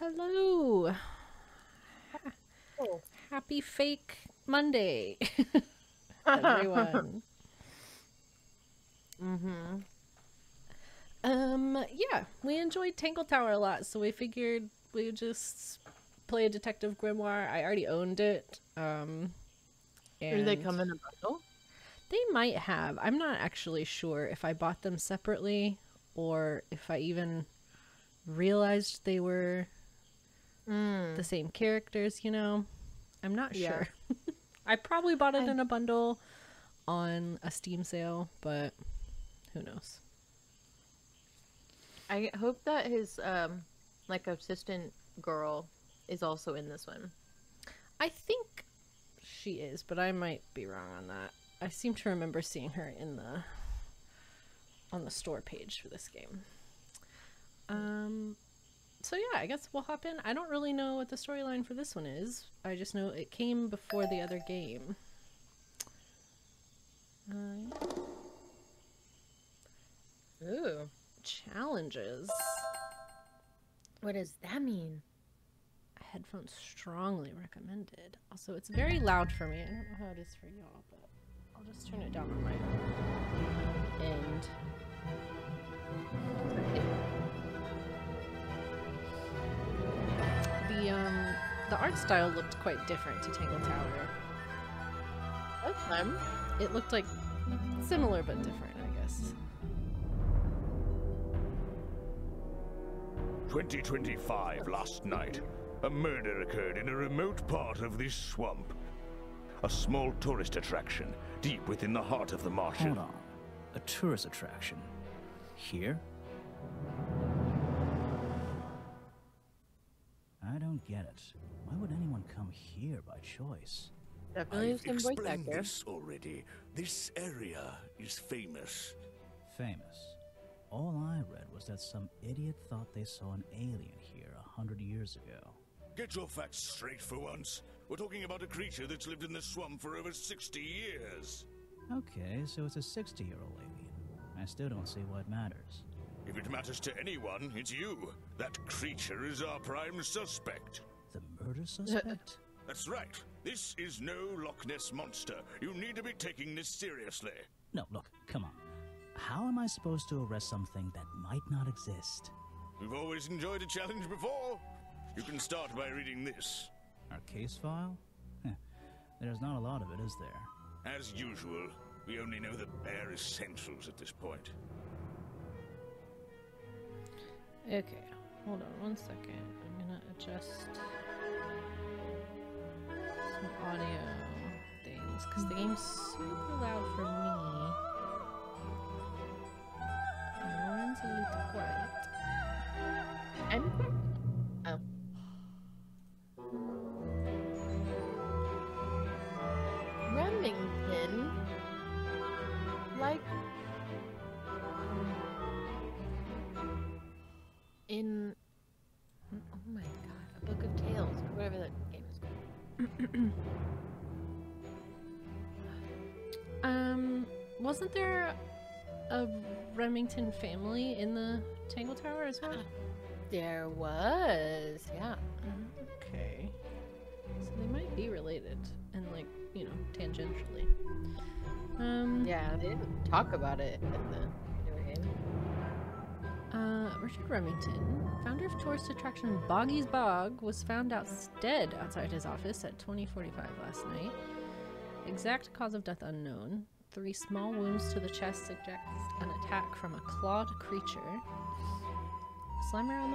Hello. Oh. Happy fake Monday, everyone. Yeah, we enjoyed Tangle Tower a lot, so we figured we would just play a Detective Grimoire. I already owned it. Do they come in a bundle? They might have. I'm not actually sure if I bought them separately or if I even realized they were the same characters, you know? I'm not sure. I probably bought it in a bundle on a Steam sale, but who knows? I hope that his like assistant girl is also in this one. I think she is, but I might be wrong on that. I seem to remember seeing her in on the store page for this game. So yeah, I guess we'll hop in. I don't really know what the storyline for this one is. I just know it came before the other game. Ooh. Challenges. What does that mean? Headphones strongly recommended. Also, it's very loud for me. I don't know how it is for y'all, but I'll just turn it down on my end. The art style looked quite different to Tangle Tower. That's fun. It looked like similar but different, I guess. 2025 last night. A murder occurred in a remote part of this swamp. A small tourist attraction, deep within the heart of the marsh. Hold on. A tourist attraction? Here? I don't get it. Why would anyone come here by choice? Definitely I've some voice explained actor. this already. This area is famous. Famous. All I read was that some idiot thought they saw an alien here 100 years ago. Get your facts straight for once. We're talking about a creature that's lived in the swamp for over 60 years. Okay, so it's a 60-year-old alien. I still don't see why it matters. If it matters to anyone, it's you. That creature is our prime suspect. The murder suspect? That's right. This is no Loch Ness monster. You need to be taking this seriously. No, look, come on. How am I supposed to arrest something that might not exist? We've always enjoyed a challenge before. You can start by reading this. Our case file? There's not a lot of it, is there? As usual, we only know the bare essentials at this point. Okay, hold on one second. I'm gonna adjust some audio things because the game's super loud for me. Lauren's a little quiet. I'm oh. Remington, like in oh my god, a book of tales, or whatever that game is called. Wasn't there a Remington family in the Tangle Tower as well? There was, yeah. Okay. So they might be related and, like, you know, tangentially. Yeah, they didn't talk about it in the newer game. Richard Remington, founder of tourist attraction Boggy's Bog, was found dead outside his office at 2045 last night. Exact cause of death unknown. 3 small wounds to the chest suggest an attack from a clawed creature. Slime around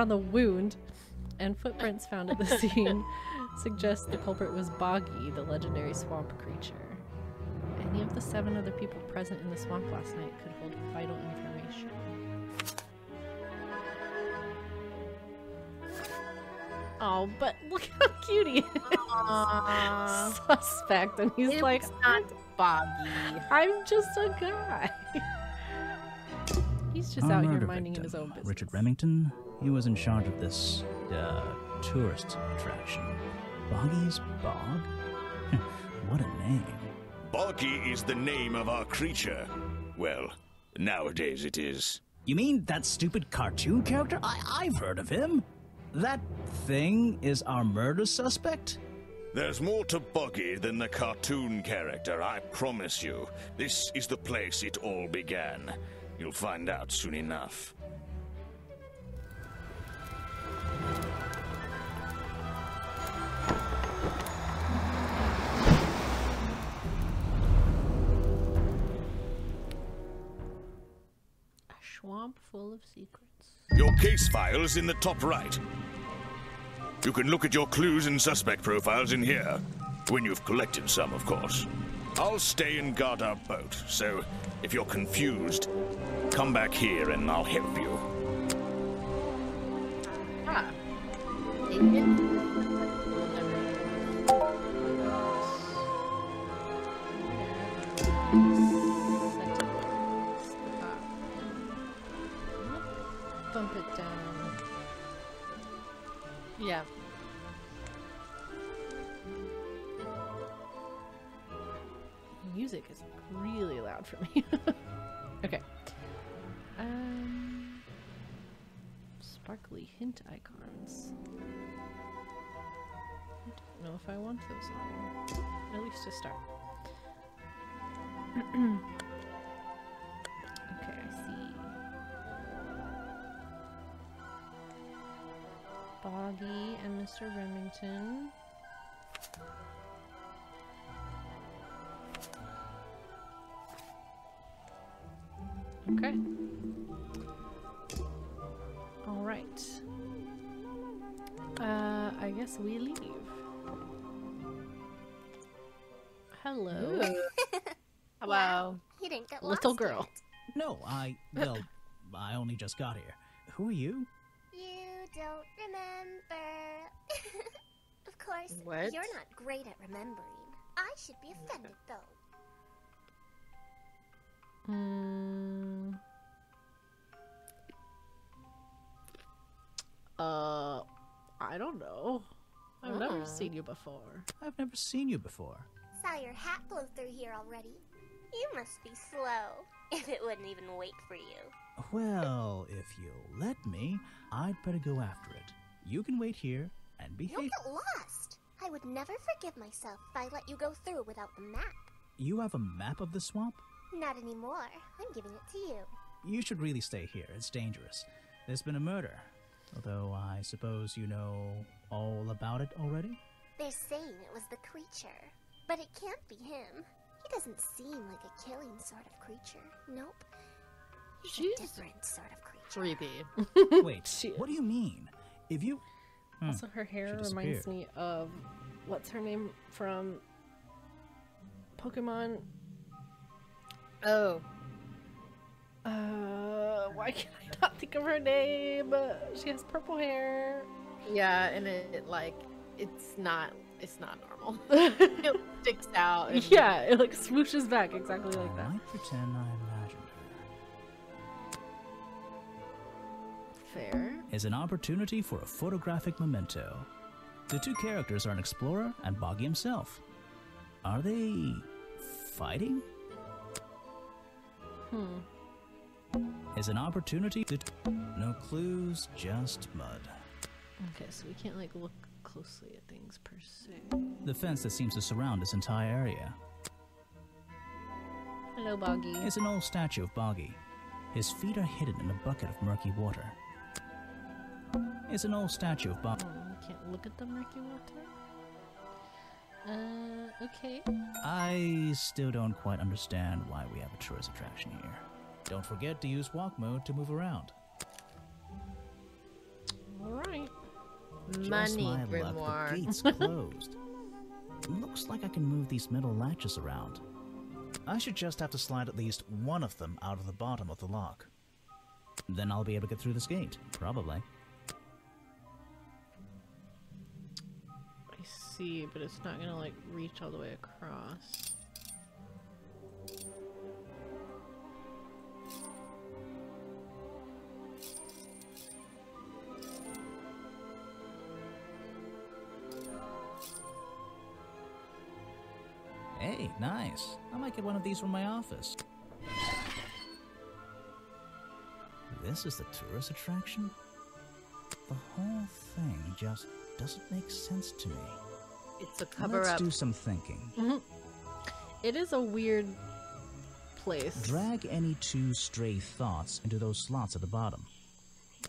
the wound, and footprints found at the scene suggest the culprit was Boggy, the legendary swamp creature. Any of the 7 other people present in the swamp last night could hold vital information. Oh, but look how cute he is. Suspect, and he's like, not Boggy. I'm just a guy. He's just Our out here murder minding victim, his own business. Richard Remington, he was in charge of this, tourist attraction. Boggy's Bog? What a name. Boggy is the name of our creature. Well, nowadays it is. You mean that stupid cartoon character? I've heard of him. That thing is our murder suspect? There's more to Boggy than the cartoon character, I promise you. This is the place it all began. You'll find out soon enough. A swamp full of secrets. Your case file is in the top right. You can look at your clues and suspect profiles in here. When you've collected some, of course. I'll stay and guard our boat, so if you're confused, come back here and I'll help you. Ah. Agent? Bump it down. Yeah. Music is really loud for me. Okay. Sparkly hint icons. I don't know if I want those on. At least to start. Okay, I see. Boggy and Mr. Remington. Okay. All right. I guess we leave. Hello, Wow. You didn't get little lost girl. No, well, I only just got here. Who are you? yet. You don't remember. Of course, What? you're not great at remembering. I should be offended, though. I don't know. I've never seen you before. I've never seen you before. Saw your hat blow through here already. You must be slow, if it wouldn't even wait for you. Well, if you'll let me, I'd better go after it. You can wait here and You'll behave. get lost. I would never forgive myself if I let you go through without the map. You have a map of the swamp? Not anymore. I'm giving it to you. You should really stay here. It's dangerous. There's been a murder. Although I suppose you know all about it already? They're saying it was the creature, but it can't be him. He doesn't seem like a killing sort of creature. Nope. He's She's a different sort of creature. Creepy. Wait, She what do you mean? If you... Also, her hair She reminds disappeared. me of what's her name from Pokemon. Oh. Why can I not think of her name? She has purple hair. Yeah, and it's not normal. It sticks out. And Yeah, it like swooshes back exactly like I that. might pretend I imagined her. Fair. Is an opportunity for a photographic memento. The two characters are an explorer and Boggy himself. Are they fighting? Is an opportunity to... No clues, just mud. Okay, so we can't like look closely at things per se. The fence that seems to surround this entire area. Hello, Boggy. It's an old statue of Boggy. His feet are hidden in a bucket of murky water. It's an old statue of Boggy. Oh, we can't look at the murky water. Okay. I still don't quite understand why we have a tourist attraction here. Don't forget to use walk mode to move around. All right. Just Money, my luck, the Grimoire. gate's closed. Looks like I can move these metal latches around. I should just have to slide at least one of them out of the bottom of the lock. Then I'll be able to get through this gate, probably. I see, but it's not gonna like reach all the way across. Hey, nice. I might get one of these from my office. This is the tourist attraction? The whole thing just doesn't make sense to me. It's a cover Let's up. do some thinking. It is a weird place. Drag any 2 stray thoughts into those slots at the bottom,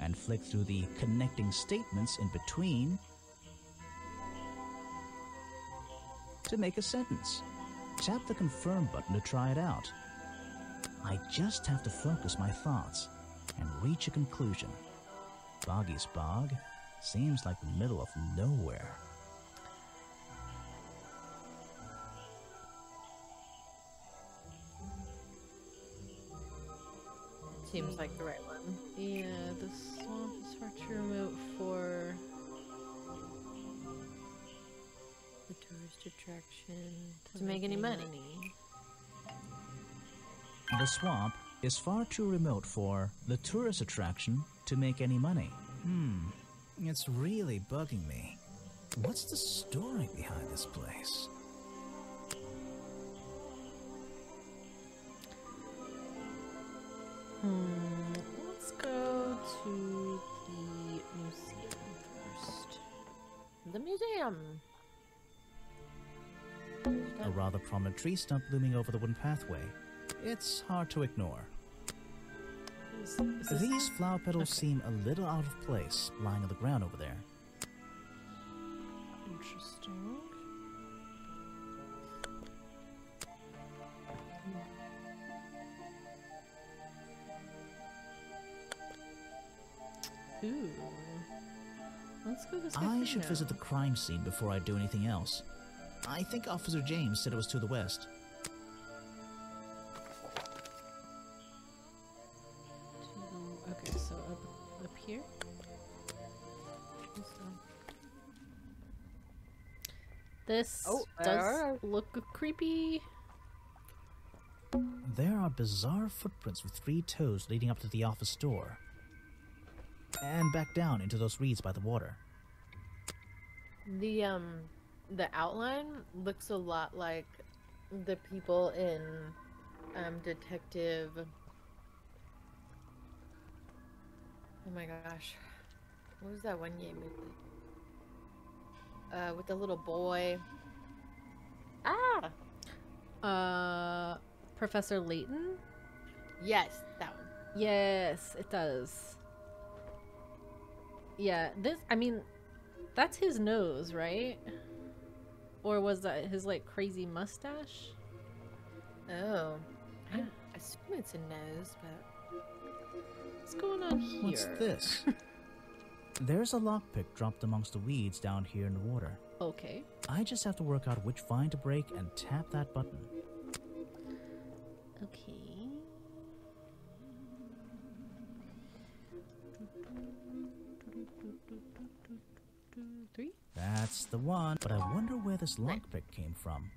and flick through the connecting statements in between to make a sentence. Tap the confirm button to try it out. I just have to focus my thoughts and reach a conclusion. Boggy's Bog seems like the middle of nowhere. Seems like the right one. Yeah, the swamp is far too remote for The tourist attraction to make any money. The swamp is far too remote for the tourist attraction to make any money. It's really bugging me. What's the story behind this place? Let's go to the museum first. The museum. A rather prominent tree stump looming over the wooden pathway. It's hard to ignore. Is this- These flower petals seem a little out of place, lying on the ground over there. Interesting. Ooh. Let's go this way. I for should now. visit the crime scene before I do anything else. I think Officer James said it was to the west. Okay, so up here. This Oh, does look creepy. There are bizarre footprints with 3 toes leading up to the office door. And back down into those reeds by the water. The outline looks a lot like the people in Detective. Oh my gosh, what was that one game with the little boy? Professor Layton? Yes, that one. Yes, it does. Yeah, that's his nose, right? Or was that his, like, crazy mustache? Oh, I assume it's a nose, but What's going on here? What's this? There's a lockpick dropped amongst the weeds down here in the water. Okay. I just have to work out which vine to break and tap that button. Okay. Three? That's the one. But I wonder where this lockpick came from.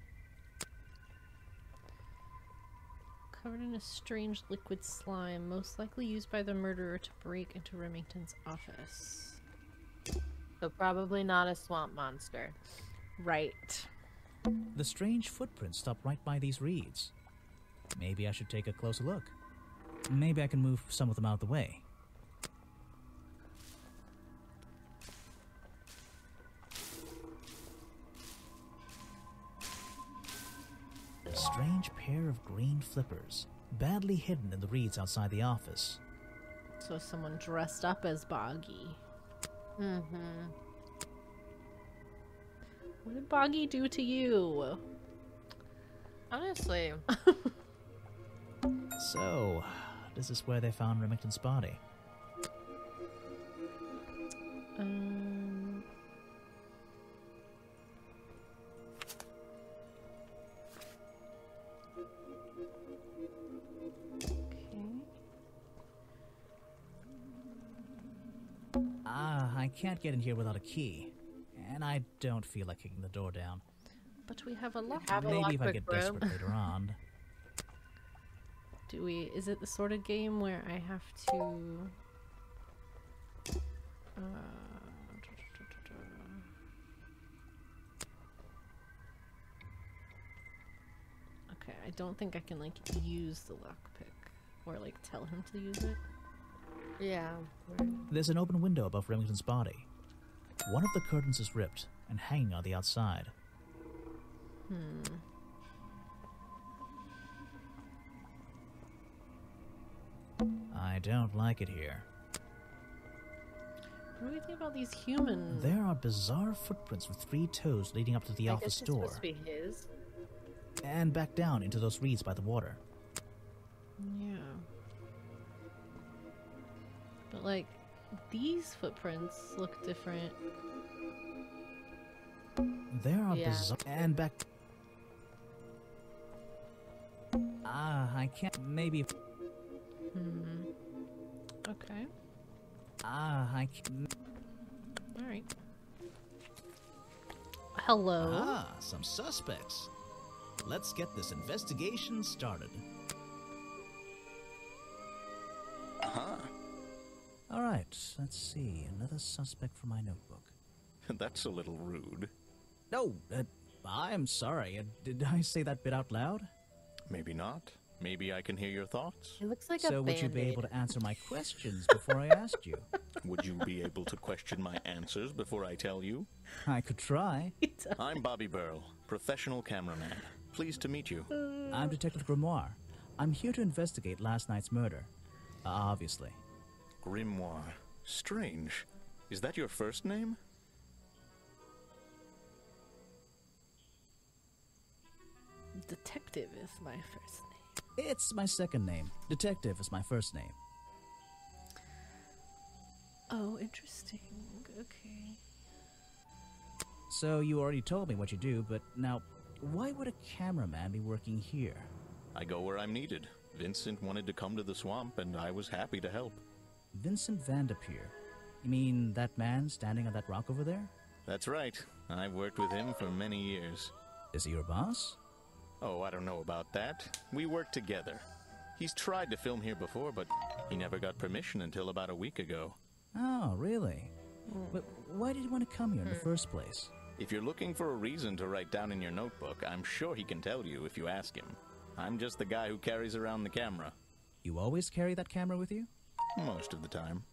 Covered in a strange liquid slime, most likely used by the murderer to break into Remington's office. so probably not a swamp monster. Right. The strange footprints stop right by these reeds. Maybe I should take a closer look. Maybe I can move some of them out of the way. A strange pair of green flippers, badly hidden in the reeds outside the office. So someone dressed up as Boggy. Mm-hmm. What did Boggy do to you? Honestly, So, this is where they found Remington's body. Um... Okay. I can't get in here without a key. And I don't feel like kicking the door down. But we have a lock. have a Maybe if I lockpick get room. desperate later on. Do we? Is it the sort of game where I have to? Okay, I don't think I can like use the lockpick or like tell him to use it. Yeah. There's an open window above Remington's body. One of the curtains is ripped and hanging on the outside. I don't like it here. What do we think about these humans? There are bizarre footprints with 3 toes leading up to the I office guess it's door supposed to be his. and back down into those reeds by the water. Yeah. But like, these footprints look different. There are Yeah. bizarre and back. I can't. Maybe. Okay. I can't. Alright. Hello. Some suspects. Let's get this investigation started. Uh-huh. All right, let's see. Another suspect for my notebook. That's a little rude. No, I'm sorry. Did I say that bit out loud? Maybe not. Maybe I can hear your thoughts. It looks like a So would you be Band-Aid. able to answer my questions before I asked you? Would you be able to question my answers before I tell you? I could try. I'm Bobby Burl, professional cameraman. Pleased to meet you. I'm Detective Grimoire. I'm here to investigate last night's murder. Obviously. Grimoire. Strange. Is that your first name? Detective is my first name. It's my second name. Detective is my first name. Oh, interesting. Okay. So you already told me what you do, but now, why would a cameraman be working here? I go where I'm needed. Vincent wanted to come to the swamp, and I was happy to help. Vincent Vanderpeer. You mean that man standing on that rock over there? That's right. I've worked with him for many years. Is he your boss? Oh, I don't know about that. We work together. He's tried to film here before, but he never got permission until about a week ago. Oh, really? But why did he want to come here in the first place? If you're looking for a reason to write down in your notebook, I'm sure he can tell you if you ask him. I'm just the guy who carries around the camera. You always carry that camera with you? Most of the time.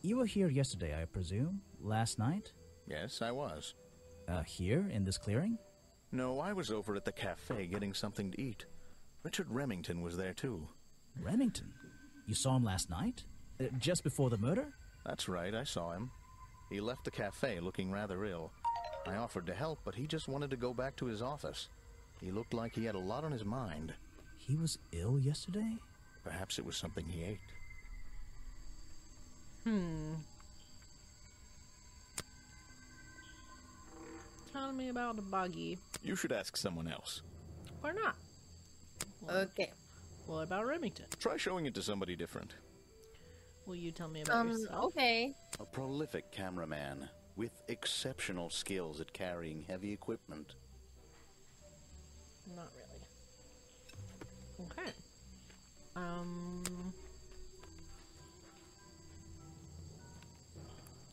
You were here yesterday, I presume? Last night? Yes, I was. Here, in this clearing? No, I was over at the cafe getting something to eat. Richard Remington was there too. Remington? You saw him last night? Just before the murder? That's right, I saw him. He left the cafe looking rather ill. I offered to help, but he just wanted to go back to his office. He looked like he had a lot on his mind. He was ill yesterday? Perhaps it was something he ate. Tell me about the buggy. You should ask someone else. Or not. Okay. What about Remington? Try showing it to somebody different. Will you tell me about yourself? Okay. A prolific cameraman with exceptional skills at carrying heavy equipment. Not really. Okay.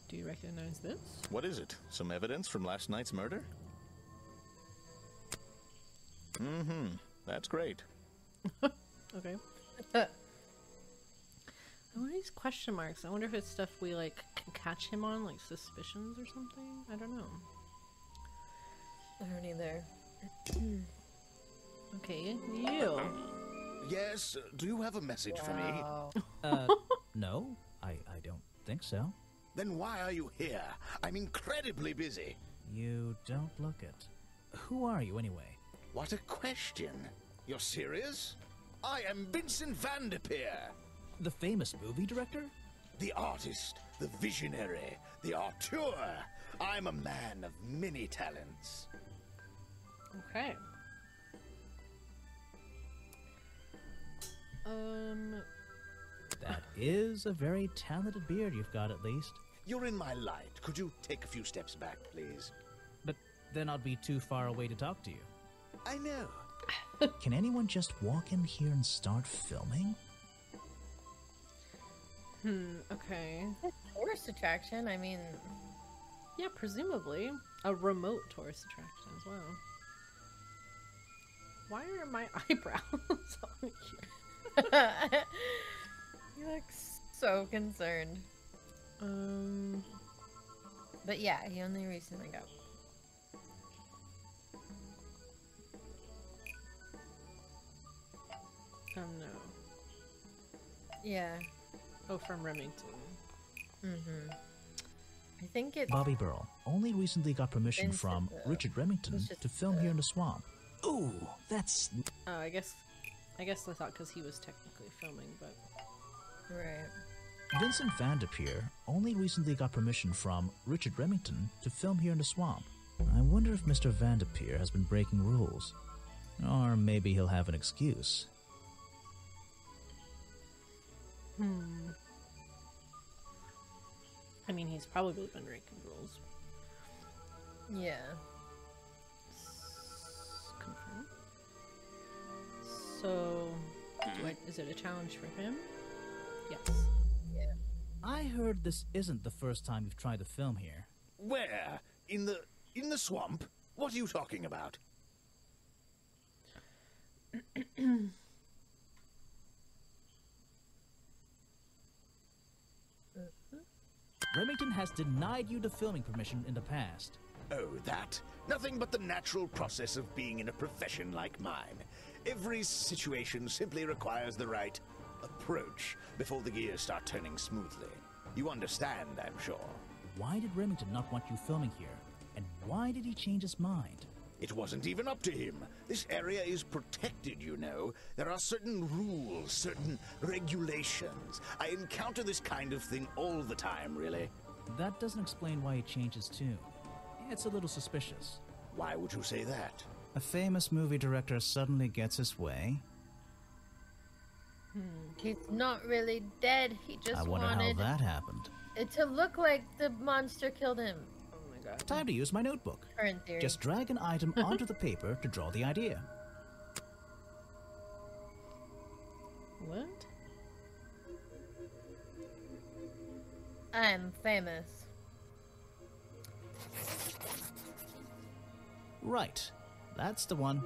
Do you recognize this? What is it? Some evidence from last night's murder? Mm-hmm. That's great. Okay. What are these question marks? I wonder if it's stuff we like can catch him on, like suspicions or something. I don't know. I don't either. Okay, you. Yes, do you have a message for me? Wow. No, I don't think so. Then why are you here? I'm incredibly busy. You don't look it. Who are you, anyway? What a question. You're serious? I am Vincent Vanderpeer, The famous movie director? the artist, the visionary, the auteur. I'm a man of many talents. Okay. That is a very talented beard you've got, at least. You're in my light. Could you take a few steps back, please? But then I'd be too far away to talk to you. I know. Can anyone just walk in here and start filming? Okay. Tourist attraction, I mean... Yeah, presumably. A remote tourist attraction as well. Why are my eyebrows on here? He looks so concerned. But yeah, he only recently got. Oh no. Yeah. Oh, from Remington. Mm-hmm. I think it's. Bobby Burl only recently got permission Vincent, from though. Richard Remington It's just to film here in the swamp. Ooh, that's... Oh, I guess I thought because he was technically filming, but Right. Vincent Vanderpeer only recently got permission from Richard Remington to film here in the swamp. I wonder if Mr. Vanderpeer has been breaking rules. Or maybe he'll have an excuse. I mean, he's probably been breaking rules. Yeah. Confirm. So, is it a challenge for him? Yes. I heard this isn't the first time you've tried to film here. Where? In the swamp? What are you talking about? Remington has denied you the filming permission in the past. Oh, that? Nothing but the natural process of being in a profession like mine. Every situation simply requires the right approach before the gears start turning smoothly. You understand, I'm sure. Why did Remington not want you filming here? And why did he change his mind? It wasn't even up to him. This area is protected, you know. There are certain rules, certain regulations. I encounter this kind of thing all the time, really. That doesn't explain why he changed his tune. It's a little suspicious. Why would you say that? A famous movie director suddenly gets his way. He's not really dead. He just I wonder how wanted that happened. it to look like the monster killed him. Oh my god. Time to use my notebook. Current theory. Just drag an item onto the paper to draw the idea. What? I'm famous. Right. That's the one.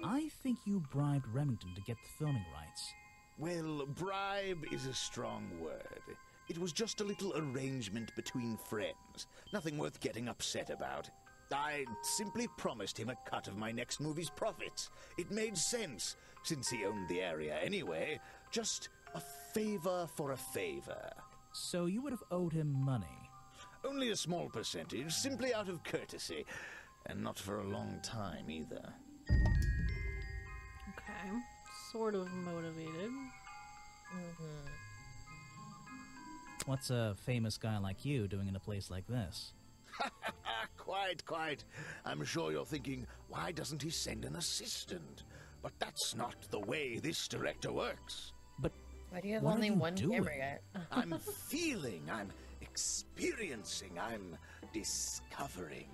I think you bribed Remington to get the filming rights. Well, bribe is a strong word. It was just a little arrangement between friends. Nothing worth getting upset about. I simply promised him a cut of my next movie's profits. It made sense, since he owned the area anyway. Just a favor for a favor. So you would have owed him money. Only a small percentage, simply out of courtesy. And not for a long time, either. Okay. Sort of motivated. What's a famous guy like you doing in a place like this? Quite. I'm sure you're thinking, why doesn't he send an assistant? But that's not the way this director works. But Why do you have what are only you one doing? camera guy? I'm feeling, I'm experiencing, I'm discovering.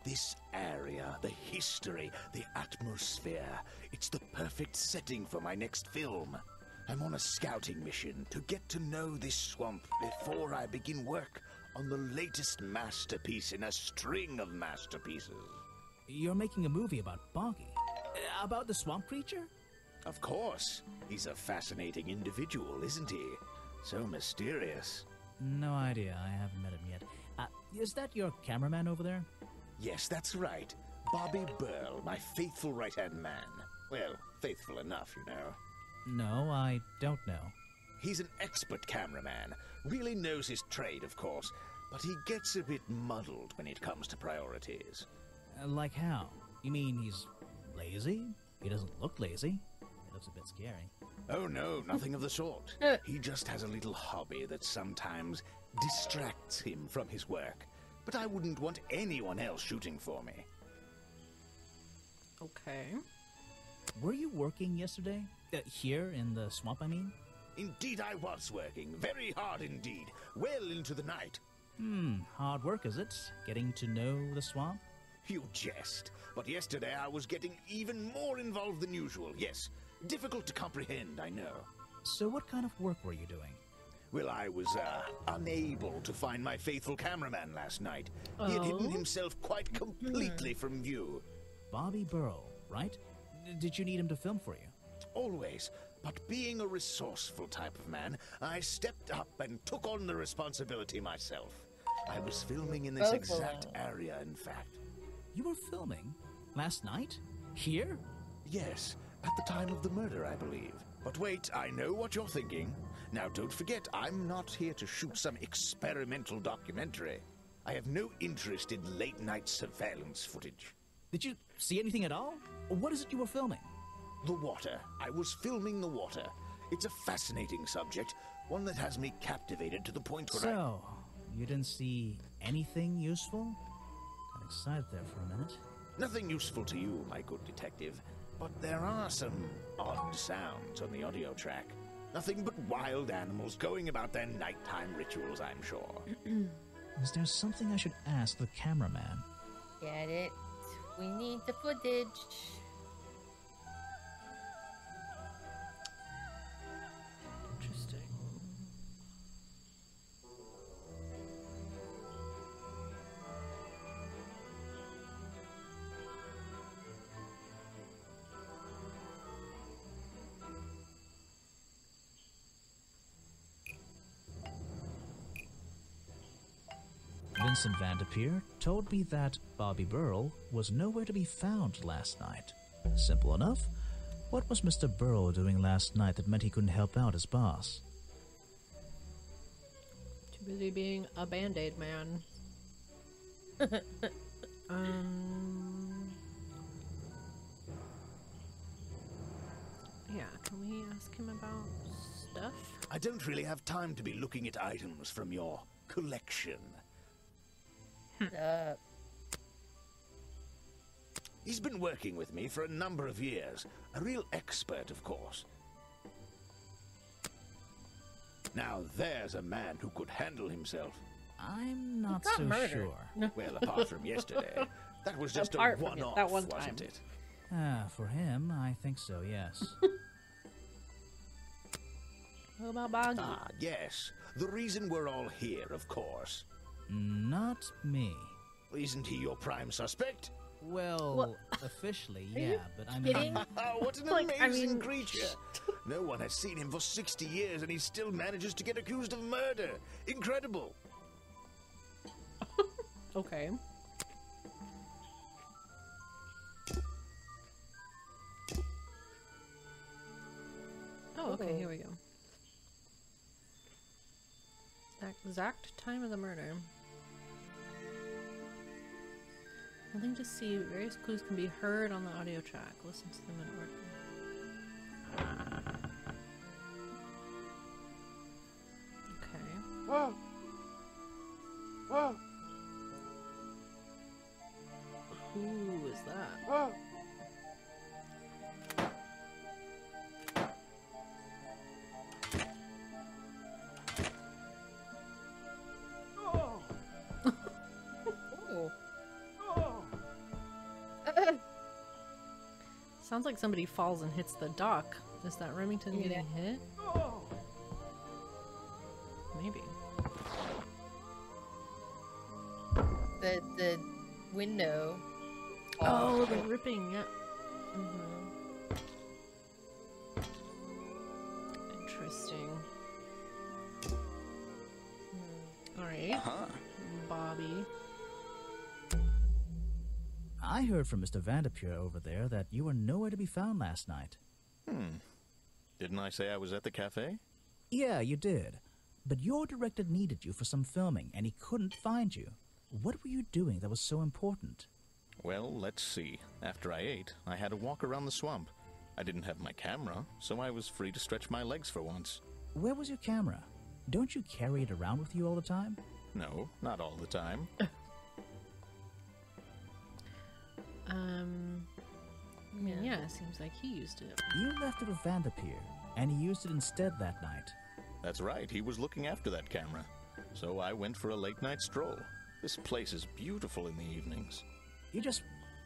This area, the history, the atmosphere, it's the perfect setting for my next film. I'm on a scouting mission to get to know this swamp before I begin work on the latest masterpiece in a string of masterpieces. You're making a movie about Boggy. About the swamp creature? Of course. He's a fascinating individual, isn't he? So mysterious. No idea. I haven't met him yet. Is that your cameraman over there? Yes, that's right. Bobby Burl, my faithful right-hand man. Well, faithful enough, you know. No, I don't know. He's an expert cameraman. Really knows his trade, of course. But he gets a bit muddled when it comes to priorities. Like how? You mean he's lazy? He doesn't look lazy. He looks a bit scary. Oh no, nothing of the sort. He just has a little hobby that sometimes distracts him from his work. But I wouldn't want anyone else shooting for me. Okay. Were you working yesterday? Here in the swamp, I mean? Indeed I was working. Very hard indeed. Well into the night. Hard work, is it? Getting to know the swamp? You jest. But yesterday I was getting even more involved than usual. Yes, difficult to comprehend, I know. So what kind of work were you doing? Well, I was, unable to find my faithful cameraman last night. He had hidden himself quite completely from view. Bobby Burl, right? Did you need him to film for you? always. But being a resourceful type of man, I stepped up and took on the responsibility myself. I was filming in this exact area, in fact. You were filming? Last night? Here? Yes, at the time of the murder, I believe. But wait, I know what you're thinking. Now, don't forget, I'm not here to shoot some experimental documentary. I have no interest in late-night surveillance footage. Did you see anything at all? What is it you were filming? The water. I was filming the water. It's a fascinating subject, one that has me captivated to the point where So, you didn't see anything useful? Got excited there for a minute. Nothing useful to you, my good detective, but there are some odd sounds on the audio track. Nothing but wild animals going about their nighttime rituals, I'm sure. Is there something I should ask the cameraman? Get it? We need the footage. Interesting. Vincent Vanderpeer told me that Bobby Burrell was nowhere to be found last night. Simple enough. What was Mr. Burrell doing last night that meant he couldn't help out his boss? Too busy being a Band-Aid man. Yeah, can we ask him about stuff? I don't really have time to be looking at items from your collection. He's been working with me for a number of years. A real expert, of course. Now there's a man who could handle himself. I'm not got so murdered. sure. Well, apart from yesterday. That was just Apart a from one-off, that one wasn't time. it? For him, I think so, yes. What about Boggy? Ah, yes. The reason we're all here, of course. Not me. Isn't he your prime suspect? Well, officially, yeah, but I mean... kidding? What an Like, I amazing mean- creature! No one has seen him for 60 years and he still manages to get accused of murder. Incredible! Okay. Oh, okay, here we go. Exact time of the murder. Nothing to see. Various clues can be heard on the audio track. Listen to them at work. Okay. Who is that? Sounds like somebody falls and hits the dock. Is that Remington getting hit? Maybe. The window. Oh, the ripping, yeah. Interesting. Alright. Bobby. I heard from Mr. Vanderpeer over there that you were nowhere to be found last night. Didn't I say I was at the cafe? Yeah, you did. But your director needed you for some filming, and he couldn't find you. What were you doing that was so important? Well, let's see. After I ate, I had a walk around the swamp. I didn't have my camera, so I was free to stretch my legs for once. Where was your camera? Don't you carry it around with you all the time? No, not all the time. I mean, yeah, it seems like he used it. You left it with Vanderpeer, and he used it instead that night. That's right, he was looking after that camera. So I went for a late-night stroll. This place is beautiful in the evenings. You just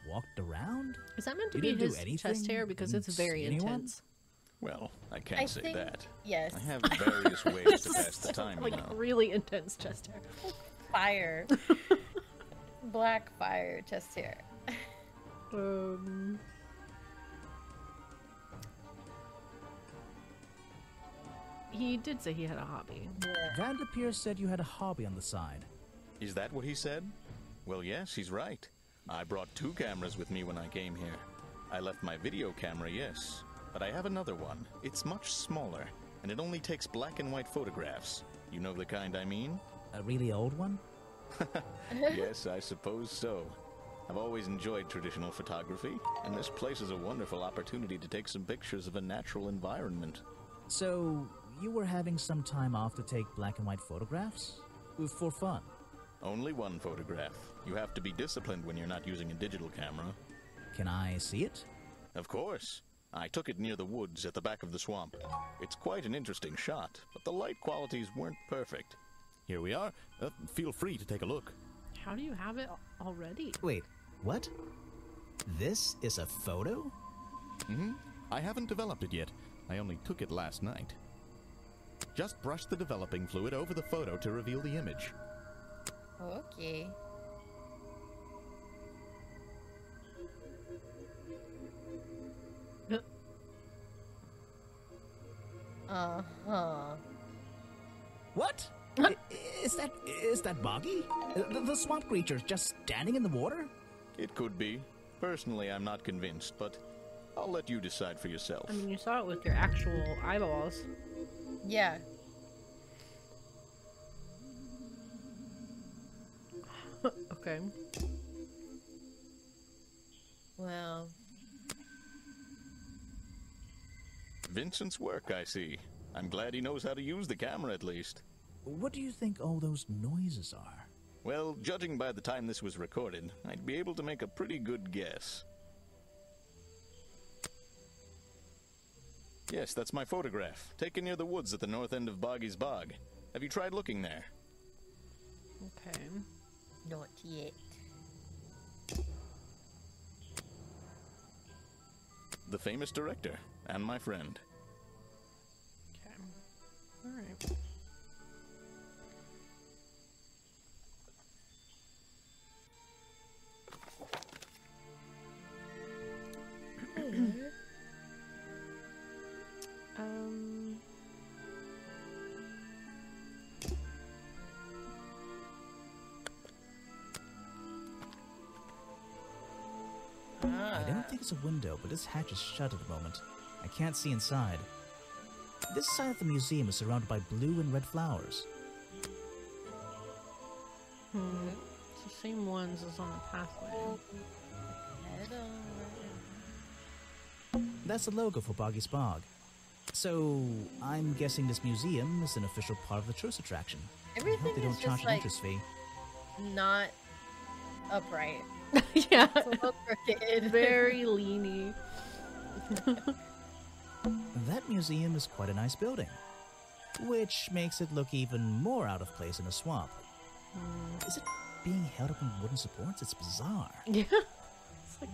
walked around? Is that meant to You be didn't do his anything? chest hair? Because Didn't it's very see anyone? intense. Well, I can't I say think- that. Yes. I have various ways to pass the time, Like, you know. really intense chest hair. Fire. Black fire chest hair. He did say he had a hobby. Vanderpeer said you had a hobby on the side. Is that what he said? Well, yes, he's right. I brought 2 cameras with me when I came here. I left my video camera, yes, but I have another one. It's much smaller, and it only takes black and white photographs. You know the kind I mean? A really old one? Yes, I suppose so. I've always enjoyed traditional photography, and this place is a wonderful opportunity to take some pictures of a natural environment. So, you were having some time off to take black and white photographs? For fun? Only one photograph. You have to be disciplined when you're not using a digital camera. Can I see it? Of course. I took it near the woods at the back of the swamp. It's quite an interesting shot, but the light qualities weren't perfect. Here we are. Feel free to take a look. How do you have it already? Wait, what? This is a photo? I haven't developed it yet. I only took it last night. Just brush the developing fluid over the photo to reveal the image. Okay. Uh-huh. What? Is that Boggy? The swamp creature just standing in the water? It could be. Personally, I'm not convinced, but I'll let you decide for yourself. I mean, you saw it with your actual eyeballs. Yeah. Okay. Well. Vincent's work, I see. I'm glad he knows how to use the camera at least. What do you think all those noises are? Well, judging by the time this was recorded, I'd be able to make a pretty good guess. Yes, that's my photograph, taken near the woods at the north end of Boggy's Bog. Have you tried looking there? Okay. Not yet. The famous director, and my friend. Okay. Alright. I don't think it's a window, but this hatch is shut at the moment. I can't see inside. This side of the museum is surrounded by blue and red flowers. It's the same ones as on the pathway. That's the logo for Boggy's Bog. So, I'm guessing this museum is an official part of the tourist attraction. I hope Everything they is don't charge just an like entrance fee. not upright. Yeah. It's a little crooked. Very leany. That museum is quite a nice building, which makes it look even more out of place in a swamp. Is it being held up on wooden supports? It's bizarre. Yeah. It's like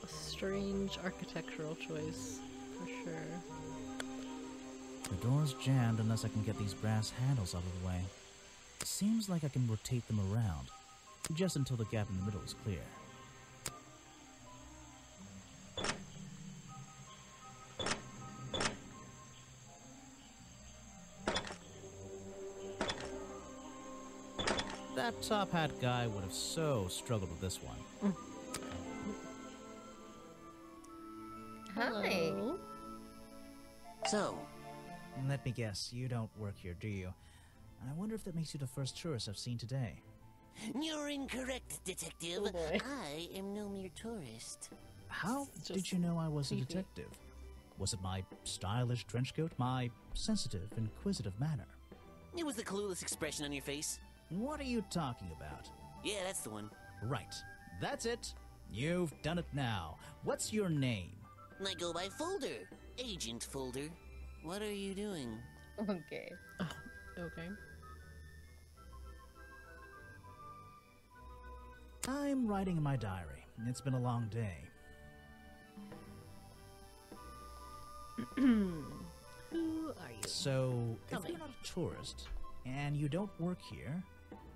a strange architectural choice, for sure. The door's jammed unless I can get these brass handles out of the way. It seems like I can rotate them around, just until the gap in the middle is clear. That top hat guy would have so struggled with this one. Hi. Hello? So, Let me guess, you don't work here, do you? I wonder if that makes you the first tourist I've seen today. You're incorrect, detective. Oh boy. I am no mere tourist. How It's did just you know I was a creepy. detective? Was it my stylish trench coat, my sensitive, inquisitive manner? It was the clueless expression on your face. What are you talking about? Yeah, that's the one. Right, that's it. You've done it now. What's your name? I go by Folder. Agent Folder. What are you doing? Okay. Okay. I'm writing in my diary. It's been a long day. Who are you? So, Tell if me. you're not a tourist, and you don't work here,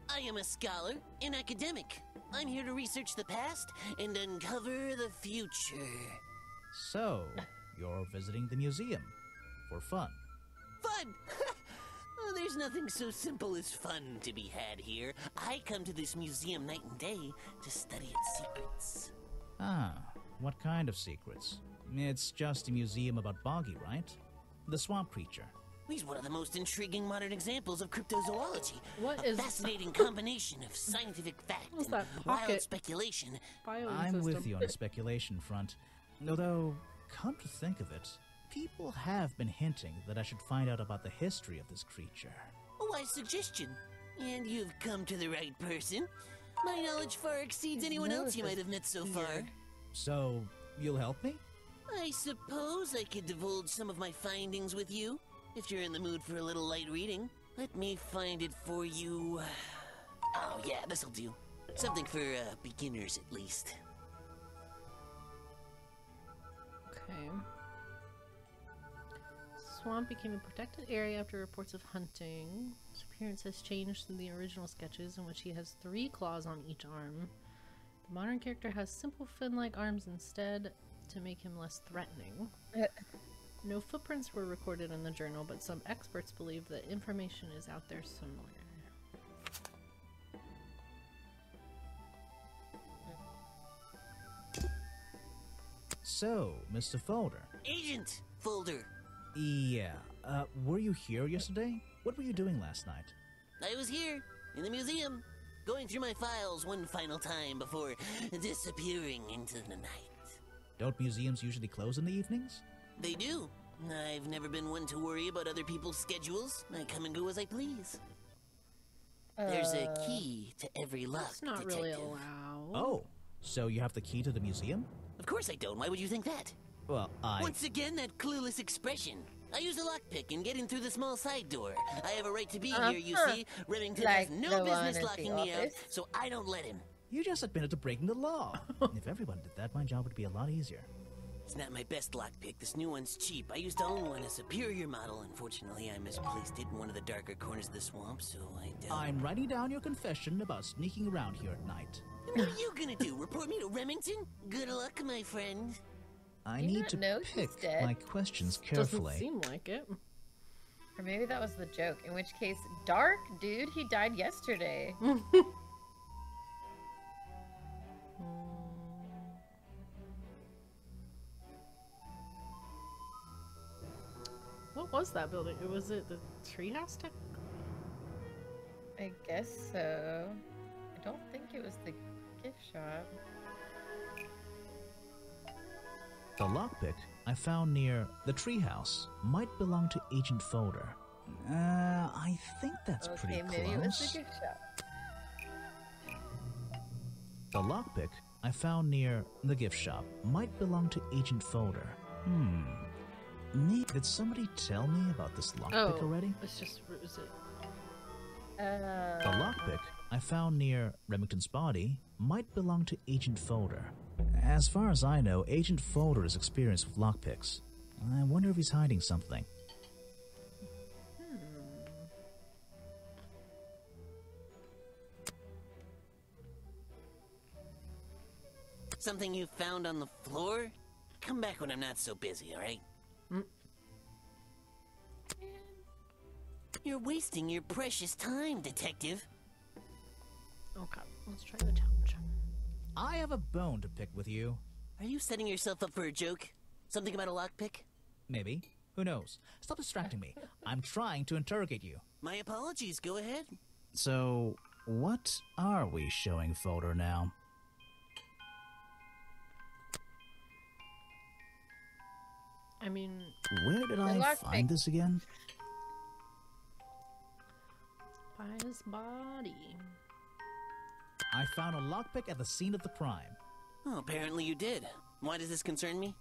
I am a scholar, an academic. I'm here to research the past and uncover the future. so you're visiting the museum. for fun. Fun! Oh, there's nothing so simple as fun to be had here. I come to this museum night and day to study its secrets. Ah, what kind of secrets? It's just a museum about Boggy, right? The swamp creature. He's one of the most intriguing modern examples of cryptozoology. What a is- fascinating combination of scientific fact What's and that wild pocket speculation. I'm with you on the speculation front. Although, come to think of it, people have been hinting that I should find out about the history of this creature. A wise suggestion. And you've come to the right person. My knowledge far exceeds anyone else you might have met so far. So, you'll help me? I suppose I could divulge some of my findings with you, if you're in the mood for a little light reading. Let me find it for you. Oh yeah, this'll do. Something for beginners at least. Okay. Swamp became a protected area after reports of hunting. His appearance has changed from the original sketches, in which he has 3 claws on each arm. The modern character has simple fin-like arms instead, to make him less threatening. No footprints were recorded in the journal, but some experts believe that information is out there somewhere. So, Mr. Folder. Agent Folder. Yeah, were you here yesterday? What were you doing last night? I was here, in the museum, going through my files one final time before disappearing into the night. Don't museums usually close in the evenings? They do. I've never been one to worry about other people's schedules. I come and go as I please. There's a key to every lock, That's not detective. really allowed. Oh, so you have the key to the museum? Of course I don't. Why would you think that? Well, Once again, that clueless expression. I use a lockpick in getting through the small side door. I have a right to be here, you see. Remington Like has no the one business at the locking me out, office. so I don't let him. You just admitted to breaking the law. If everyone did that, my job would be a lot easier. It's not my best lockpick. This new one's cheap. I used to own one, a superior model. Unfortunately, I misplaced it in one of the darker corners of the swamp, so I doubt... I'm writing down your confession about sneaking around here at night. What are you gonna do? Report me to Remington? Good luck, my friend. I Do you need not to know he's pick dead? my questions Doesn't carefully. seem like it. Or maybe that was the joke. In which case, Dark, dude, he died yesterday. What was that building? Was it the treehouse tech? I guess so. I don't think it was the gift shop. The lockpick I found near the treehouse might belong to Agent Folder. I think that's pretty Okay, maybe it was close. the gift shop. The lockpick I found near the gift shop might belong to Agent Folder. Did somebody tell me about this lockpick already? It's just, is it? The lockpick I found near Remington's body might belong to Agent Folder. As far as I know, Agent Folder is experienced with lockpicks. I wonder if he's hiding something. Something you found on the floor? Come back when I'm not so busy, alright? You're wasting your precious time, detective. Okay, let's try the challenge. I have a bone to pick with you. Are you setting yourself up for a joke? Something about a lockpick? Maybe. Who knows? Stop distracting me. I'm trying to interrogate you. My apologies, go ahead. So, what are we showing Folder now? I mean, Where did I lockpick. find this again? by his body. I found a lockpick at the scene of the crime. Oh, apparently you did. Why does this concern me?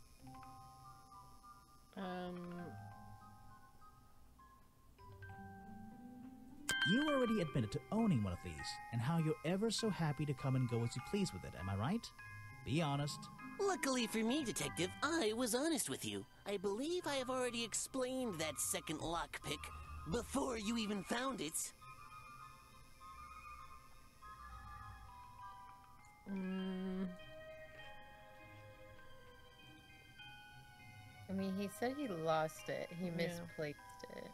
You already admitted to owning one of these, and how you're ever so happy to come and go as you please with it, am I right? Be honest. Luckily for me, detective, I was honest with you. I believe I have already explained that second lockpick before you even found it. I mean, he he said he lost it. He misplaced it.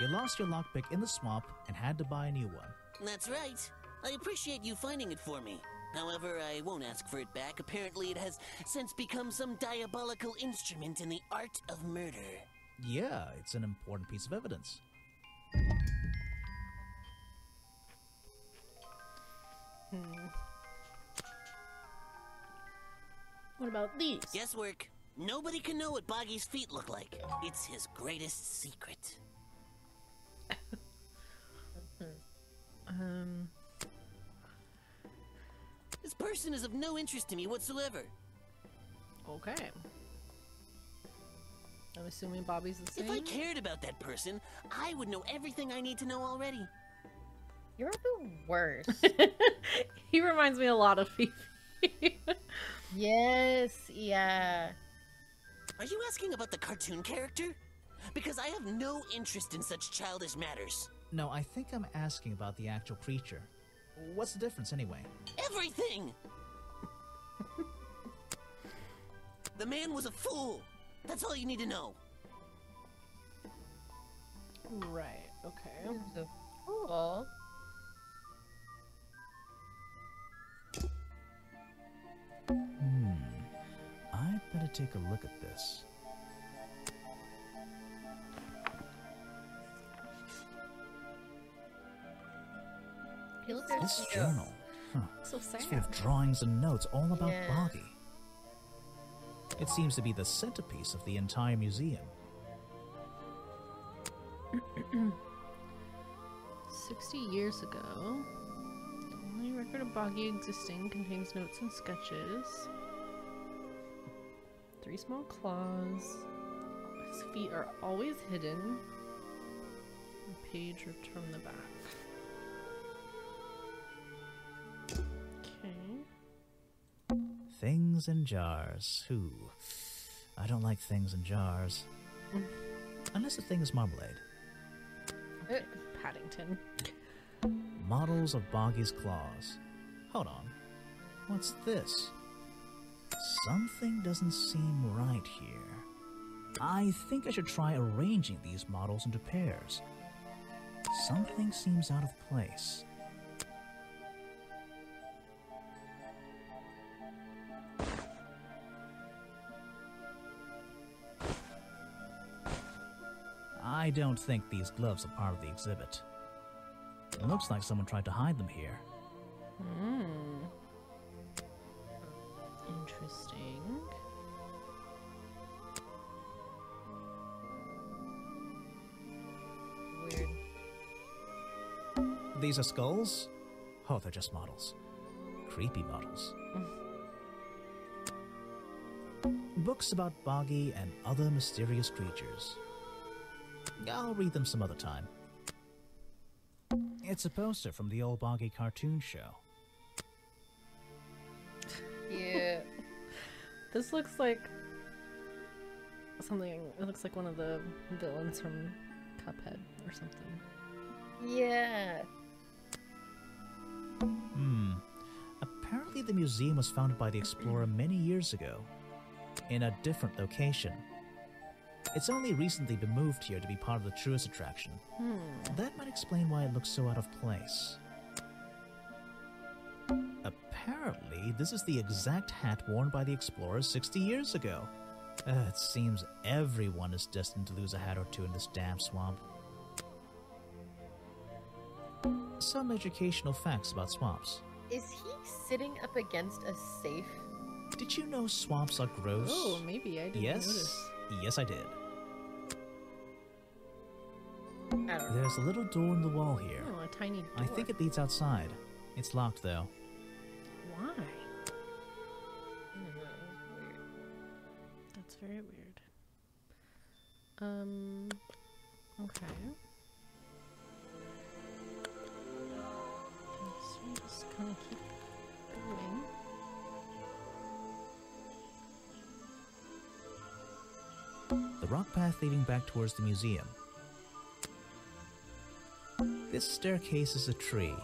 You lost your lockpick in the swamp and had to buy a new one. That's right. I appreciate you finding it for me. However, I won't ask for it back. Apparently, it has since become some diabolical instrument in the art of murder. Yeah, it's an important piece of evidence. What about these? Guesswork. Nobody can know what Boggy's feet look like. It's his greatest secret. This person is of no interest to me whatsoever. Okay. I'm assuming Bobby's the same. If I cared about that person, I would know everything I need to know already. You're the worst. He reminds me a lot of Fifi. Yes, yeah. Are you asking about the cartoon character? Because I have no interest in such childish matters. No, I think I'm asking about the actual creature. What's the difference anyway? Everything! The man was a fool. That's all you need to know. Right, okay. He's a fool. I'd better take a look at this. He looks This journal. Huh. So sad. It's full of drawings and notes all about Yeah. Boggy. It seems to be the centerpiece of the entire museum. 60 years ago, the only record of Boggy existing contains notes and sketches. 3 small claws. His feet are always hidden. A page ripped from the back. Okay. Things in jars. Who? I don't like things in jars. Unless the thing is marmalade. Paddington. Models of Boggy's claws. Hold on. What's this? Something doesn't seem right here. I think I should try arranging these models into pairs. Something seems out of place. I don't think these gloves are part of the exhibit. It looks like someone tried to hide them here. Interesting. weird. These are skulls? Oh, they're just models. Creepy models. Books about Boggy and other mysterious creatures. I'll read them some other time. It's a poster from the old Boggy cartoon show. Yeah. This looks like something. It looks like one of the villains from Cuphead or something. Yeah. Apparently the museum was founded by the explorer many years ago, in a different location. It's only recently been moved here to be part of the tourist attraction. That might explain why it looks so out of place. Apparently, this is the exact hat worn by the explorers 60 years ago. It seems everyone is destined to lose a hat or two in this damn swamp. Some educational facts about swamps. Is he sitting up against a safe? Did you know swamps are gross? Oh, maybe I didn't notice. Yes, I did. I don't know. There's a little door in the wall here. Oh, a tiny door. I think it leads outside. It's locked, though. Why? I don't know, it's weird. That's very weird. Okay. So we just kind of keep going. The rock path leading back towards the museum. This staircase is a tree.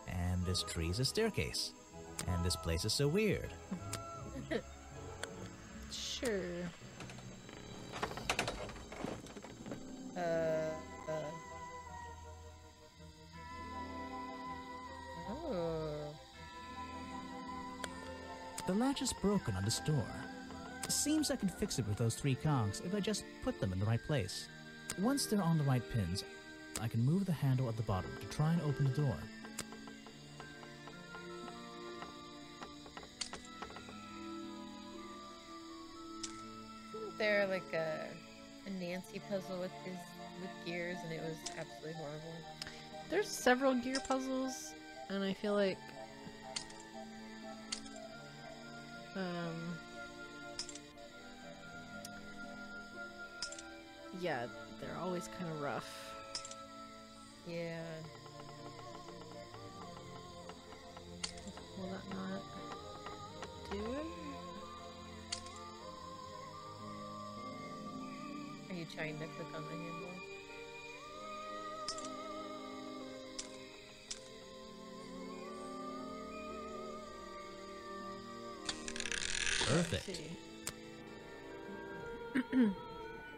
And this tree is a staircase. And this place is so weird. Sure. Oh. The latch is broken on this door. Seems I can fix it with those 3 cogs if I just put them in the right place. Once they're on the right pins, I can move the handle at the bottom to try and open the door. Isn't there like a Nancy puzzle with gears, and it was absolutely horrible? There's several gear puzzles, and I feel like yeah, they're always kind of rough. Yeah. Will that not do it? Are you trying to click on the handle? Perfect.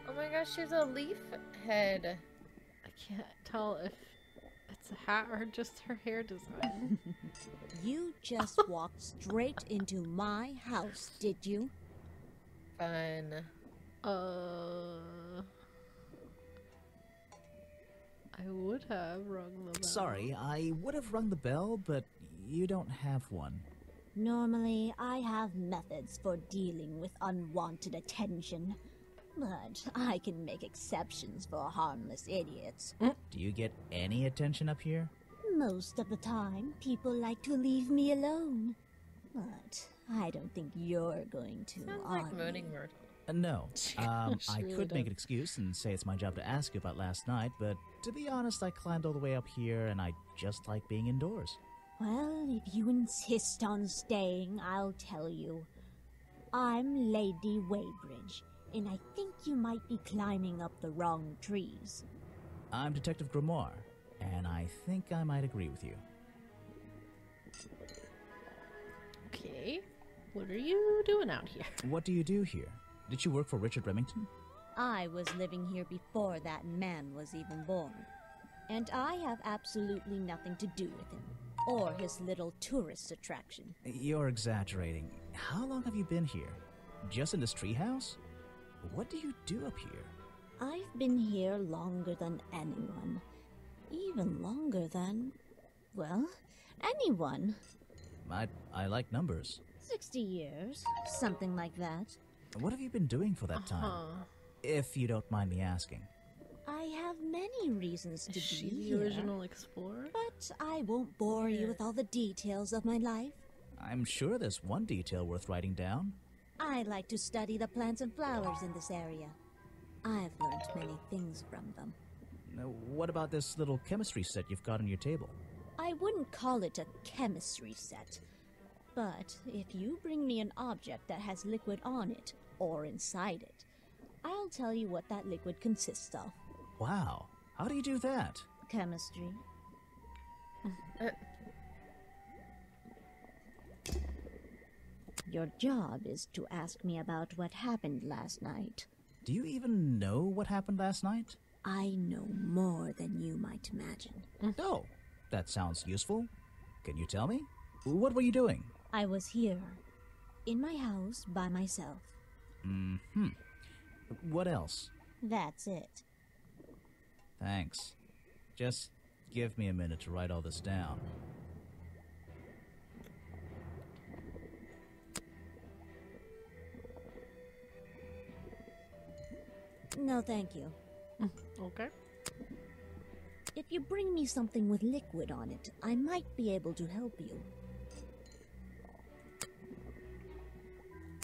Oh my gosh, she's a leaf head. I can't tell if it's a hat or just her hair design. You just walked straight into my house, did you? Fun. I would have rung the bell. Sorry, I would have rung the bell, but you don't have one. Normally, I have methods for dealing with unwanted attention, but I can make exceptions for harmless idiots. Do you get any attention up here? Most of the time, people like to leave me alone. But I don't think you're going to, Sounds are like Moaning you? Myrtle. No. She I really could make an does. excuse and say it's my job to ask you about last night, but to be honest, I climbed all the way up here and I just like being indoors. Well, if you insist on staying, I'll tell you. I'm Lady Weybridge, and I think you might be climbing up the wrong trees. I'm Detective Grimoire, and I think I might agree with you. Okay, what are you doing out here? What do you do here? Did you work for Richard Remington? I was living here before that man was even born, and I have absolutely nothing to do with him, or his little tourist attraction. You're exaggerating. How long have you been here? Just in this treehouse? What do you do up here? I've been here longer than anyone. Even longer than, well, anyone. I like numbers. 60 years, something like that. What have you been doing for that time? If you don't mind me asking. I have many reasons to Is she be the here, original explorer? but I won't bore you with all the details of my life. I'm sure there's one detail worth writing down. I like to study the plants and flowers in this area. I've learned many things from them. Now, what about this little chemistry set you've got on your table? I wouldn't call it a chemistry set, but if you bring me an object that has liquid on it, or inside it, I'll tell you what that liquid consists of. Wow, how do you do that? Chemistry. Your job is to ask me about what happened last night. Do you even know what happened last night? I know more than you might imagine. Oh, that sounds useful. Can you tell me? What were you doing? I was here, in my house, by myself. Mm-hmm. What else? That's it. Thanks. Just give me a minute to write all this down. No, thank you. Okay. If you bring me something with liquid on it, I might be able to help you.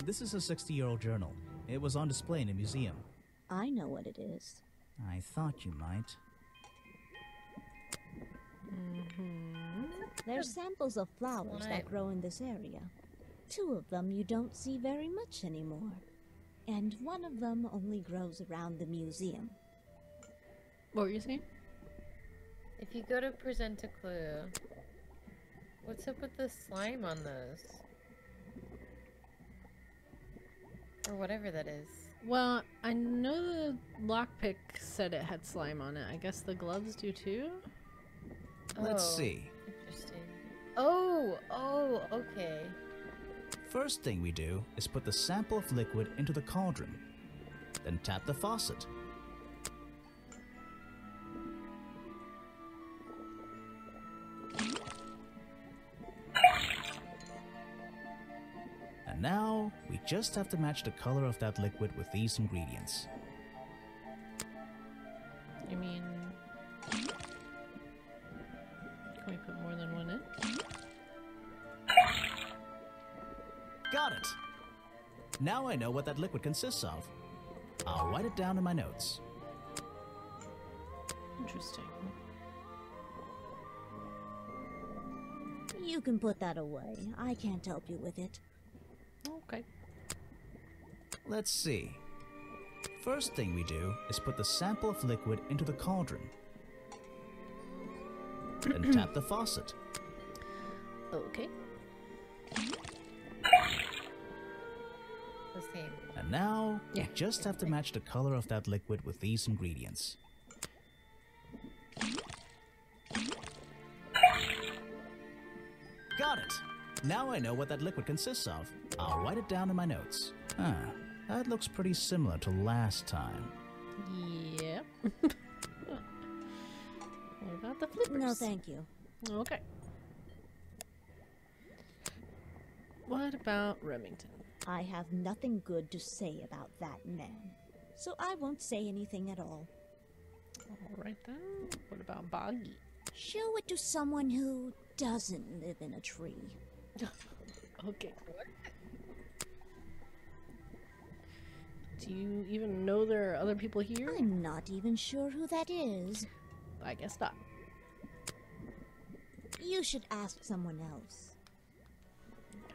This is a 60-year-old journal. It was on display in a museum. I know what it is. I thought you might. They're samples of flowers that grow in this area. 2 of them you don't see very much anymore. And 1 of them only grows around the museum. What were you saying? If you go to present a clue, what's up with the slime on those? Or whatever that is. Well, I know the lockpick said it had slime on it. I guess the gloves do too? Let's Oh, see. Interesting. Oh, okay. First thing we do is put the sample of liquid into the cauldron. Then tap the faucet. And now, we just have to match the color of that liquid with these ingredients. I mean... Can we put more than one in? Got it! Now I know what that liquid consists of. I'll write it down in my notes. Interesting. You can put that away. I can't help you with it. Okay. Let's see. First thing we do is put the sample of liquid into the cauldron. Then tap the faucet. Okay. The same. And now, Yeah. we just have to match the color of that liquid with these ingredients. Got it! Now I know what that liquid consists of. I'll write it down in my notes. Huh. That looks pretty similar to last time. Yep. What about the flippers? No, thank you. Okay. What about Remington? I have nothing good to say about that man. So I won't say anything at all. Alright then. What about Boggy? Show it to someone who doesn't live in a tree. Okay. Do you even know there are other people here? I'm not even sure who that is. I guess not. You should ask someone else.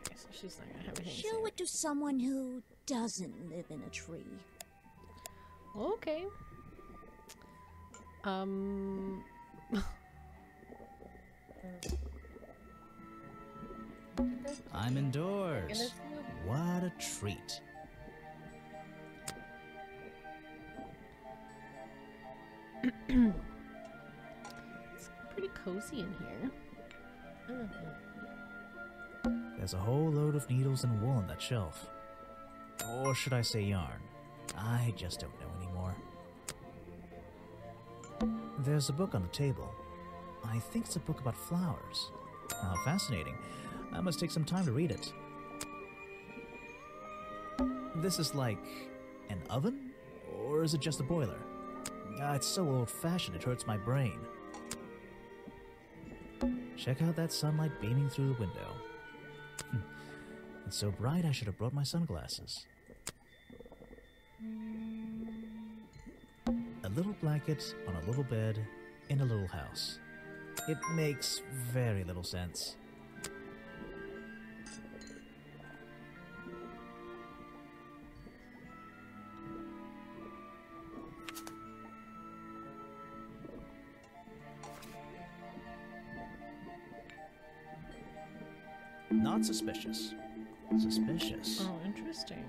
Okay, so she's not gonna have anything to Show say. it to someone who doesn't live in a tree. Okay. I'm indoors. Goodness, What a treat. It's pretty cozy in here. There's a whole load of needles and wool on that shelf. Or should I say yarn? I just don't know anymore. There's a book on the table. I think it's a book about flowers. How fascinating. I must take some time to read it. This is like an oven? Or is it just a boiler? It's so old-fashioned it hurts my brain. Check out that sunlight beaming through the window. It's so bright I should have brought my sunglasses. A little blanket on a little bed in a little house. It makes very little sense. Not suspicious. Suspicious. Oh, interesting.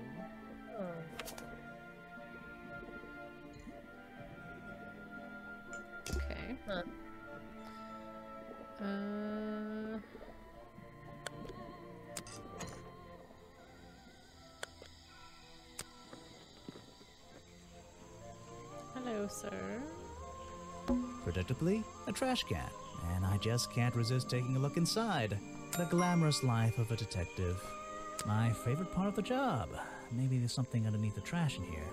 Okay. Huh. Hello, sir. Predictably, a trash can, and I just can't resist taking a look inside. The glamorous life of a detective. My favorite part of the job. Maybe there's something underneath the trash in here.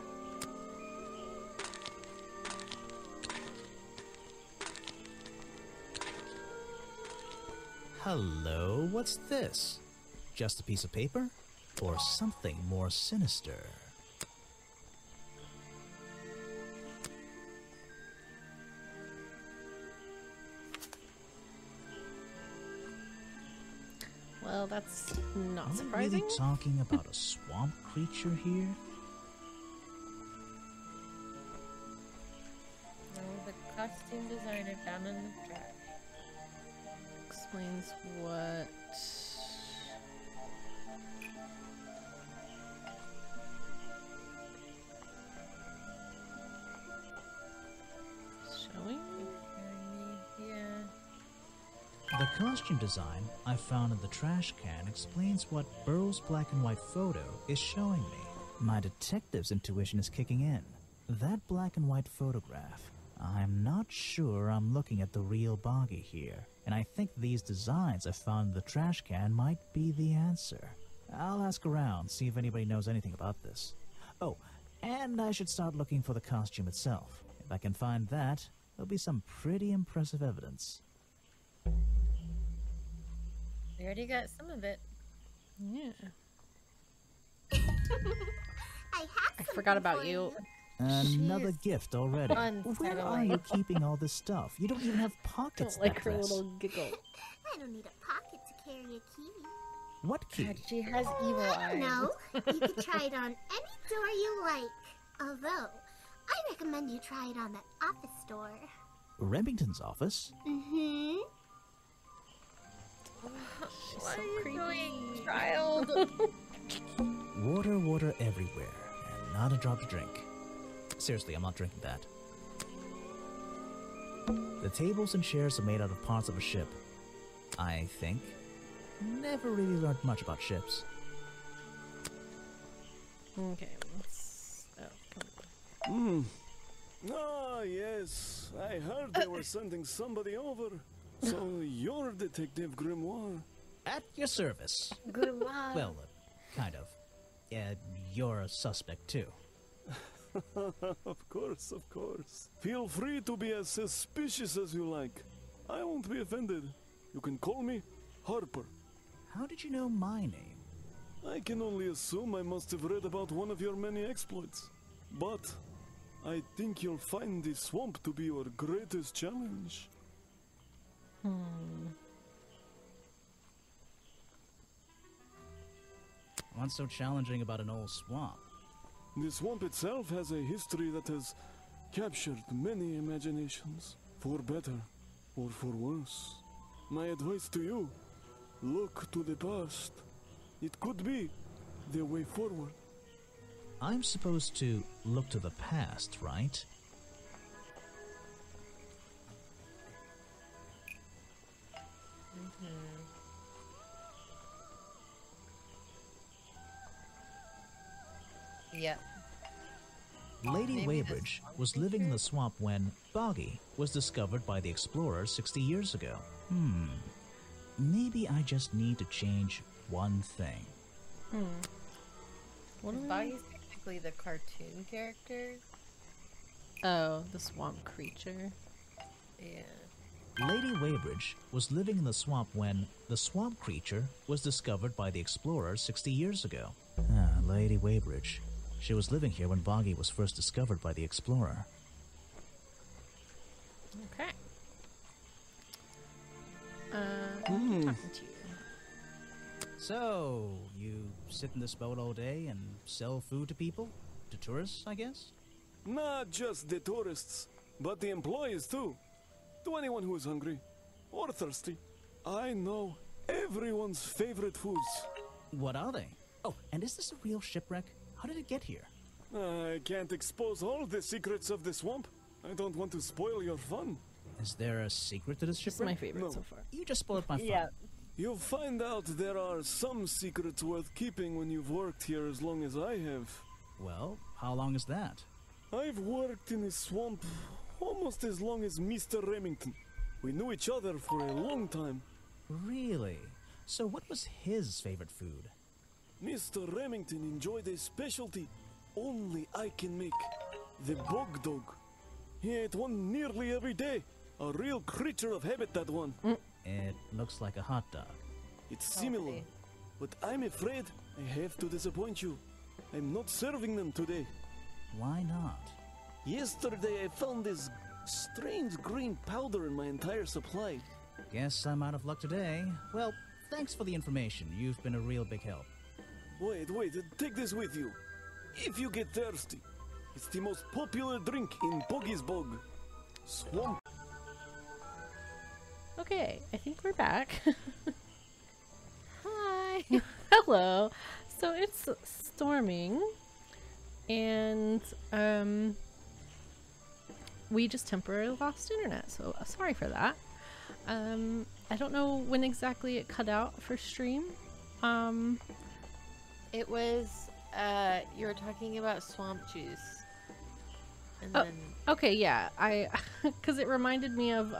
Hello, what's this? Just a piece of paper? Or something more sinister? Well, that's not Are we surprising. really talking about a swamp creature here? No, the costume designer found in the trash. Explains what. costume design I found in the trash can explains what Burrow's black and white photo is showing me. My detective's intuition is kicking in. That black and white photograph, I'm not sure I'm looking at the real Boggy here, and I think these designs I found in the trash can might be the answer. I'll ask around, see if anybody knows anything about this. Oh, and I should start looking for the costume itself. If I can find that, there'll be some pretty impressive evidence. We already got some of it. Yeah. I forgot about you. Another gift already. Where are you keeping all this stuff? You don't even have pockets. Don't like that her dress. little giggle. I don't need a pocket to carry a key. What key? God, she has evil eyes. No, you can try it on any door you like. Although, I recommend you try it on that office door. Remington's office? Mm-hmm. What are you doing, child? Water, water everywhere, and not a drop to drink. Seriously, I'm not drinking that. The tables and chairs are made out of parts of a ship, I think. Never really learned much about ships. Okay, let's... Oh, come on. Ah, yes. I heard they were sending somebody over. So you're Detective Grimoire. At your service. Grimoire. Well, kind of. You're a suspect, too. Of course, of course. Feel free to be as suspicious as you like. I won't be offended. You can call me Harper. How did you know my name? I can only assume I must have read about one of your many exploits. But I think you'll find the swamp to be your greatest challenge. What's so challenging about an old swamp? The swamp itself has a history that has captured many imaginations, for better or for worse. My advice to you, look to the past. It could be the way forward. I'm supposed to look to the past, right? Yep. Lady Maybe Weybridge was living in the swamp when Boggy was discovered by the explorers 60 years ago. Maybe I just need to change one thing. What are we... Boggy's technically the cartoon character. Oh, the swamp creature. Yeah. Lady Weybridge was living in the swamp when the swamp creature was discovered by the explorers 60 years ago. Lady Weybridge. She was living here when Boggy was first discovered by the explorer. Okay. I'm talking to you. So, you sit in this boat all day and sell food to people? To tourists, I guess? Not just the tourists, but the employees too. To anyone who is hungry or thirsty. I know everyone's favorite foods. What are they? Oh, and is this a real shipwreck? How did it get here? I can't expose all the secrets of the swamp. I don't want to spoil your fun. Is there a secret to this This is shipwreck? my favorite No. so far. You just spoiled my fun. Yeah. You'll find out there are some secrets worth keeping when you've worked here as long as I have. Well, how long is that? I've worked in the swamp almost as long as Mr. Remington. We knew each other for a long time. Really? So what was his favorite food? Mr. Remington enjoyed a specialty only I can make. The bog dog. He ate one nearly every day. A real creature of habit, that one. It looks like a hot dog. It's similar, Okay. but I'm afraid I have to disappoint you. I'm not serving them today. Why not? Yesterday I found this strange green powder in my entire supply. Guess I'm out of luck today. Well, thanks for the information. You've been a real big help. Wait, take this with you. If you get thirsty, it's the most popular drink in Boggy's Bog. Swamp. Okay, I think we're back. Hi. Hello. So it's storming, and we just temporarily lost internet. So sorry for that. I don't know when exactly it cut out for stream. It was, you were talking about swamp juice. And Oh, then... okay, yeah. Because it reminded me of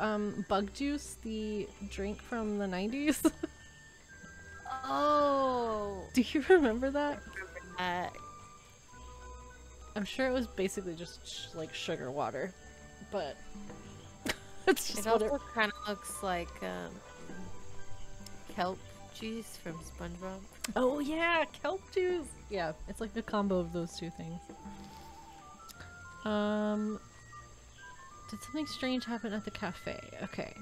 Bug Juice, the drink from the 90s. Oh! Do you remember that? Uh, I'm sure it was basically just like sugar water, but it's just it what also kind of looks like kelp juice from SpongeBob. Oh yeah, kelp juice. Yeah, it's like a combo of those two things. Did something strange happen at the cafe? Okay.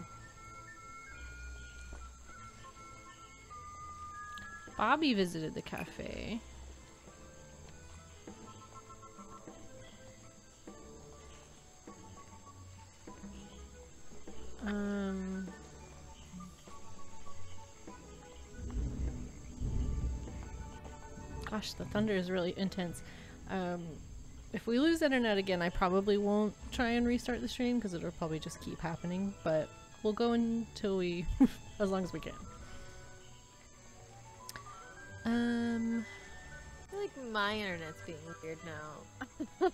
Bobby visited the cafe. Gosh, the thunder is really intense. If we lose internet again, I probably won't try and restart the stream because it'll probably just keep happening, but we'll go until we, as long as we can. I feel like my internet's being weird now.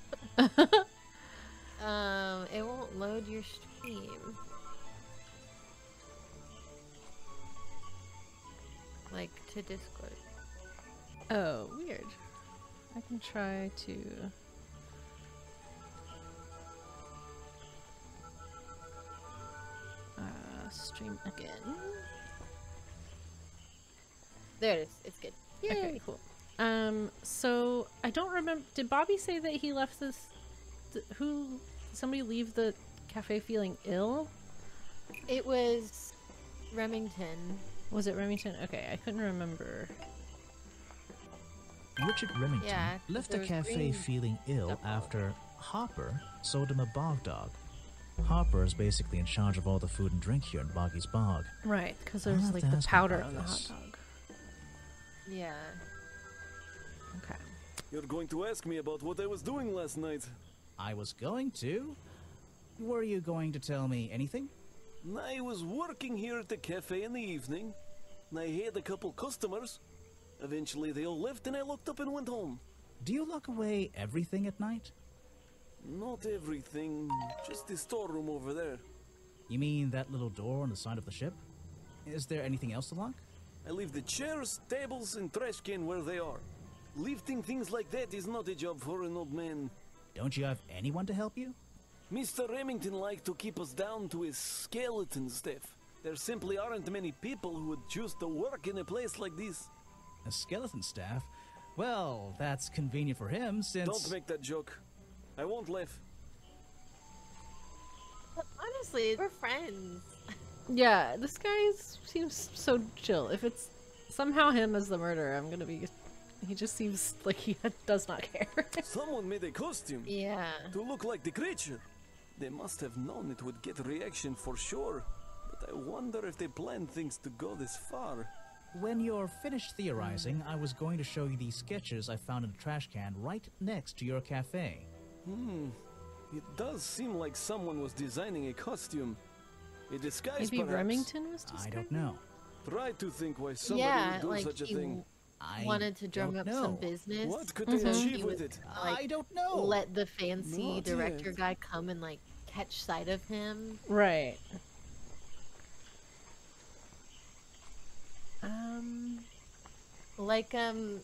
It won't load your stream. Like, to Discord. Oh, weird. I can try to... stream again. There it is. It's good. Yay. Okay, cool. So I don't remember. Did Bobby say that he left this? Who? Somebody leave the cafe feeling ill? It was Remington. Was it Remington? Okay, I couldn't remember. Richard Remington Yeah, left there the was cafe green feeling ill stuff all after Hopper sold him a bog dog. Hopper is basically in charge of all the food and drink here in Boggy's Bog. Right, because I'll there's have like to the ask him powder about on the hot this. dog. Yeah. Okay. You're going to ask me about what I was doing last night. I was going to. Were you going to tell me anything? I was working here at the cafe in the evening. And I had a couple customers. Eventually they all left and I locked up and went home. Do you lock away everything at night? Not everything, just the storeroom over there. You mean that little door on the side of the ship? Is there anything else to lock? I leave the chairs, tables, and trash can where they are. Lifting things like that is not a job for an old man. Don't you have anyone to help you? Mr. Remington liked to keep us down to his skeleton staff. There simply aren't many people who would choose to work in a place like this. A skeleton staff? Well, that's convenient for him since... Don't make that joke. I won't laugh. Honestly, we're friends. Yeah, this guy seems so chill. If it's somehow him as the murderer, I'm gonna be... He just seems like he does not care. Someone made a costume. Yeah. To look like the creature. They must have known it would get a reaction for sure. But I wonder if they planned things to go this far. When you're finished theorizing, I was going to show you these sketches I found in a trash can right next to your cafe. It does seem like someone was designing a costume. A disguise, Maybe perhaps. Remington was I describing? don't know. Try to think why somebody Yeah, would do like such a he thing. I wanted to drum don't up know. some business. What could they so achieve he with would, it? like, I don't know. let the fancy Not director yet. guy come and like catch sight of him. Right. Like fucking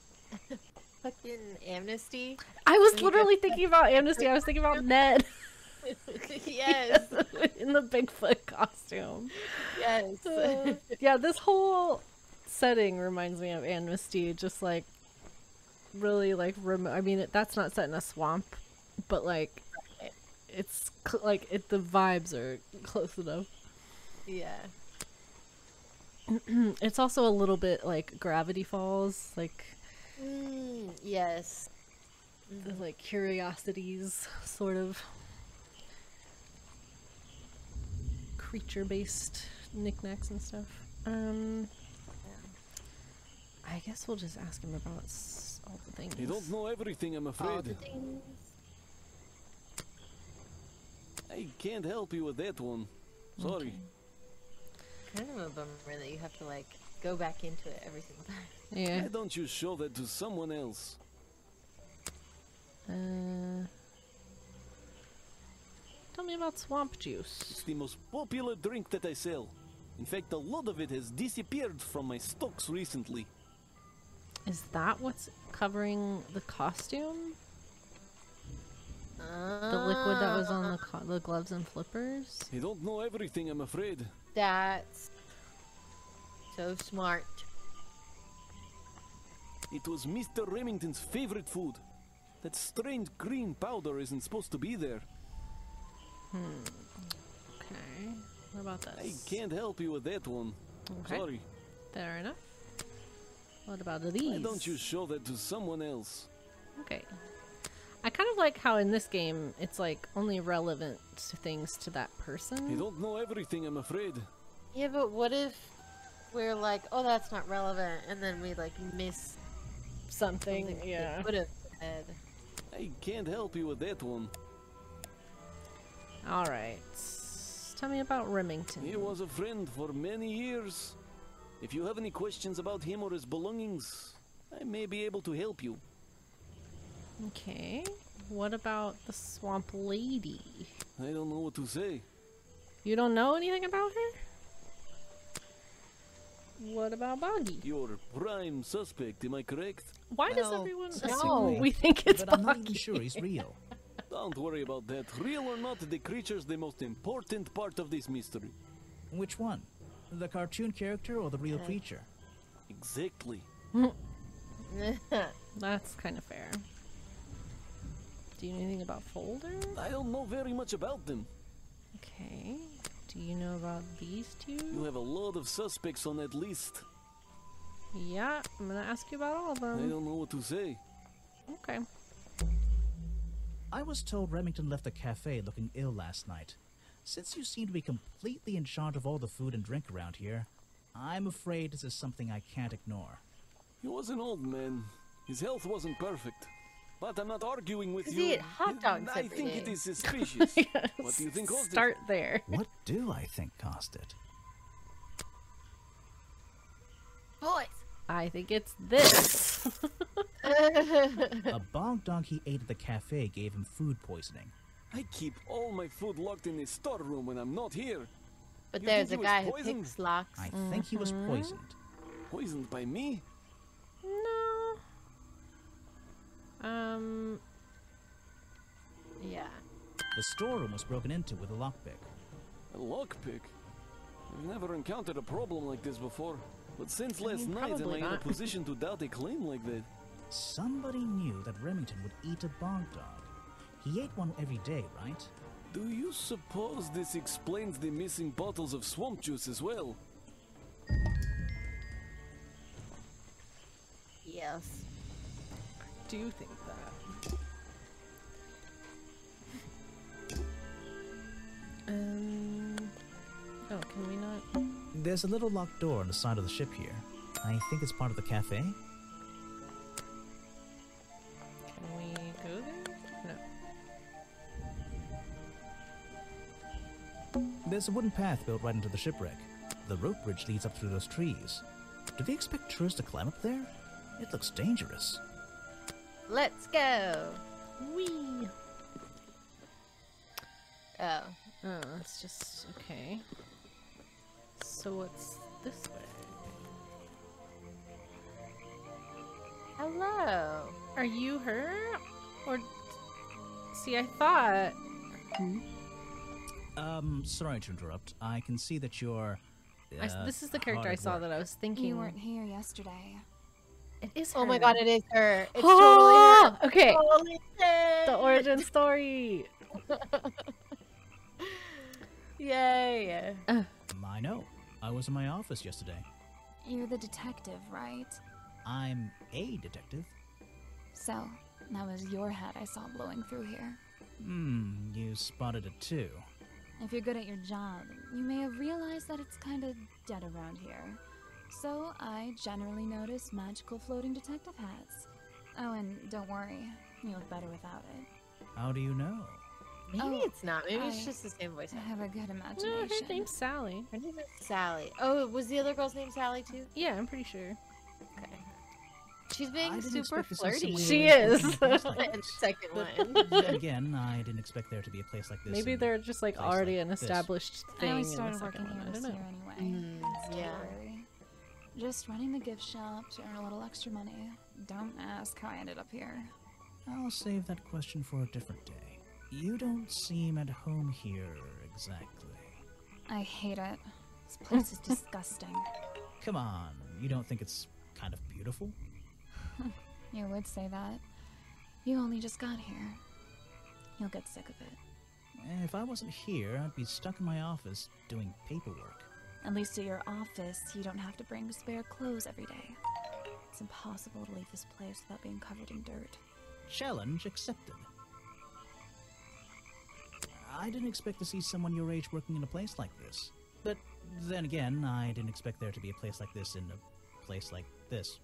Amnesty. I was When he literally gets- thinking about Amnesty. I was thinking about Ned. Yes. In the Bigfoot costume. Yes. Yeah, this whole setting reminds me of Amnesty. Just like really like I mean, that's not set in a swamp, but like it's the vibes are close enough. Yeah. It's also a little bit like Gravity Falls, like Yes. the, like curiosities sort of creature-based knickknacks and stuff. I guess we'll just ask him about all the things. You don't know everything, I'm All afraid. the things. I can't help you with that one. Sorry. Kind of a bummer that you have to like go back into it every single time. Yeah. Why don't you show that to someone else? Tell me about swamp juice. It's the most popular drink that I sell. In fact, a lot of it has disappeared from my stocks recently. Is that what's covering the costume? The liquid that was on the gloves and flippers? I don't know everything, I'm afraid. That's so smart. It was Mr. Remington's favorite food. That strange green powder isn't supposed to be there. Okay. What about this? I can't help you with that one. Okay. Sorry. Fair enough. What about these? Why don't you show that to someone else? Okay. I kind of like how in this game it's like only relevant to things to that person. I don't know everything, I'm afraid. Yeah, but what if we're like, oh, that's not relevant, and then we like miss Something, yeah. Would have said. I can't help you with that one. Alright. Tell me about Remington. He was a friend for many years. If you have any questions about him or his belongings, I may be able to help you. Okay. What about the swamp lady? I don't know what to say. You don't know anything about her? What about Boggy? You're prime suspect, am I correct? Why does Well, everyone technically, assume we think it's but I'm not Boggy? even sure he's real. Don't worry about that. Real or not, the creature's the most important part of this mystery. Which one? The cartoon character or the real creature? Exactly. That's kind of fair. Do you know anything about Folder? I don't know very much about them. Okay. Do you know about these two? You have a lot of suspects on that list. Yeah, I'm gonna ask you about all of I them. don't know what to say. Okay. I was told Remington left the cafe looking ill last night. Since you seem to be completely in charge of all the food and drink around here, I'm afraid this is something I can't ignore. He was an old man. His health wasn't perfect. But I'm not arguing with Does you. he eat hot dogs I every think day? it is suspicious. What do you think caused Start there. What do I think caused it? Boys. I think it's this. A bog dog he ate at the cafe gave him food poisoning. it? I keep all my food locked in the storeroom when I'm not here. But You there's think a he was guy who poisoned? picks locks. I think he was poisoned. Poisoned by me? No. Yeah. The storeroom was broken into with a lockpick. A lockpick? I've never encountered a problem like this before. But since last night, am I probably in a not. position to doubt a claim like that? Somebody knew that Remington would eat a bog dog. He ate one every day, right? Do you suppose this explains the missing bottles of swamp juice as well? Yes. Do you think that? Oh, can we not? There's a little locked door on the side of the ship here. I think it's part of the cafe. Can we go there? No. There's a wooden path built right into the shipwreck. The rope bridge leads up through those trees. Do they expect tourists to climb up there? It looks dangerous. Let's go. Wee. Oh. Oh, it's just okay. So what's this way? Hello. Are you her? Or see, I thought. Sorry to interrupt. I can see that you're. This is the character I hard at saw work. that I was thinking. You weren't here yesterday. It is her. Oh my god, it is her. It's Oh, totally her. okay. Holy shit. The origin story. Yay. I know. I was in my office yesterday. You're the detective, right? I'm a detective. So, that was your head I saw blowing through here. You spotted it too. If you're good at your job, you may have realized that it's kinda dead around here. So, I generally notice magical floating detective hats. Oh, and don't worry, you look better without it. How do you know? Maybe it's not. Maybe it's I- just the same voice. I have a good No, imagination. her name's Sally. Her name is Sally. Oh, was the other girl's name Sally too? Yeah, I'm pretty sure. Okay. She's I being didn't super expect to see flirty. someone She arrange is. working in a place like In the this. second But one. then again, I didn't expect there to be a place like this. Maybe in they're just like place like already an this. established I thing only in the started second working one. here I this don't year know. anyway. It's yeah. temporary. Just running the gift shop to earn a little extra money. Don't ask how I ended up here. I'll save that question for a different day. You don't seem at home here exactly. I hate it. This place is disgusting. Come on, you don't think it's kind of beautiful? You would say that. You only just got here. You'll get sick of it. If I wasn't here, I'd be stuck in my office doing paperwork. At least at your office, you don't have to bring spare clothes every day. It's impossible to leave this place without being covered in dirt. Challenge accepted. I didn't expect to see someone your age working in a place like this. But then again, I didn't expect there to be a place like this in a place like this.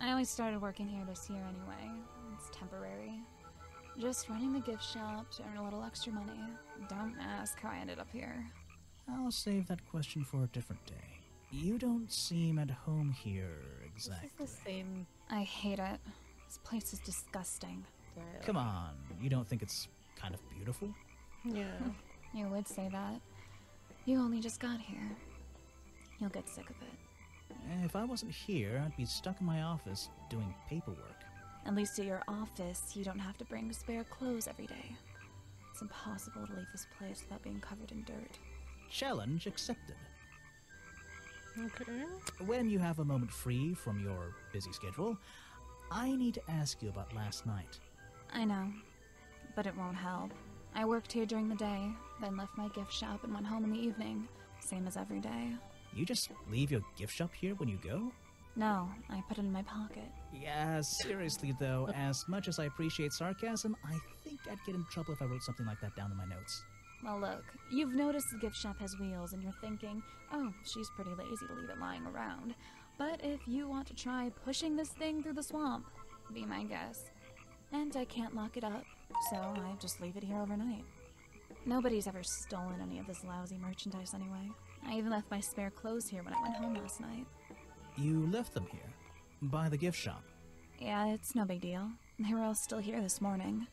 I only started working here this year anyway. It's temporary. Just running the gift shop to earn a little extra money. Don't ask how I ended up here. I'll save that question for a different day. You don't seem at home here exactly. This is the same. I hate it. This place is disgusting. dialogue. Come on, you don't think it's kind of beautiful? Yeah. You would say that. You only just got here. You'll get sick of it. If I wasn't here, I'd be stuck in my office doing paperwork. At least at your office, you don't have to bring spare clothes every day. It's impossible to leave this place without being covered in dirt. Challenge accepted. Okay. When you have a moment free from your busy schedule, I need to ask you about last night. I know, but it won't help. I worked here during the day, then left my gift shop and went home in the evening, same as every day. You just leave your gift shop here when you go? No, I put it in my pocket. Yeah, seriously though, as much as I appreciate sarcasm, I think I'd get in trouble if I wrote something like that down in my notes. Well, look, you've noticed the gift shop has wheels, and you're thinking, oh, she's pretty lazy to leave it lying around. But if you want to try pushing this thing through the swamp, be my guest. And I can't lock it up, so I just leave it here overnight. Nobody's ever stolen any of this lousy merchandise anyway. I even left my spare clothes here when I went home last night. You left them here? By the gift shop? Yeah, it's no big deal. They were all still here this morning.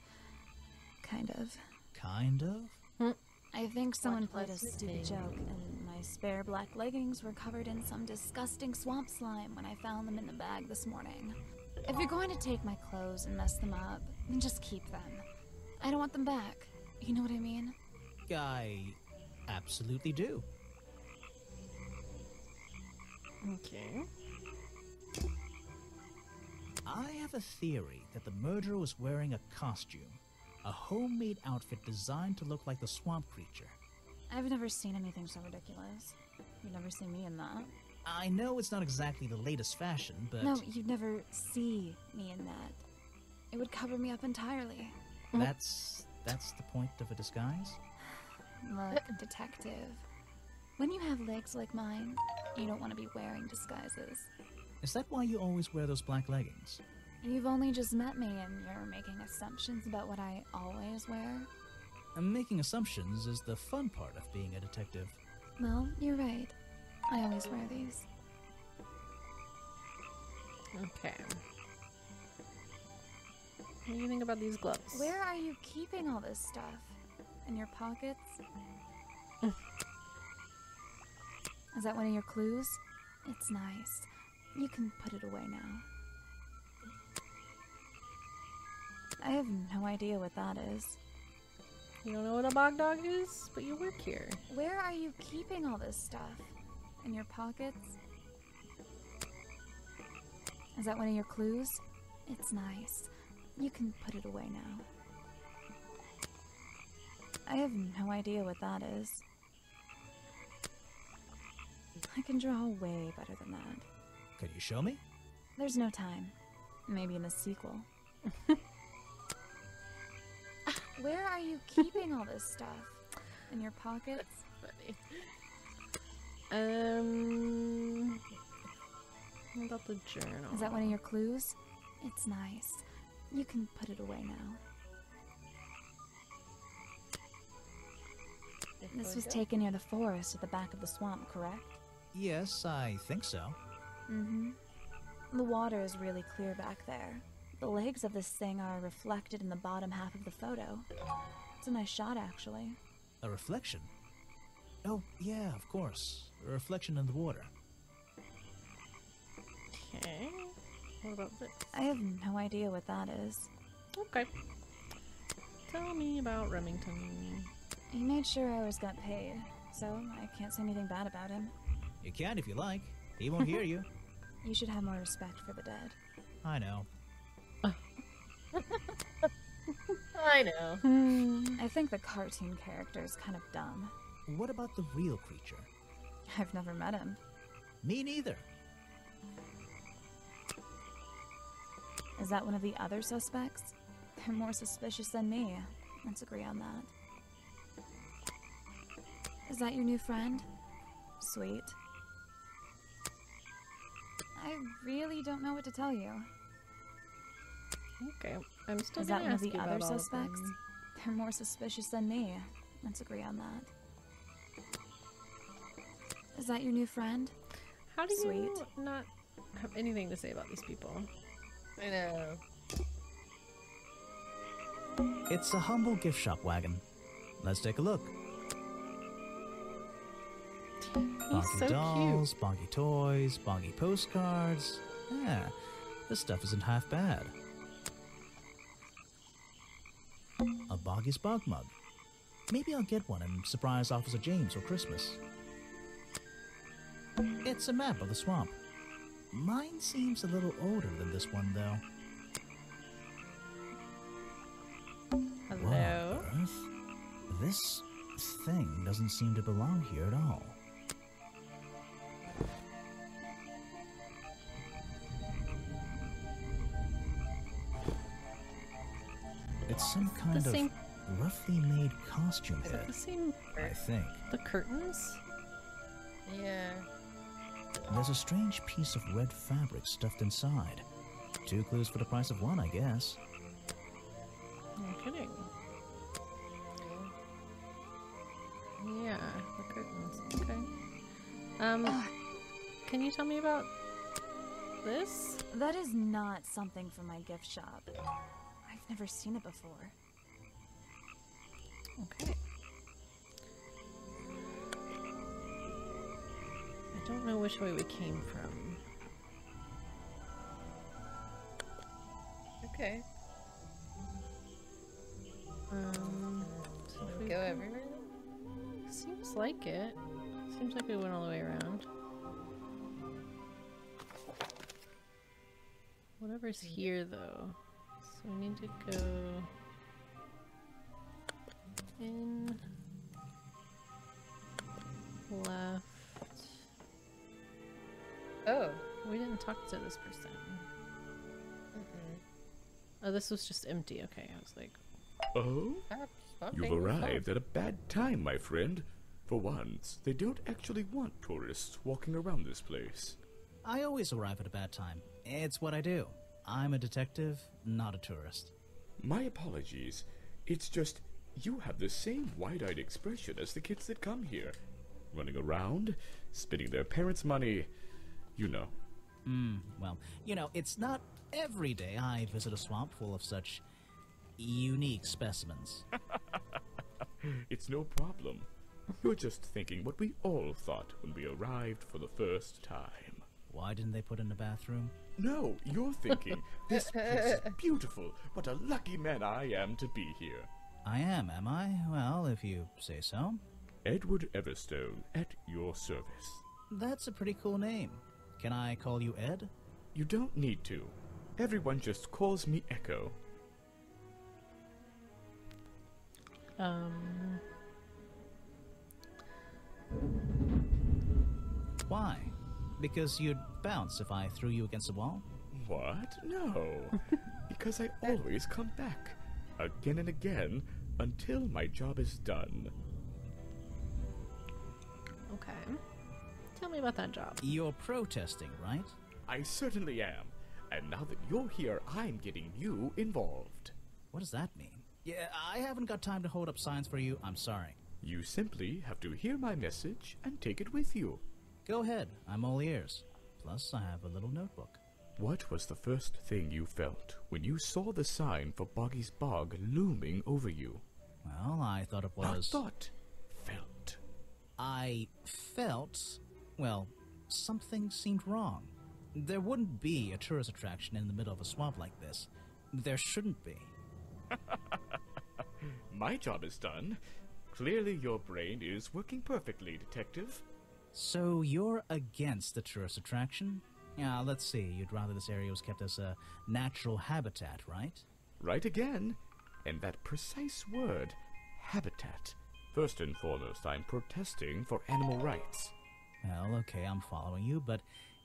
Kind of. Kind of? I think someone What played a was the stupid thing? joke, and my spare black leggings were covered in some disgusting swamp slime when I found them in the bag this morning. If you're going to take my clothes and mess them up, then just keep them. I don't want them back. You know what I mean? I absolutely do. Okay. I have a theory that the murderer was wearing a costume. A homemade outfit designed to look like the swamp creature. I've never seen anything so ridiculous. You've never seen me in that. I know it's not exactly the latest fashion, but No, you'd never see me in that. It would cover me up entirely. that's the point of a disguise? Look, detective. When you have legs like mine, you don't want to be wearing disguises. Is that why you always wear those black leggings? You've only just met me and you're making assumptions about what I always wear. And making assumptions is the fun part of being a detective. Well, you're right. I always wear these. Okay. What do you think about these gloves? Where are you keeping all this stuff? In your pockets? Is that one of your clues? It's nice. You can put it away now. I have no idea what that is. You don't know what a bog dog is, but you work here. Where are you keeping all this stuff? In your pockets? Is that one of your clues? It's nice. You can put it away now. I have no idea what that is. I can draw way better than that. Could you show me? There's no time. Maybe in the sequel. Where are you keeping all this stuff? In your pockets? Funny. What about the journal? Is that one of your clues? It's nice. You can put it away now. This was taken near the forest at the back of the swamp, correct? Yes, I think so. Mm-hmm. The water is really clear back there. The legs of this thing are reflected in the bottom half of the photo. It's a nice shot, actually. A reflection? Oh, yeah, of course. A reflection in the water. Okay. What about this? I have no idea what that is. Okay. Tell me about Remington. He made sure I always got paid, so I can't say anything bad about him. You can if you like. He won't hear you. You should have more respect for the dead. I know. I know. I think the cartoon character is kind of dumb. What about the real creature? I've never met him. Me neither. Is that one of the other suspects? They're more suspicious than me. Let's agree on that. Is that your new friend? Sweet. I really don't know what to tell you. Okay, I'm still Is that gonna one of ask the you other about all of suspects? them. They're more suspicious than me. Let's agree on that. Is that your new friend? How do Sweet. you not have anything to say about these people? I know. It's a humble gift shop wagon. Let's take a look. He's Bonky so dolls, bonky toys, bonky postcards. Yeah, this stuff isn't half bad. A Boggy's Bog mug. Maybe I'll get one and surprise Officer James for Christmas. It's a map of the swamp. Mine seems a little older than this one, though. Hello? What on earth? This thing doesn't seem to belong here at all. It's some kind of same- roughly made costume Is it head, the same? I think. The curtains? Yeah. There's a strange piece of red fabric stuffed inside. 2 clues for the price of 1, I guess. No kidding. Yeah, the curtains. Okay. Can you tell me about this? That is not something from my gift shop. I've never seen it before. Okay. I don't know which way we came from. Okay. So if We we go go- everywhere. Seems like it. Seems like we went all the way around. Whatever's here, though. So we need to go in, left. Oh. We didn't talk to this person. Oh, this was just empty. Okay, I was like, Oh? Perhaps not You've being arrived at a bad time, my friend. For once, they don't actually want tourists walking around this place. I always arrive at a bad time. It's what I do. I'm a detective, not a tourist. My apologies. It's just, you have the same wide-eyed expression as the kids that come here. Running around, spending their parents' money, you know. Well, you know, it's not every day I visit a swamp full of such unique specimens. It's no problem. You're just thinking what we all thought when we arrived for the first time. Why didn't they put in a bathroom? No, you're thinking, this place is beautiful. What a lucky man I am to be here. I am I? Well, if you say so. Edward Everstone, at your service. That's a pretty cool name. Can I call you Ed? You don't need to. Everyone just calls me Echo. Why? Because you'd bounce if I threw you against a wall? What? No. Because I always come back. Again and again, until my job is done. okay. Tell me about that job. You're protesting, right? I certainly am. And now that you're here, I'm getting you involved. What does that mean? Yeah, I haven't got time to hold up signs for you. I'm sorry. You simply have to hear my message and take it with you. Go ahead, I'm all ears. Plus, I have a little notebook. What was the first thing you felt when you saw the sign for Boggy's Bog looming over you? Well, I thought it was... Not thought. Felt. I felt... well, something seemed wrong. There wouldn't be a tourist attraction in the middle of a swamp like this. There shouldn't be. My job is done. Clearly your brain is working perfectly, Detective. So you're against the tourist attraction? Yeah, let's see. You'd rather this area was kept as a natural habitat, right? Right again. And that precise word, habitat. First and foremost, I'm protesting for animal rights. Well, okay, I'm following you, but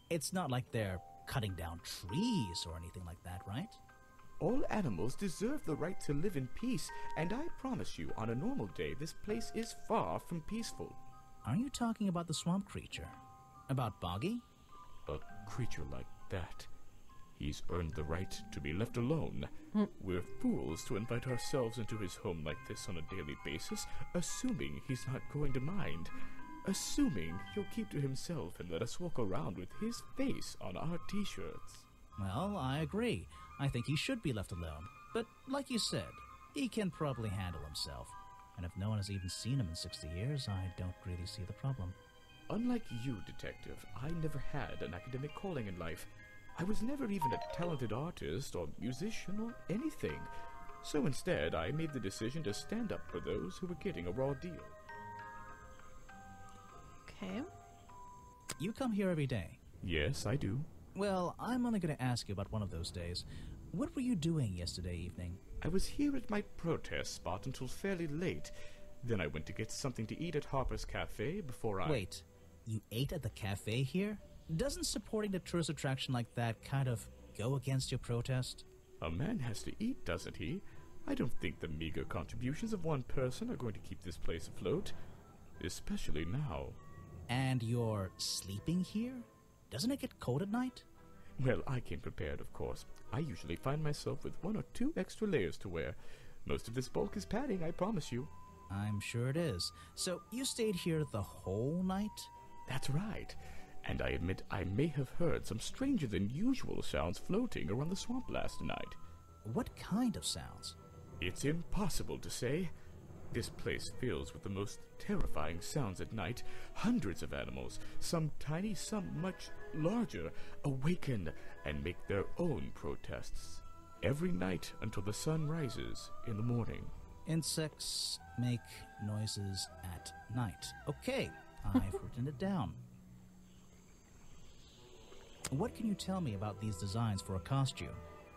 it's not like they're cutting down trees or anything like that, right? All animals deserve the right to live in peace, and I promise you, on a normal day, this place is far from peaceful. Are you talking about the swamp creature? About Boggy? A creature like that. He's earned the right to be left alone. We're fools to invite ourselves into his home like this on a daily basis, assuming he's not going to mind. Assuming he'll keep to himself and let us walk around with his face on our t-shirts. Well, I agree. I think he should be left alone. But like you said, he can probably handle himself. And if no one has even seen him in 60 years, I don't really see the problem. Unlike you, Detective, I never had an academic calling in life. I was never even a talented artist or musician or anything. So instead, I made the decision to stand up for those who were getting a raw deal. Okay. You come here every day? Yes, I do. Well, I'm only going to ask you about one of those days. What were you doing yesterday evening? I was here at my protest spot until fairly late. Then I went to get something to eat at Harper's Cafe before I... Wait, you ate at the cafe here? Doesn't supporting a tourist attraction like that kind of go against your protest? A man has to eat, doesn't he? I don't think the meager contributions of one person are going to keep this place afloat. Especially now. And you're sleeping here? Doesn't it get cold at night? Well, I came prepared, of course. I usually find myself with 1 or 2 extra layers to wear. Most of this bulk is padding, I promise you. I'm sure it is. So you stayed here the whole night? That's right. And I admit I may have heard some stranger than usual sounds floating around the swamp last night. What kind of sounds? It's impossible to say. This place fills with the most terrifying sounds at night. Hundreds of animals, some tiny, some much larger, awaken and make their own protests. Every night until the sun rises in the morning. Insects make noises at night. Okay, I've written it down. What can you tell me about these designs for a costume?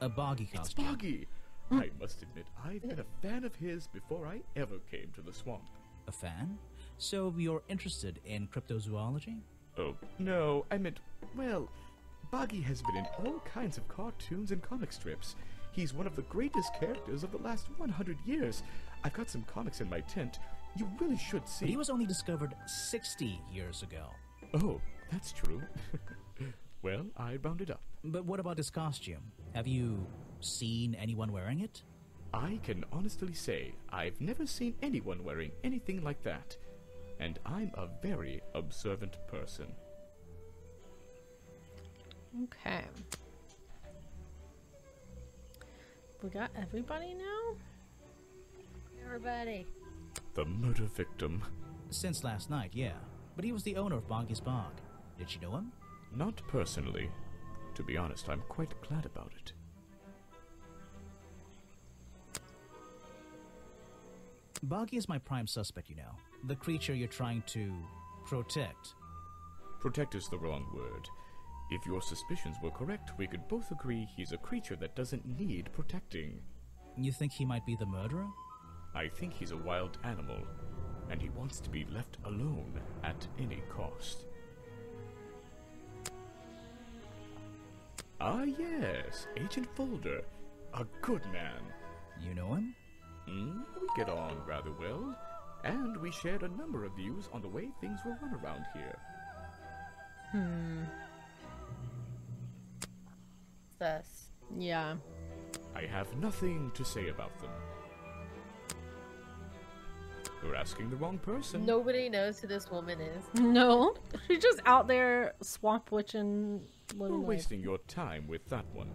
A Boggy costume. It's Boggy! I must admit, I've been a fan of his before I ever came to the swamp. A fan? So you're interested in cryptozoology? Oh, no, I meant, well, Boggy has been in all kinds of cartoons and comic strips. He's one of the greatest characters of the last 100 years. I've got some comics in my tent. You really should see. But he was only discovered 60 years ago. Oh, that's true. Well, I rounded up. But what about his costume? Have you seen anyone wearing it? I can honestly say I've never seen anyone wearing anything like that. And I'm a very observant person. Okay. We got everybody now? Everybody. The murder victim. Since last night, yeah. But he was the owner of Boggy's Bog. Did you know him? Not personally. To be honest, I'm quite glad about it. Boggy is my prime suspect, you know. The creature you're trying to protect. Protect is the wrong word. If your suspicions were correct, we could both agree he's a creature that doesn't need protecting. You think he might be the murderer? I think he's a wild animal, and he wants to be left alone at any cost. Ah yes, Agent Folder. A good man. You know him? We get on rather well, and we shared a number of views on the way things were run around here. Sus. Yeah. I have nothing to say about them. You're asking the wrong person. Nobody knows who this woman is. No, she's just out there swamp witching. You're wasting your time with that one.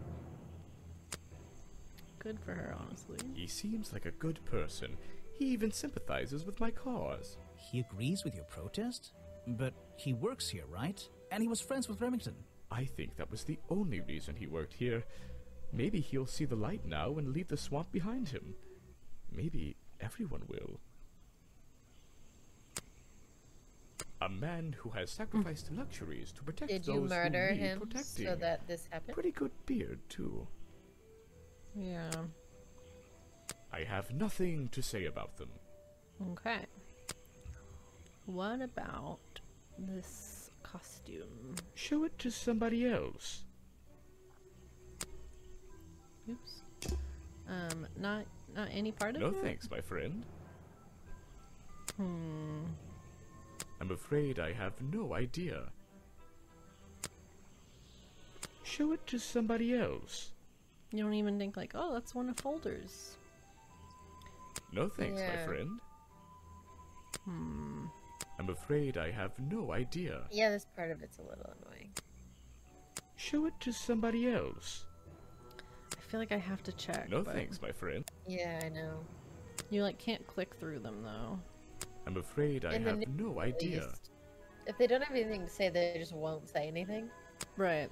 Good for her, honestly. He seems like a good person. He even sympathizes with my cause. He agrees with your protest? But he works here, right? And he was friends with Remington. I think that was the only reason he worked here. Maybe he'll see the light now and leave the swamp behind him. Maybe everyone will. A man who has sacrificed luxuries to protect Did those you murder who need him protecting. so that this happened? Pretty good beard, too. Yeah. I have nothing to say about them. Okay. What about this costume? Show it to somebody else. Oops. Not any part of it? No thanks, my friend. I'm afraid I have no idea. Show it to somebody else. You don't even think like, oh, that's one of Folder's. No thanks, my Yeah. friend. I'm afraid I have no idea. Yeah, this part of it's a little annoying. Show it to somebody else. I feel like I have to check. No but thanks, my friend. Yeah, I know. You like can't click through them though. I'm afraid I In the have news, no at idea. least, if they don't have anything to say, they just won't say anything. Right.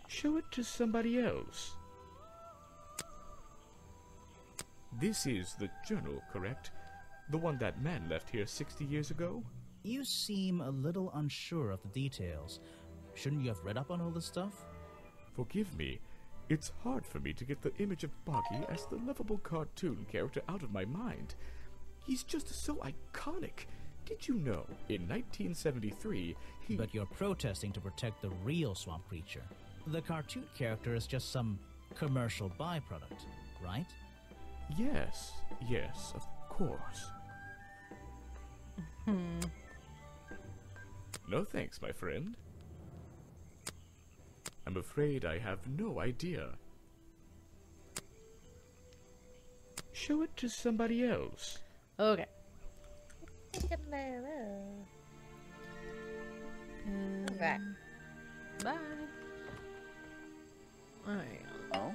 Show it to somebody else. This is the journal, correct? The one that man left here 60 years ago? You seem a little unsure of the details. Shouldn't you have read up on all this stuff? Forgive me. It's hard for me to get the image of Boggy as the lovable cartoon character out of my mind. He's just so iconic. Did you know, in 1973, he... But you're protesting to protect the real swamp creature. The cartoon character is just some commercial byproduct, right? Yes, of course. No thanks, my friend. I'm afraid I have no idea. Show it to somebody else. Okay. Back. Bye. Alright. Oh?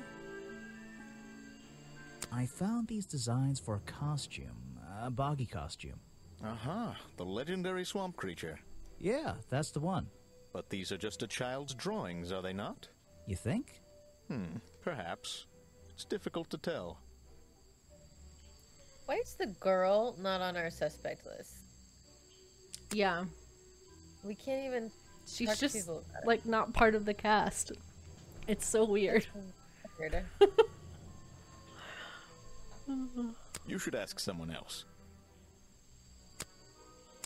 I found these designs for a costume, a Boggy costume. Aha, the legendary swamp creature. Yeah, that's the one. But these are just a child's drawings, are they not? You think? Perhaps. It's difficult to tell. Why is the girl not on our suspect list? Yeah. We can't even. She's talk to just people about it. like not part of the cast. It's so weird. Weird. You should ask someone else.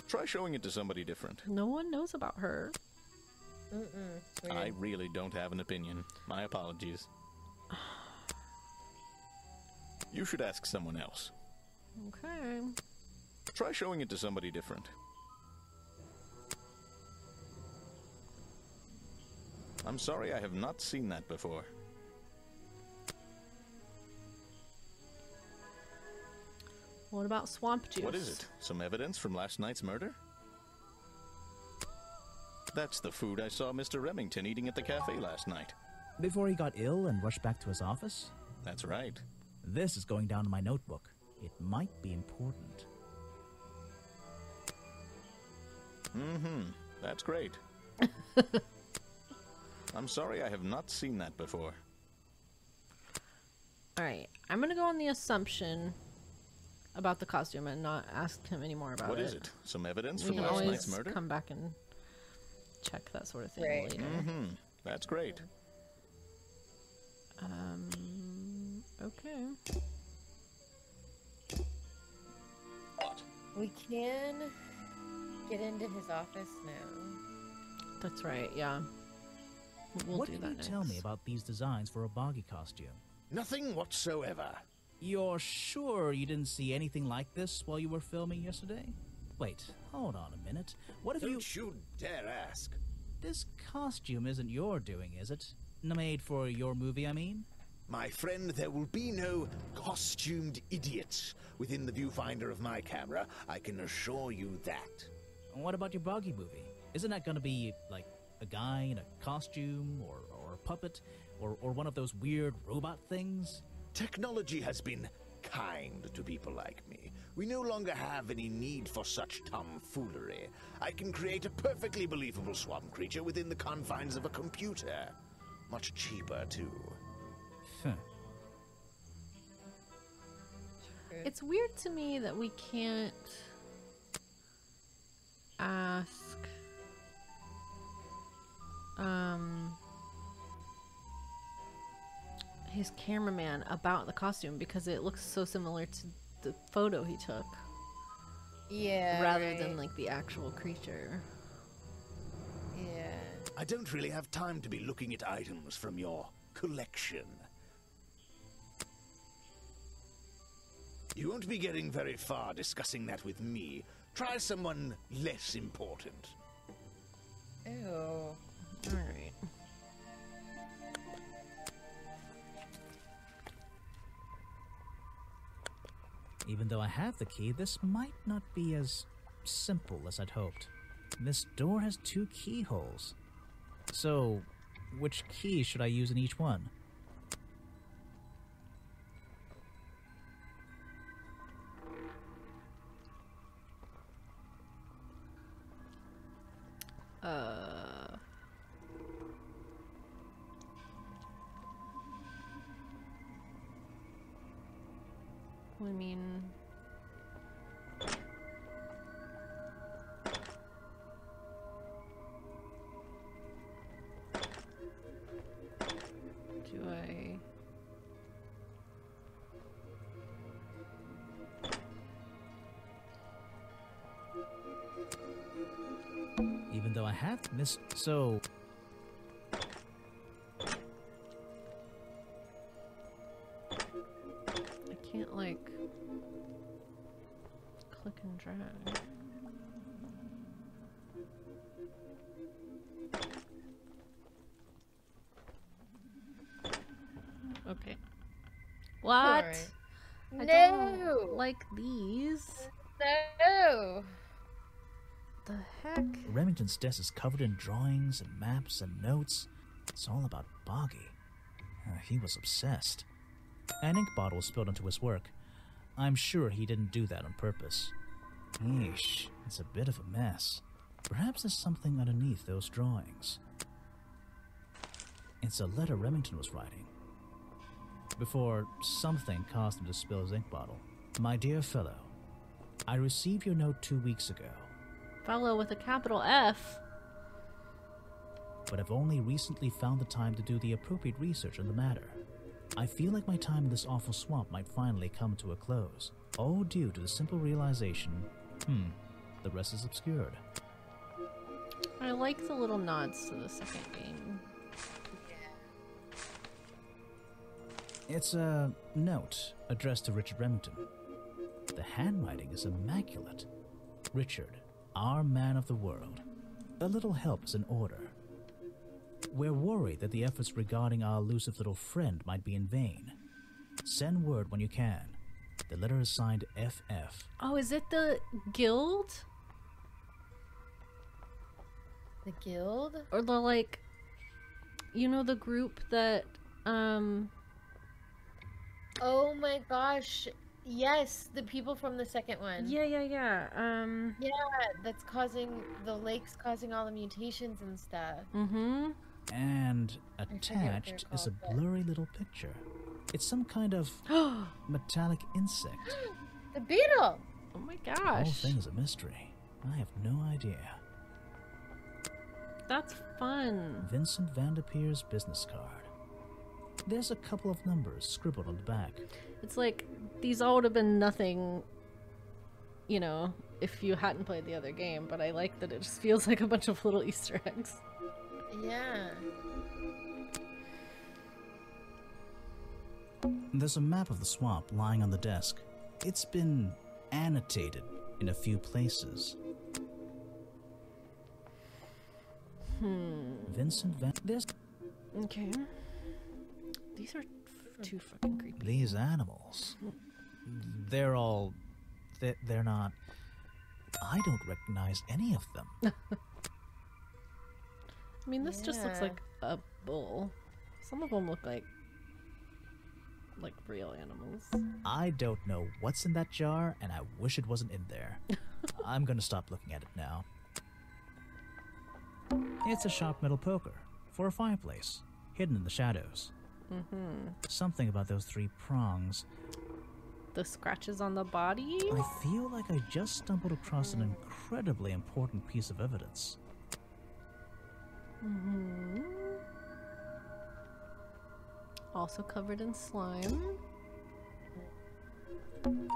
Try showing it to somebody different. No one knows about her. It's weird. I really don't have an opinion. My apologies. You should ask someone else. Okay. Try showing it to somebody different. I'm sorry, I have not seen that before. What about swamp juice? What is it? Some evidence from last night's murder? That's the food I saw Mr. Remington eating at the cafe last night. Before he got ill and rushed back to his office? That's right. This is going down in my notebook. It might be important. That's great. I'm sorry, I have not seen that before. Alright, I'm gonna go on the assumption about the costume and not ask him any more about What it. is it? Some evidence We from can last always night's murder? come back and check that sort of thing Right. later. That's great. Okay. What? We can get into his office now. That's right, yeah. We'll what do can that you next. tell me about these designs for a Boggy costume? Nothing whatsoever. You're sure you didn't see anything like this while you were filming yesterday? Wait, hold on a minute. What if Don't you dare ask. This costume isn't your doing, is it? Made for your movie, I mean? My friend, there will be no costumed idiots within the viewfinder of my camera. I can assure you that. What about your Boggy movie? Isn't that gonna be, like, a guy in a costume, or a puppet, or one of those weird robot things? Technology has been kind to people like me. We no longer have any need for such tomfoolery. I can create a perfectly believable swamp creature within the confines of a computer. Much cheaper, too. Huh. It's weird to me that we can't ask his cameraman about the costume because it looks so similar to the photo he took. Yeah. Rather than like the actual creature. Yeah. I don't really have time to be looking at items from your collection. You won't be getting very far discussing that with me. Try someone less important. Ew. Alright. Even though I have the key, this might not be as simple as I'd hoped. This door has 2 keyholes. So, which key should I use in each one? I mean, do I? Even though I have missed, so... I can't like click and drag. Okay. What? Alright. I No! don't like these. No! The heck? Remington's desk is covered in drawings and maps and notes. It's all about Boggy. He was obsessed. An ink bottle was spilled onto his work. I'm sure he didn't do that on purpose. Yeesh, it's a bit of a mess. Perhaps there's something underneath those drawings. It's a letter Remington was writing. Before something caused him to spill his ink bottle. My dear fellow, I received your note 2 weeks ago. Fellow with a capital F. But I've only recently found the time to do the appropriate research on the matter. I feel like my time in this awful swamp might finally come to a close, all due to the simple realization, the rest is obscured. I like the little nods to the second game. It's a note addressed to Richard Remington. The handwriting is immaculate. Richard, our man of the world, a little help is in order. We're worried that the efforts regarding our elusive little friend might be in vain. Send word when you can. The letter is signed FF. Oh, is it the guild? The guild? Or the, like, you know, the group that, Oh my gosh. Yes, the people from the second one. Yeah. Yeah, that's causing the lake's causing all the mutations and stuff. Mm-hmm. And forget what attached they're is a called, but- blurry little picture. It's some kind of metallic insect. The beetle! Oh my The whole gosh. thing is a mystery. I have no idea. That's fun. Vincent Vanderpeer's business card. There's a couple of numbers scribbled on the back. It's like, these all would have been nothing, you know, if you hadn't played the other game, but I like that it just feels like a bunch of little Easter eggs. Yeah. There's a map of the swamp lying on the desk. It's been annotated in a few places. Vincent Van... There's... Okay. These are too fucking creepy. These animals. They're all... They're not... I don't recognize any of them. I mean, this just looks like a bull. Some of them look like real animals. I don't know what's in that jar, and I wish it wasn't in there. I'm gonna stop looking at it now. It's a sharp metal poker for a fireplace, hidden in the shadows. Something about those 3 prongs. The scratches on the body? I feel like I just stumbled across an incredibly important piece of evidence. Also covered in slime.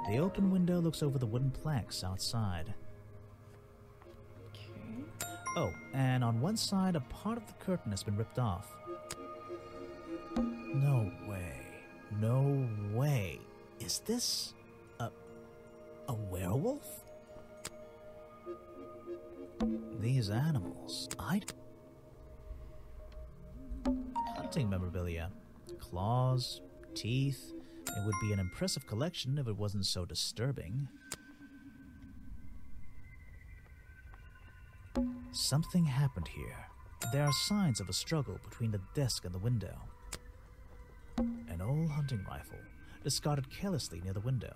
The open window looks over the wooden planks outside. Okay. Oh, and on one side, a part of the curtain has been ripped off. No way. No way. Is this a werewolf? These animals, hunting memorabilia. Claws, teeth. It would be an impressive collection if it wasn't so disturbing. Something happened here. There are signs of a struggle between the desk and the window. An old hunting rifle, discarded carelessly near the window.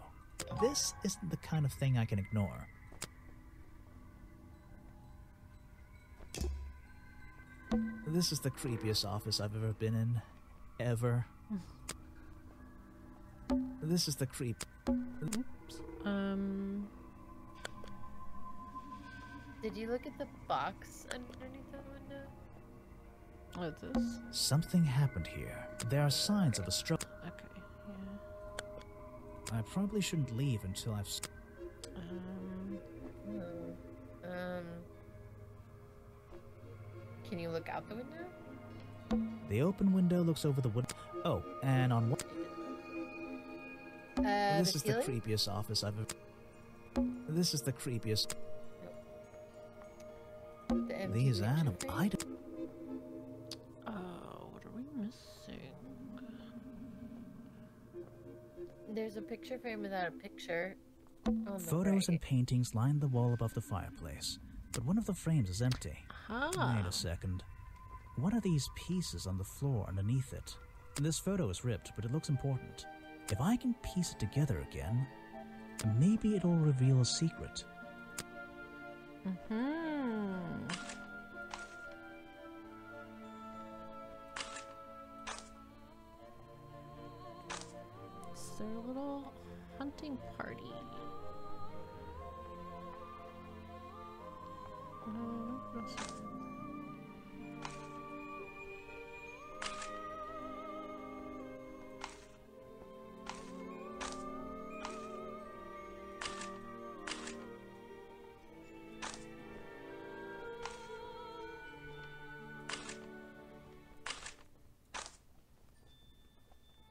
This isn't the kind of thing I can ignore. This is the creepiest office I've ever been in. Ever. This is the creep. Oops. Did you look at the box underneath the window? What's this? Something happened here. There are signs of a struggle. Okay, I probably shouldn't leave until I've... Can you look out the window? The open window looks over the wood. Oh, and on what? This is the creepiest office I've ever... This is the creepiest... These animals... I don't... Oh, what are we missing? There's a picture frame without a picture. Photos and paintings line the wall above the fireplace, but one of the frames is empty. Wait a second. What are these pieces on the floor underneath it? This photo is ripped, but it looks important. If I can piece it together again, maybe it'll reveal a secret. It's their little hunting party.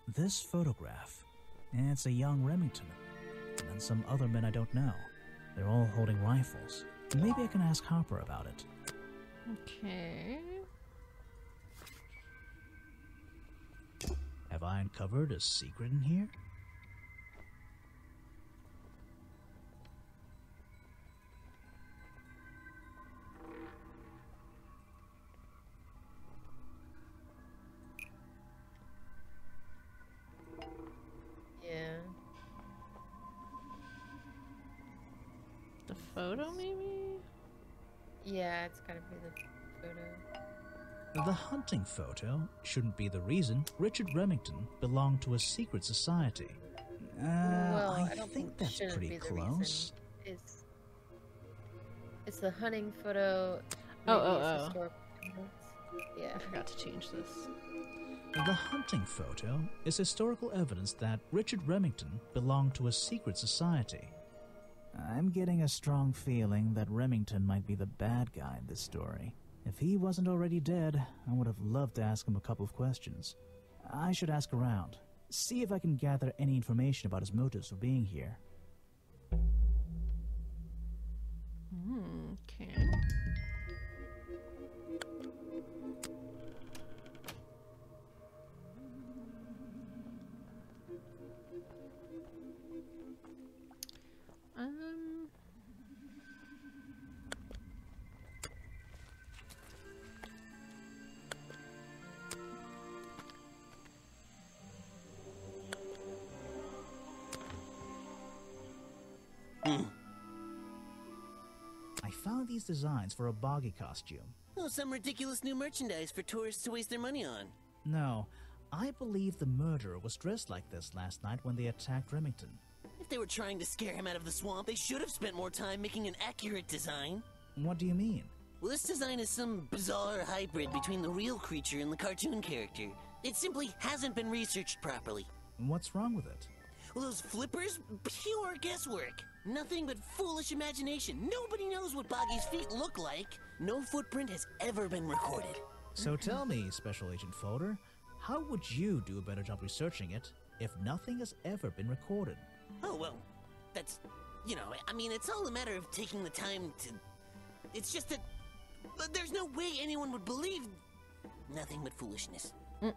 This photograph, it's a young Remington, and some other men I don't know. They're all holding rifles. Maybe I can ask Harper about it. Okay. Have I uncovered a secret in here? Yeah. The photo, maybe? Yeah, it's gotta be the photo. The hunting photo shouldn't be the reason. Richard Remington belonged to a secret society. Well, I don't think it that's shouldn't pretty be the close. reason. It's the hunting photo. Oh. Historical evidence. Yeah. I forgot to change this. The hunting photo is historical evidence that Richard Remington belonged to a secret society. I'm getting a strong feeling that Remington might be the bad guy in this story. If he wasn't already dead, I would have loved to ask him a couple of questions. I should ask around, see if I can gather any information about his motives for being here. Okay. I found these designs for a boggy costume. Oh, some ridiculous new merchandise for tourists to waste their money on. No, I believe the murderer was dressed like this last night when they attacked Remington. If they were trying to scare him out of the swamp, they should have spent more time making an accurate design. What do you mean? Well, this design is some bizarre hybrid between the real creature and the cartoon character. It simply hasn't been researched properly. What's wrong with it? Well, those flippers? Pure guesswork. Nothing but foolish imagination. Nobody knows what Boggy's feet look like. No footprint has ever been recorded. So tell me, Special Agent Folder, how would you do a better job researching it if nothing has ever been recorded? Oh, well, that's... You know, I mean, it's all a matter of taking the time to... It's just that... There's no way anyone would believe... Nothing but foolishness. Okay.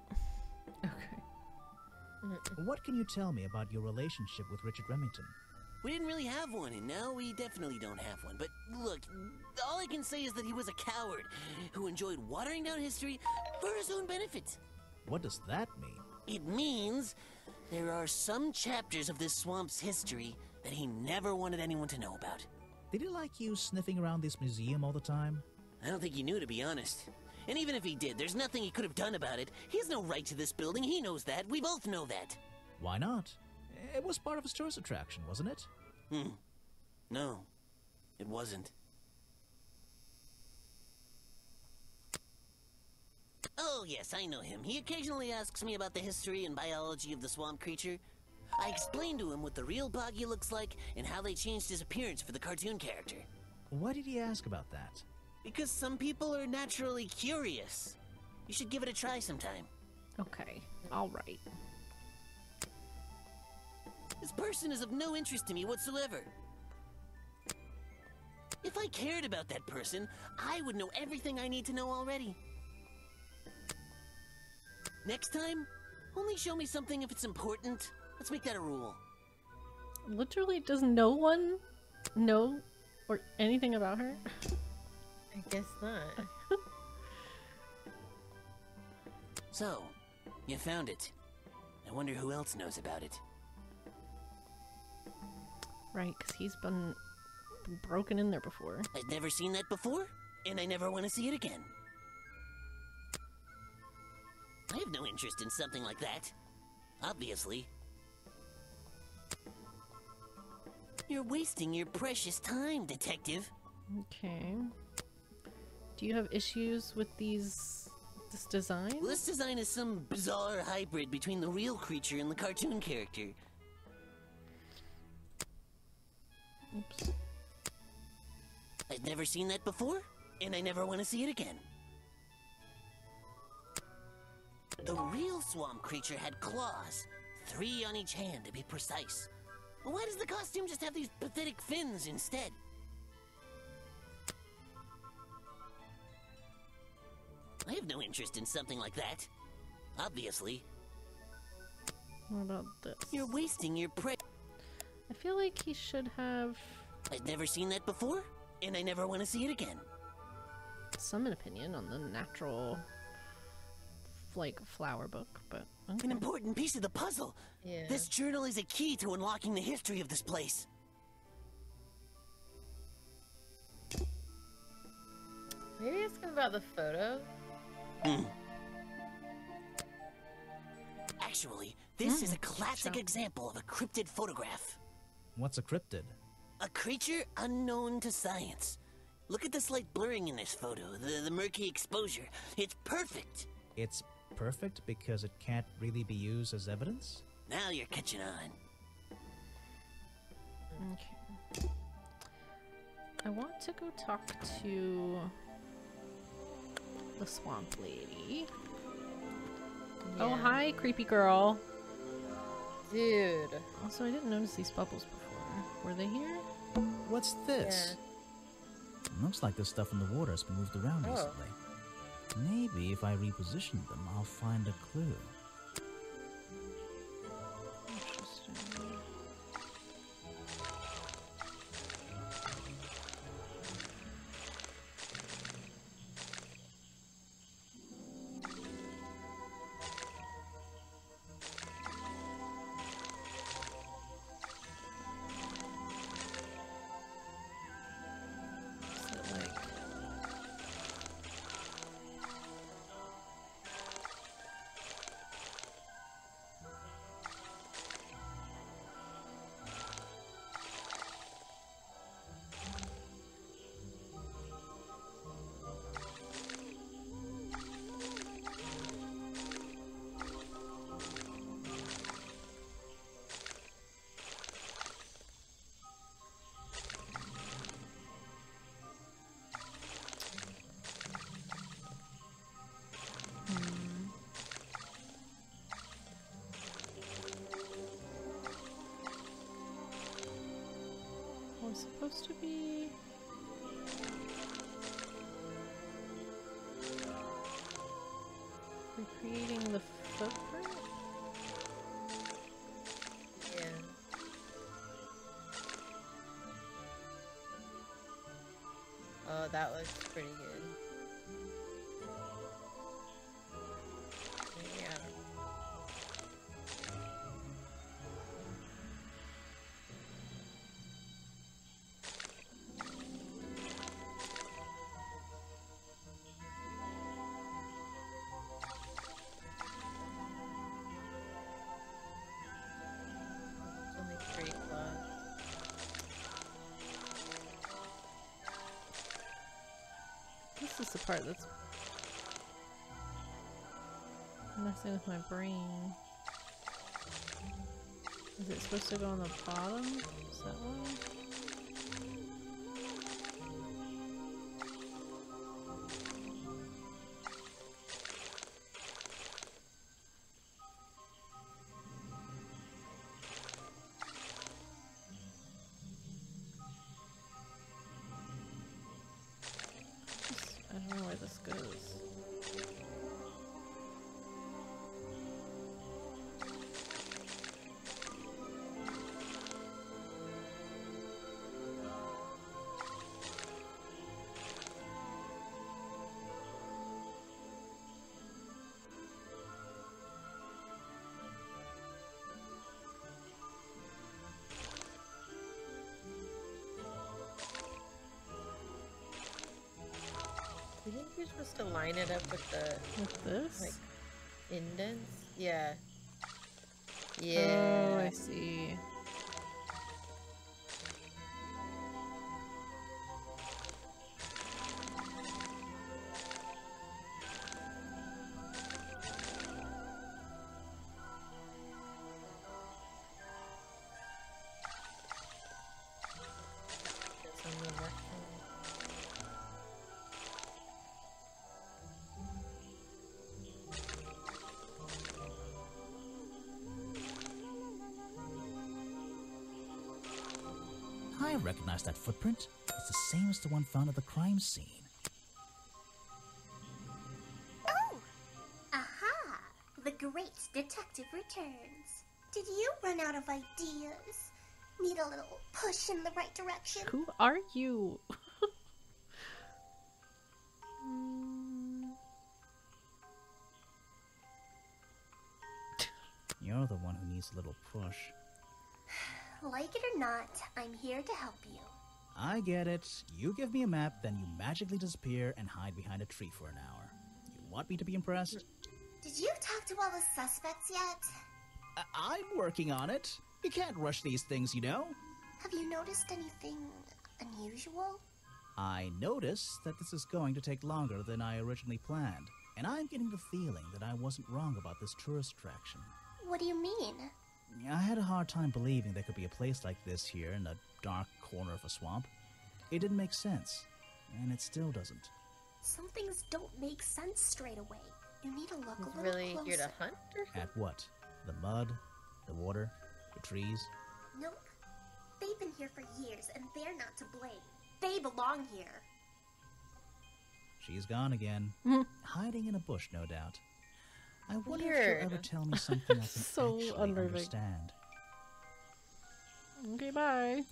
What can you tell me about your relationship with Richard Remington? We didn't really have one, and now we definitely don't have one. But look, all I can say is that he was a coward who enjoyed watering down history for his own benefit. What does that mean? It means there are some chapters of this swamp's history that he never wanted anyone to know about. Did he like you sniffing around this museum all the time? I don't think he knew, to be honest. And even if he did, there's nothing he could have done about it. He has no right to this building. He knows that. We both know that. Why not? It was part of his tourist attraction, wasn't it? No, it wasn't. Oh, yes, I know him. He occasionally asks me about the history and biology of the swamp creature. I explained to him what the real Boggy looks like and how they changed his appearance for the cartoon character. Why did he ask about that? Because some people are naturally curious. You should give it a try sometime. Okay, all right. This person is of no interest to me whatsoever. If I cared about that person, I would know everything I need to know already. Next time, only show me something if it's important. Let's make that a rule. Literally, does no one know or anything about her? I guess not. So, you found it. I wonder who else knows about it. Right, because he's been broken in there before. I've never seen that before, and I never want to see it again. I have no interest in something like that. Obviously. You're wasting your precious time, Detective. Okay. Do you have issues with this design? Well, this design is some bizarre hybrid between the real creature and the cartoon character. Oops. I've never seen that before, and I never want to see it again. The real swamp creature had claws, 3 on each hand to be precise. Well, why does the costume just have these pathetic fins instead? I have no interest in something like that. Obviously. What about this? You're wasting your prey. I feel like he should have I've never seen that before, and I never want to see it again. some opinion on the natural, like, flower book, but okay. An important piece of the puzzle. Yeah. This journal is a key to unlocking the history of this place. Maybe ask him about the photo. Actually, this is a classic example of a cryptid photograph. What's a cryptid? A creature unknown to science. Look at the slight blurring in this photo, the murky exposure. It's perfect. It's perfect because it can't really be used as evidence? Now you're catching on. Okay. I want to go talk to the swamp lady. Oh, hi, creepy girl. Dude. Also, I didn't notice these bubbles before. Were they here? What's this? Looks like the stuff in the water has been moved around recently. Maybe if I reposition them, I'll find a clue. supposed to be? Recreating the footprint? Yeah. Oh, that looks pretty good. Yeah. It's only 3 cloth. This is the part that's messing with my brain. Is it supposed to go on the bottom? Is that why? I don't know where this goes. Do you think you're supposed to line it up with the this? like indents? Yeah. Oh, Yeah. I see. It's on the left hand. I recognize that footprint. It's the same as the one found at the crime scene. Oh! Aha! The great detective returns. Did you run out of ideas? Need a little push in the right direction? Who are you? You're the one who needs a little push. Like it or not, I'm here to help you. I get it. You give me a map, then you magically disappear and hide behind a tree for an hour. You want me to be impressed? Did you talk to all the suspects yet? I'm working on it. You can't rush these things, you know. Have you noticed anything unusual? I notice that this is going to take longer than I originally planned, and I'm getting the feeling that I wasn't wrong about this tourist attraction. What do you mean? I had a hard time believing there could be a place like this here in a dark corner of a swamp. It didn't make sense, and it still doesn't. Some things don't make sense straight away. You need to look a He's little really closer. here to hunt or something? At what? The mud? The water? The trees? Nope. They've been here for years, and they're not to blame. They belong here. She's gone again. Hiding in a bush, no doubt. I wonder if Weird. she'll ever tell me something I can So actually unnerving. understand. Okay, bye.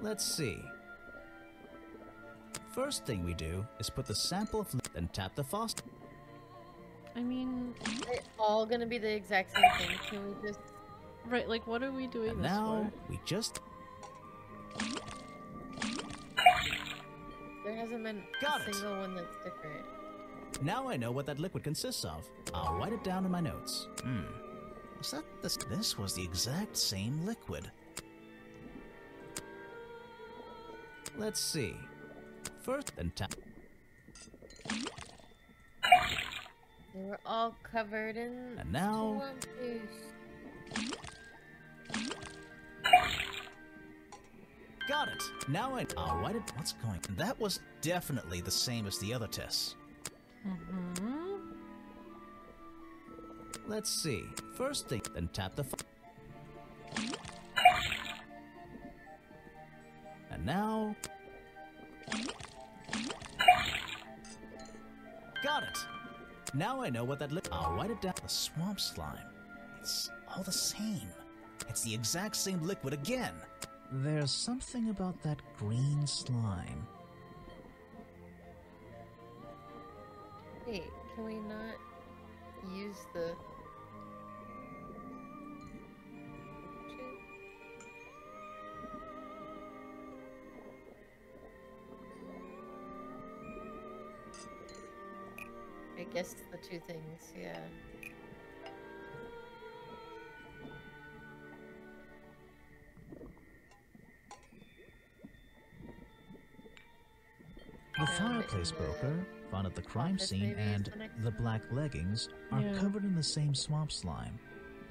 Let's see. First thing we do is put the sample of then tap the faucet. I mean, It's all gonna be the exact same thing. Can we just... right, like, what are we doing And this now for? we just There hasn't been Got a it. single one that's different. now I know what that liquid consists of. I'll write it down in my notes. Was that this? This was the exact same liquid. Let's see. First, then tap. They were all covered in And now- swamp juice. Got Got it! Now I... Oh, why did... What's going... That was definitely the same as the other tests. Let's see. First thing, then tap the... And now... Got it! Now I know what that I'll write it down. The swamp slime. It's all the same. It's the exact same liquid again. There's something about that green slime. Wait, can we not use the... I guess the two things, yeah. The fireplace broker found at the crime scene and the black leggings are covered in the same swamp slime.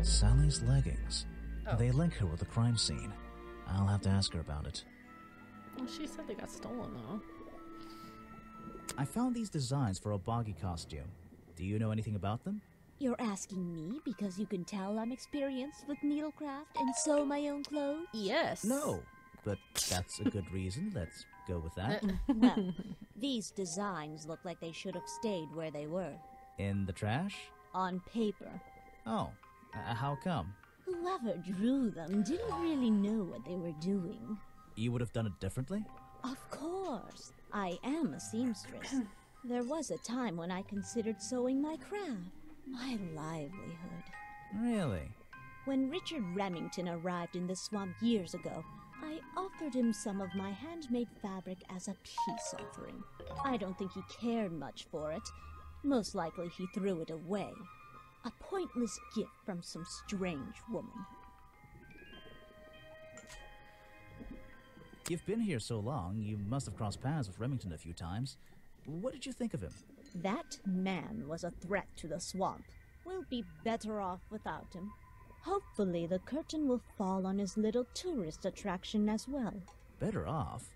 Sally's leggings. They link her with the crime scene. I'll have to ask her about it. Well, she said they got stolen, though. I found these designs for a boggy costume. Do you know anything about them? You're asking me because you can tell I'm experienced with needlecraft and sew my own clothes? Yes. No, but that's a good reason. Let's go with that. Well, these designs look like they should have stayed where they were. In the trash? On paper. Oh, how come? Whoever drew them didn't really know what they were doing. You would have done it differently? Of course. I am a seamstress. There was a time when I considered sewing my craft, my livelihood. Really? When Richard Remington arrived in the swamp years ago, I offered him some of my handmade fabric as a peace offering. I don't think he cared much for it. Most likely he threw it away. A pointless gift from some strange woman. You've been here so long, you must have crossed paths with Remington a few times. What did you think of him? That man was a threat to the swamp. We'll be better off without him. Hopefully the curtain will fall on his little tourist attraction as well. Better off?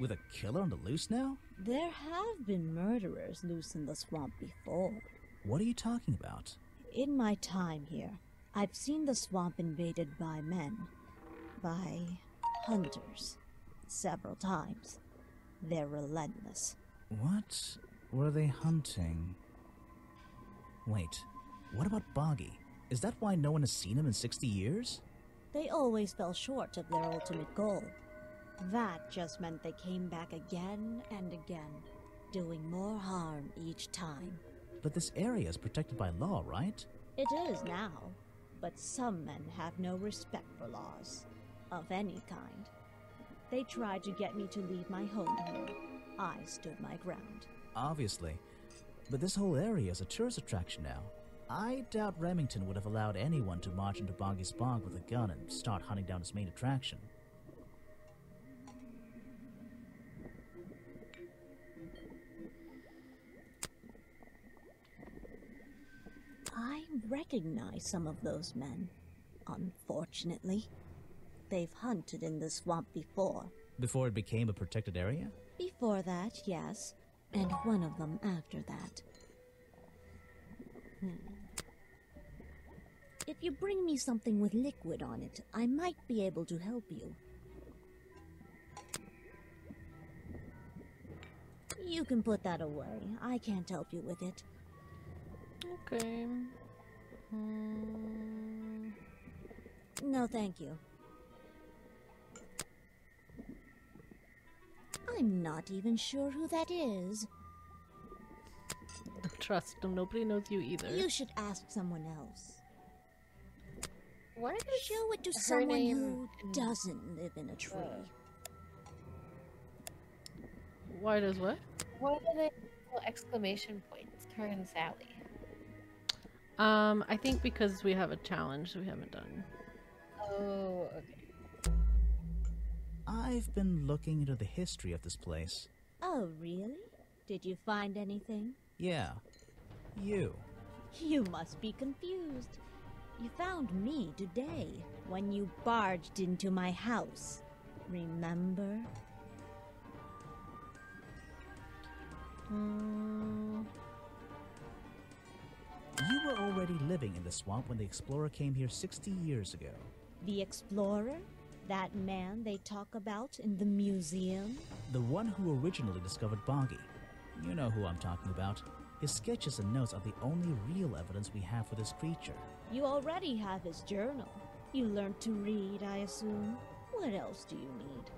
With a killer on the loose now? There have been murderers loose in the swamp before. What are you talking about? In my time here, I've seen the swamp invaded by men. By hunters. Several times. They're relentless. What were they hunting? Wait, what about Boggy? Is that why no one has seen him in 60 years? They always fell short of their ultimate goal. That just meant they came back again and again, doing more harm each time. But this area is protected by law, right? It is now, but some men have no respect for laws, of any kind. They tried to get me to leave my home here. I stood my ground. Obviously. But this whole area is a tourist attraction now. I doubt Remington would have allowed anyone to march into Boggy's Bog with a gun and start hunting down his main attraction. I recognize some of those men. Unfortunately. They've hunted in the swamp before. Before it became a protected area? Before that, yes. And one of them after that. If you bring me something with liquid on it, I might be able to help you. You can put that away. I can't help you with it. Okay. No, thank you. I'm not even sure who that is. Don't trust him. Nobody knows you either. You should ask someone else. Why does Show it to her someone name who doesn't live in a tree. Why does what? Why do they put exclamation points? Turn Sally. I think because we have a challenge we haven't done. Oh, okay. I've been looking into the history of this place. Oh, really? Did you find anything? Yeah. You. You must be confused. You found me today when you barged into my house. Remember? You were already living in the swamp when the explorer came here 60 years ago. The explorer? That man they talk about in the museum? The one who originally discovered Boggy. You know who I'm talking about. His sketches and notes are the only real evidence we have for this creature. You already have his journal. You learned to read, I assume. What else do you need?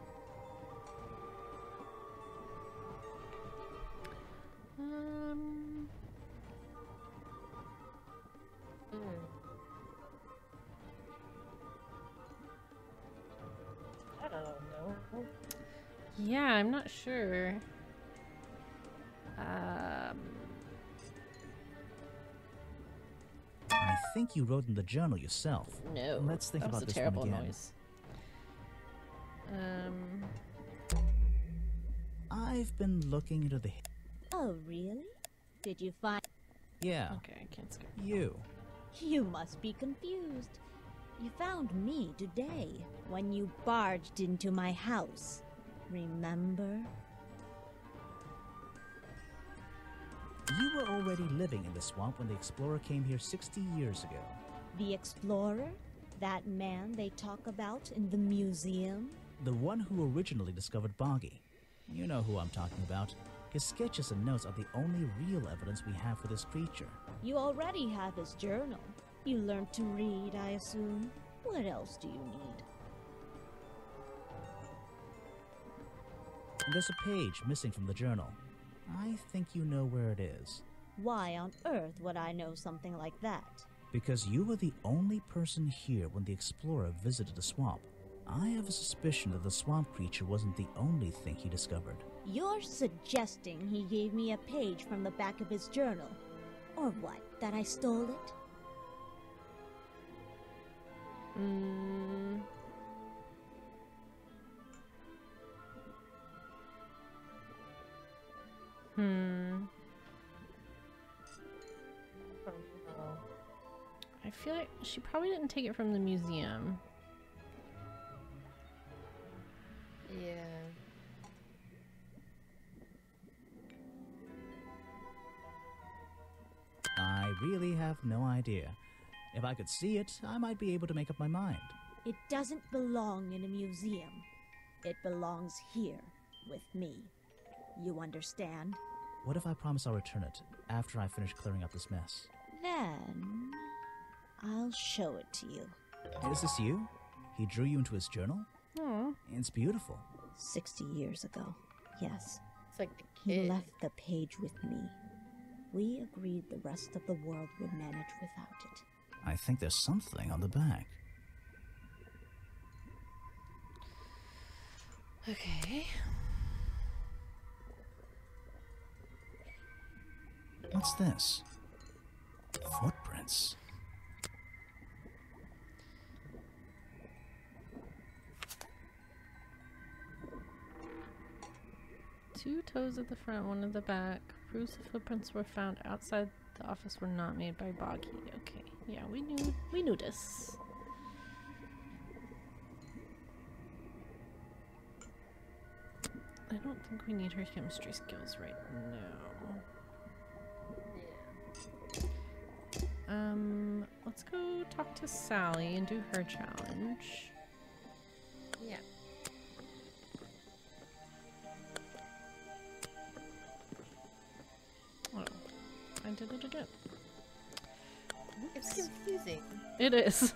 I don't know. Yeah, I'm not sure. I think you wrote in the journal yourself. No. Let's think that was about a this terrible one again. noise. I've been looking into the... Oh, really? Did you find... Yeah. Okay, I can't skip. You. You must be confused. You found me today when you barged into my house. Remember? You were already living in the swamp when the explorer came here 60 years ago. The explorer? That man they talk about in the museum? The one who originally discovered Boggy. You know who I'm talking about. His sketches and notes are the only real evidence we have for this creature. You already have his journal. You learned to read, I assume. What else do you need? There's a page missing from the journal. I think you know where it is. Why on earth would I know something like that? Because you were the only person here when the explorer visited the swamp. I have a suspicion that the swamp creature wasn't the only thing he discovered. You're suggesting he gave me a page from the back of his journal? Or what, that I stole it? I feel like she probably didn't take it from the museum. Yeah. I really have no idea. If I could see it, I might be able to make up my mind. It doesn't belong in a museum. It belongs here, with me. You understand? What if I promise I'll return it after I finish clearing up this mess? Then... I'll show it to you. Is this you? He drew you into his journal? Oh. It's beautiful. 60 years ago, yes. It's like the He kid. left the page with me. We agreed the rest of the world would manage without it. I think there's something on the back. Okay. What's this? Footprints. Two toes at the front, one at the back. Proofs the footprints were found outside the office were not made by Boggy. Okay, yeah, we knew this. I don't think we need her chemistry skills right now. Let's go talk to Sally and do her challenge. Yeah. Oh, I did it again. It's confusing. It is.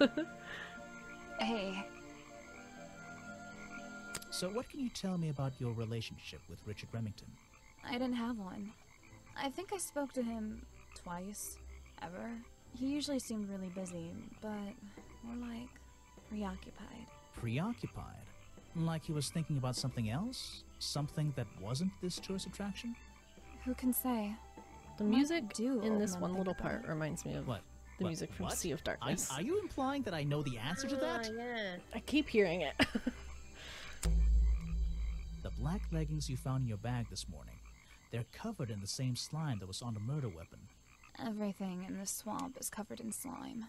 Hey, So what can you tell me about your relationship with Richard Remington? I didn't have one. I think I spoke to him twice, ever. He usually seemed really busy, but more like preoccupied. Preoccupied? Like he was thinking about something else? Something that wasn't this tourist attraction? Who can say? The What music do in old this men one think little about part it? reminds me of What? the What? music from What? Sea of Darkness. Are you implying that I know the answer to that? Yeah. I keep hearing it. The black leggings you found in your bag this morning. They're covered in the same slime that was on the murder weapon. Everything in this swamp is covered in slime.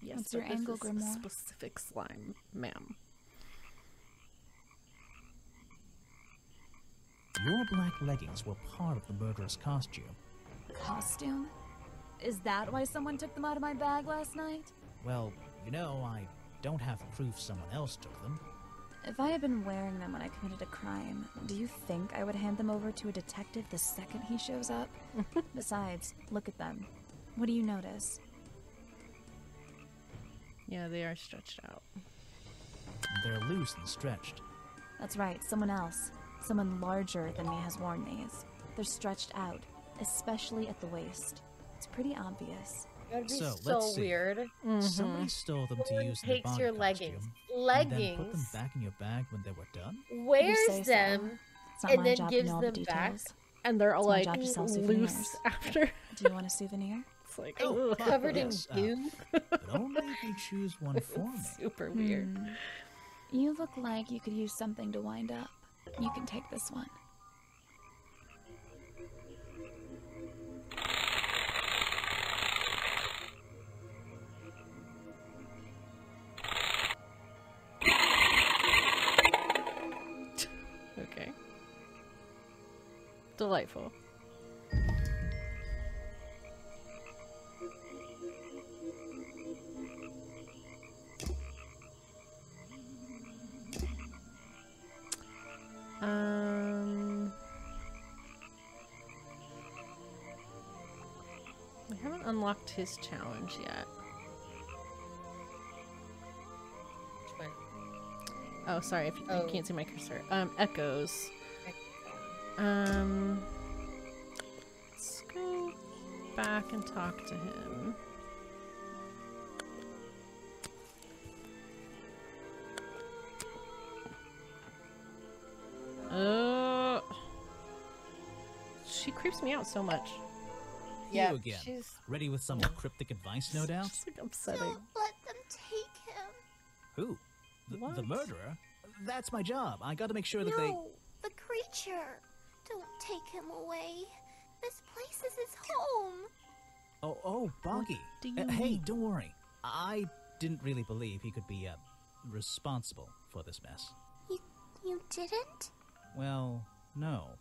Yes, What's but your angle, this is Grimoire? specific slime, ma'am. black leggings were part of the murderous costume. Costume? Is that why someone took them out of my bag last night? Well, you know, I don't have proof someone else took them. If I had been wearing them when I committed a crime, do you think I would hand them over to a detective the second he shows up? Besides, look at them. What do you notice? Yeah, they are stretched out. They're loose and stretched. That's right, someone else. Someone larger than me has worn these. They're stretched out, especially at the waist. It's pretty obvious. That would be So, so let's see. weird. Somebody stole them to Someone use in the takes Bond your costume, leggings, and then put them back in your bag when they were done? You say wears so. them, It's not and my then job to gives know all the them back. details. And they're all It's my like job to sell loose souvenirs. after. Do you want a souvenir? It's like, Oh, ugh. Covered yes, in goo. but only if you choose one for me. Super weird. You look like you could use something to wind up. You can take this one. Okay. Delightful. We haven't unlocked his challenge yet. Which one? Oh, sorry, if you Oh. can't see my cursor. Echoes. Let's go back and talk to him. She creeps me out so much. Yeah, You again. she's Ready with some cryptic advice, no doubt? It's like upsetting. Don't let them take him. Who? The What? murderer? That's my job. I gotta make sure that No, the creature. Don't take him away. This place is his home. Oh, Boggy. do you Hey, mean? don't worry. I didn't really believe he could be, responsible for this mess. You didn't? Well, no.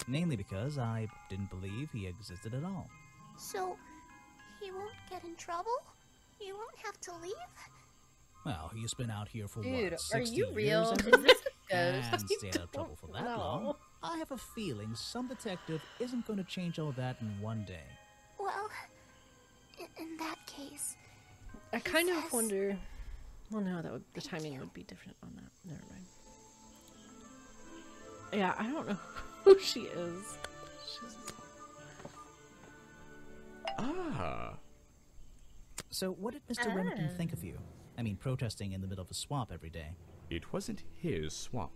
Mainly because I didn't believe he existed at all. So, he won't get in trouble? You won't have to leave? Well, he's been out here for Dude, what, are 60 you years, real? I Is think? this a ghost? And stayed out of trouble for that long. I have a feeling some detective isn't going to change all that in one day. Well, in that case, I he kind of says- wonder. Well, no, that would, the timing would be different on that. Never mind. Yeah, I don't know who she is. She's... Ah. So, what did Mr. Remington think of you? I mean, protesting in the middle of a swamp every day. It wasn't his swamp.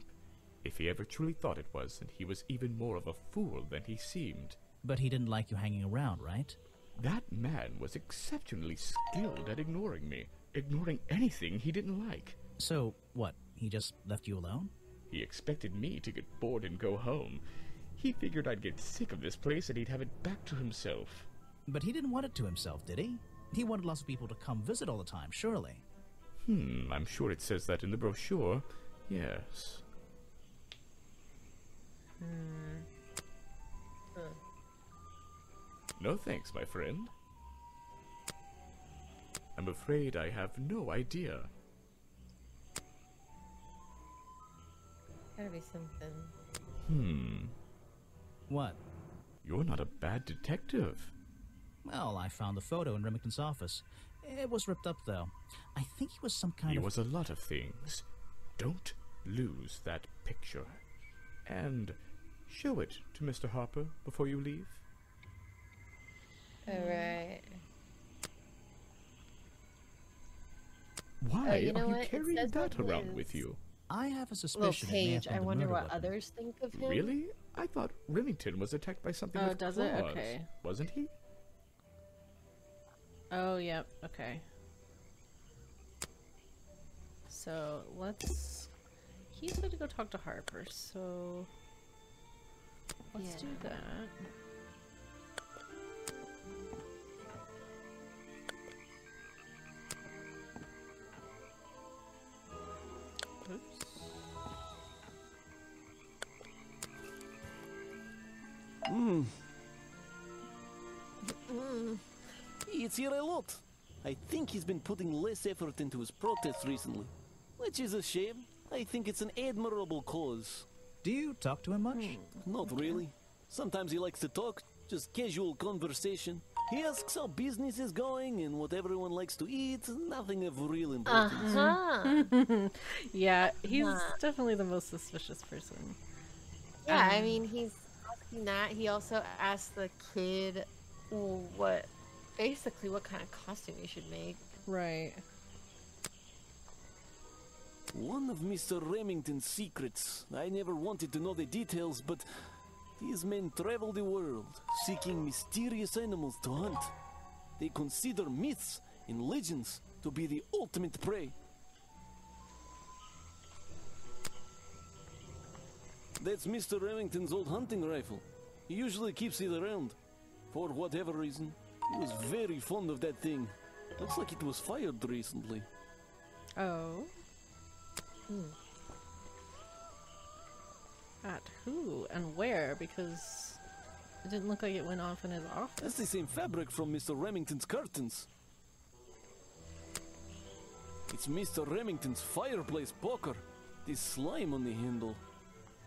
If he ever truly thought it was, then he was even more of a fool than he seemed. But he didn't like you hanging around, right? That man was exceptionally skilled at ignoring me, ignoring anything he didn't like. So, what, he just left you alone? He expected me to get bored and go home. He figured I'd get sick of this place and he'd have it back to himself. But he didn't want it to himself, did he? He wanted lots of people to come visit all the time, surely. I'm sure it says that in the brochure. Yes. No thanks, my friend. I'm afraid I have no idea. Gotta be something. What? You're not a bad detective. Well, I found the photo in Remington's office. It was ripped up, though. I think he was some kind He of... was a lot of things. Don't lose that picture. And show it to Mr. Harper before you leave. Alright. Why you know are you what? It carrying says that on around his with you? I have a Little suspicion it may have page. been I the wonder murder what weapon. others think of him. Really? I thought Remington was attacked by something Oh, with does claws. it? Okay. Wasn't he? Oh, yep. Okay. So let's. He's going to go talk to Harper. So let's do that. It's here a lot. I think he's been putting less effort into his protests recently, which is a shame. I think it's an admirable cause. Do you talk to him much? Not really. Sometimes he likes to talk, just casual conversation. He asks how business is going and what everyone likes to eat, nothing of real importance. Yeah, he's definitely the most suspicious person. Yeah, I mean, he's asking that. He also asked the kid what kind of costume he should make. Right. One of Mr. Remington's secrets. I never wanted to know the details, but these men travel the world, seeking mysterious animals to hunt. They consider myths and legends to be the ultimate prey. That's Mr. Remington's old hunting rifle. He usually keeps it around. For whatever reason, he was very fond of that thing. Looks like it was fired recently. Oh. At who and where? Because it didn't look like it went off in his office. That's the same fabric from Mr. Remington's curtains. It's Mr. Remington's fireplace poker. This slime on the handle.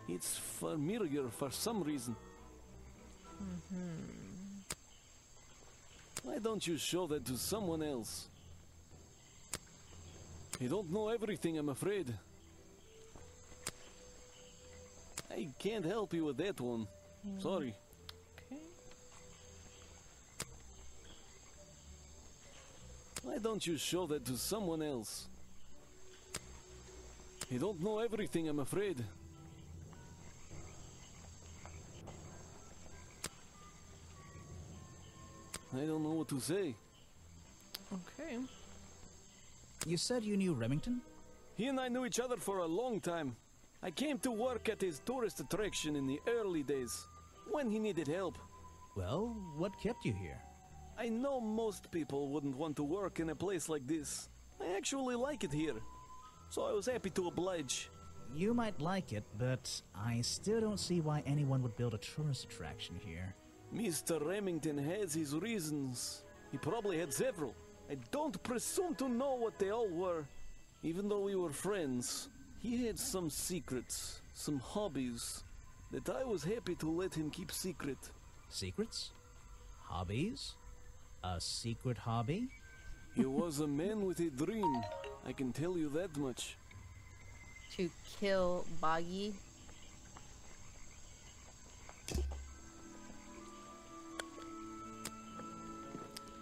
It's familiar for some reason. Why don't you show that to someone else? I don't know everything, I'm afraid. I can't help you with that one. Sorry. Okay. Why don't you show that to someone else? I don't know everything, I'm afraid. I don't know what to say. Okay. You said you knew Remington? He and I knew each other for a long time. I came to work at his tourist attraction in the early days, when he needed help. Well, what kept you here? I know most people wouldn't want to work in a place like this. I actually like it here, so I was happy to oblige. You might like it, but I still don't see why anyone would build a tourist attraction here. Mr. Remington has his reasons. He probably had several. I don't presume to know what they all were. Even though we were friends, he had some secrets, some hobbies, that I was happy to let him keep secret. Secrets? Hobbies? A secret hobby? He was a man with a dream, I can tell you that much. To kill Boggy.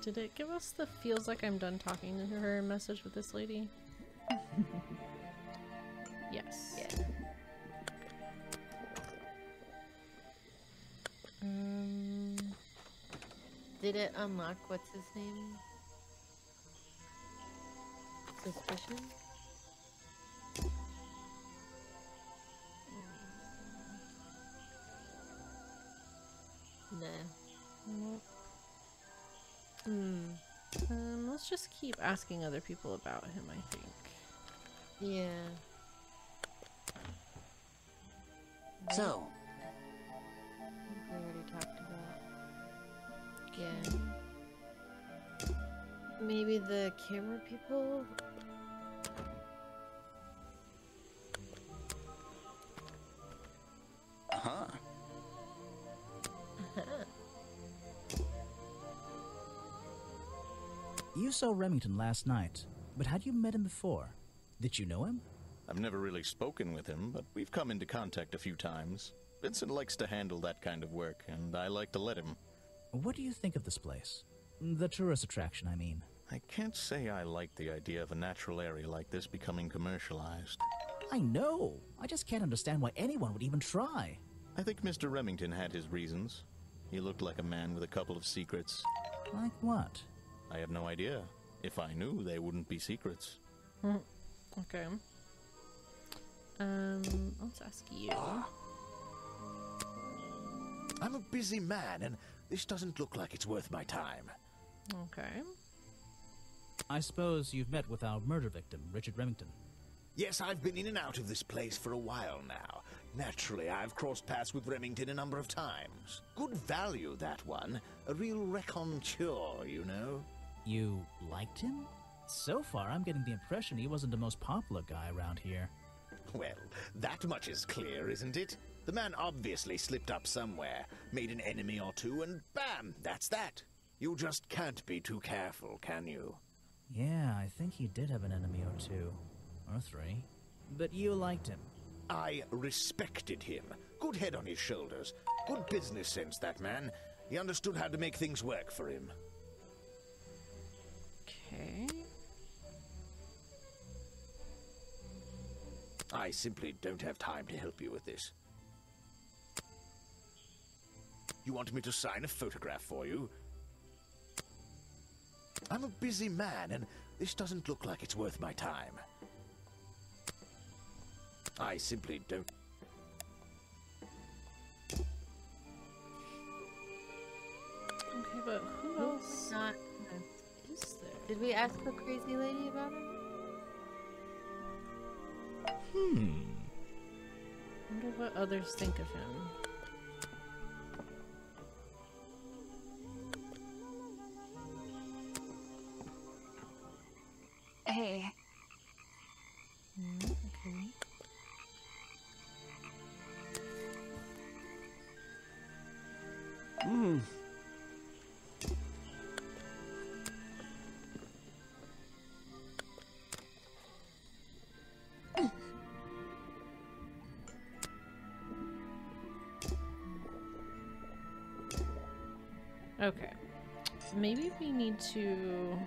Did it give us the feels like I'm done talking to her message with this lady? Yes. Yeah. Did it unlock what's his name? Suspicion? Nah. Let's just keep asking other people about him, I think. Yeah. So, I think we already talked about. Yeah. Maybe the camera people? You saw Remington last night, but had you met him before? Did you know him? I've never really spoken with him, but we've come into contact a few times. Vincent likes to handle that kind of work, and I like to let him. What do you think of this place? The tourist attraction, I mean. I can't say I like the idea of a natural area like this becoming commercialized. I know. I just can't understand why anyone would even try. I think Mr. Remington had his reasons. He looked like a man with a couple of secrets. Like what? I have no idea. If I knew, they wouldn't be secrets. Okay. Let's ask you. I'm a busy man, and this doesn't look like it's worth my time. Okay. I suppose you've met with our murder victim, Richard Remington. Yes, I've been in and out of this place for a while now. Naturally, I've crossed paths with Remington a number of times. Good value, that one. A real raconteur, you know. You liked him? So far, I'm getting the impression he wasn't the most popular guy around here. Well, that much is clear, isn't it? The man obviously slipped up somewhere, made an enemy or two, and bam, that's that. You just can't be too careful, can you? Yeah, I think he did have an enemy or two. Or three. But you liked him. I respected him. Good head on his shoulders. Good business sense, that man. He understood how to make things work for him. Okay. I simply don't have time to help you with this. You want me to sign a photograph for you? I'm a busy man, and this doesn't look like it's worth my time. I simply don't... Okay, but who else Not. is there? Did we ask the crazy lady about him? I wonder what others think of him. Hey. Okay. Okay. Maybe we need to...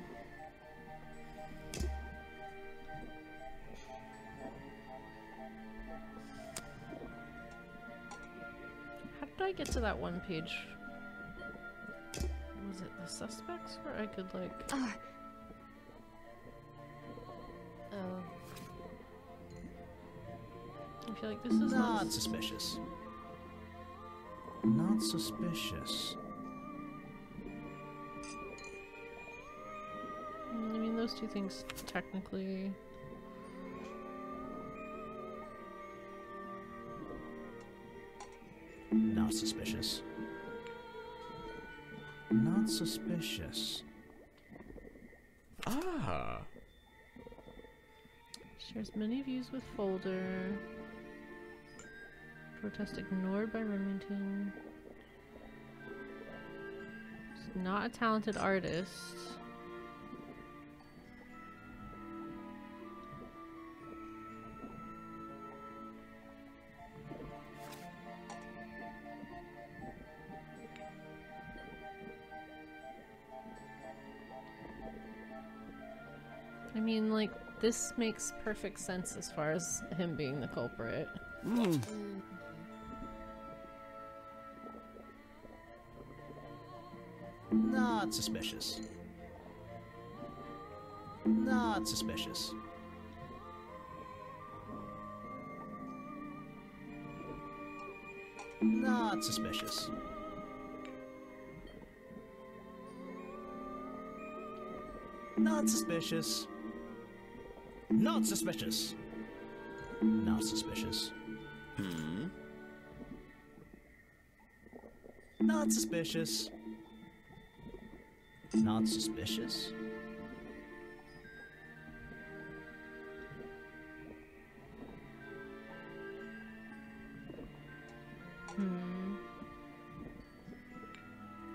How did I get to that one page? Was it the suspects where I could, like... Oh. I feel like this is Not suspicious. Not suspicious. I mean, those two things technically... Not suspicious. Not suspicious. Ah! Shares many views with folder. Protest ignored by Remington. He's not a talented artist. I mean, like, this makes perfect sense as far as him being the culprit. Not suspicious. Not suspicious. Not suspicious. Not suspicious. Not suspicious. Not suspicious. Not suspicious. Not suspicious.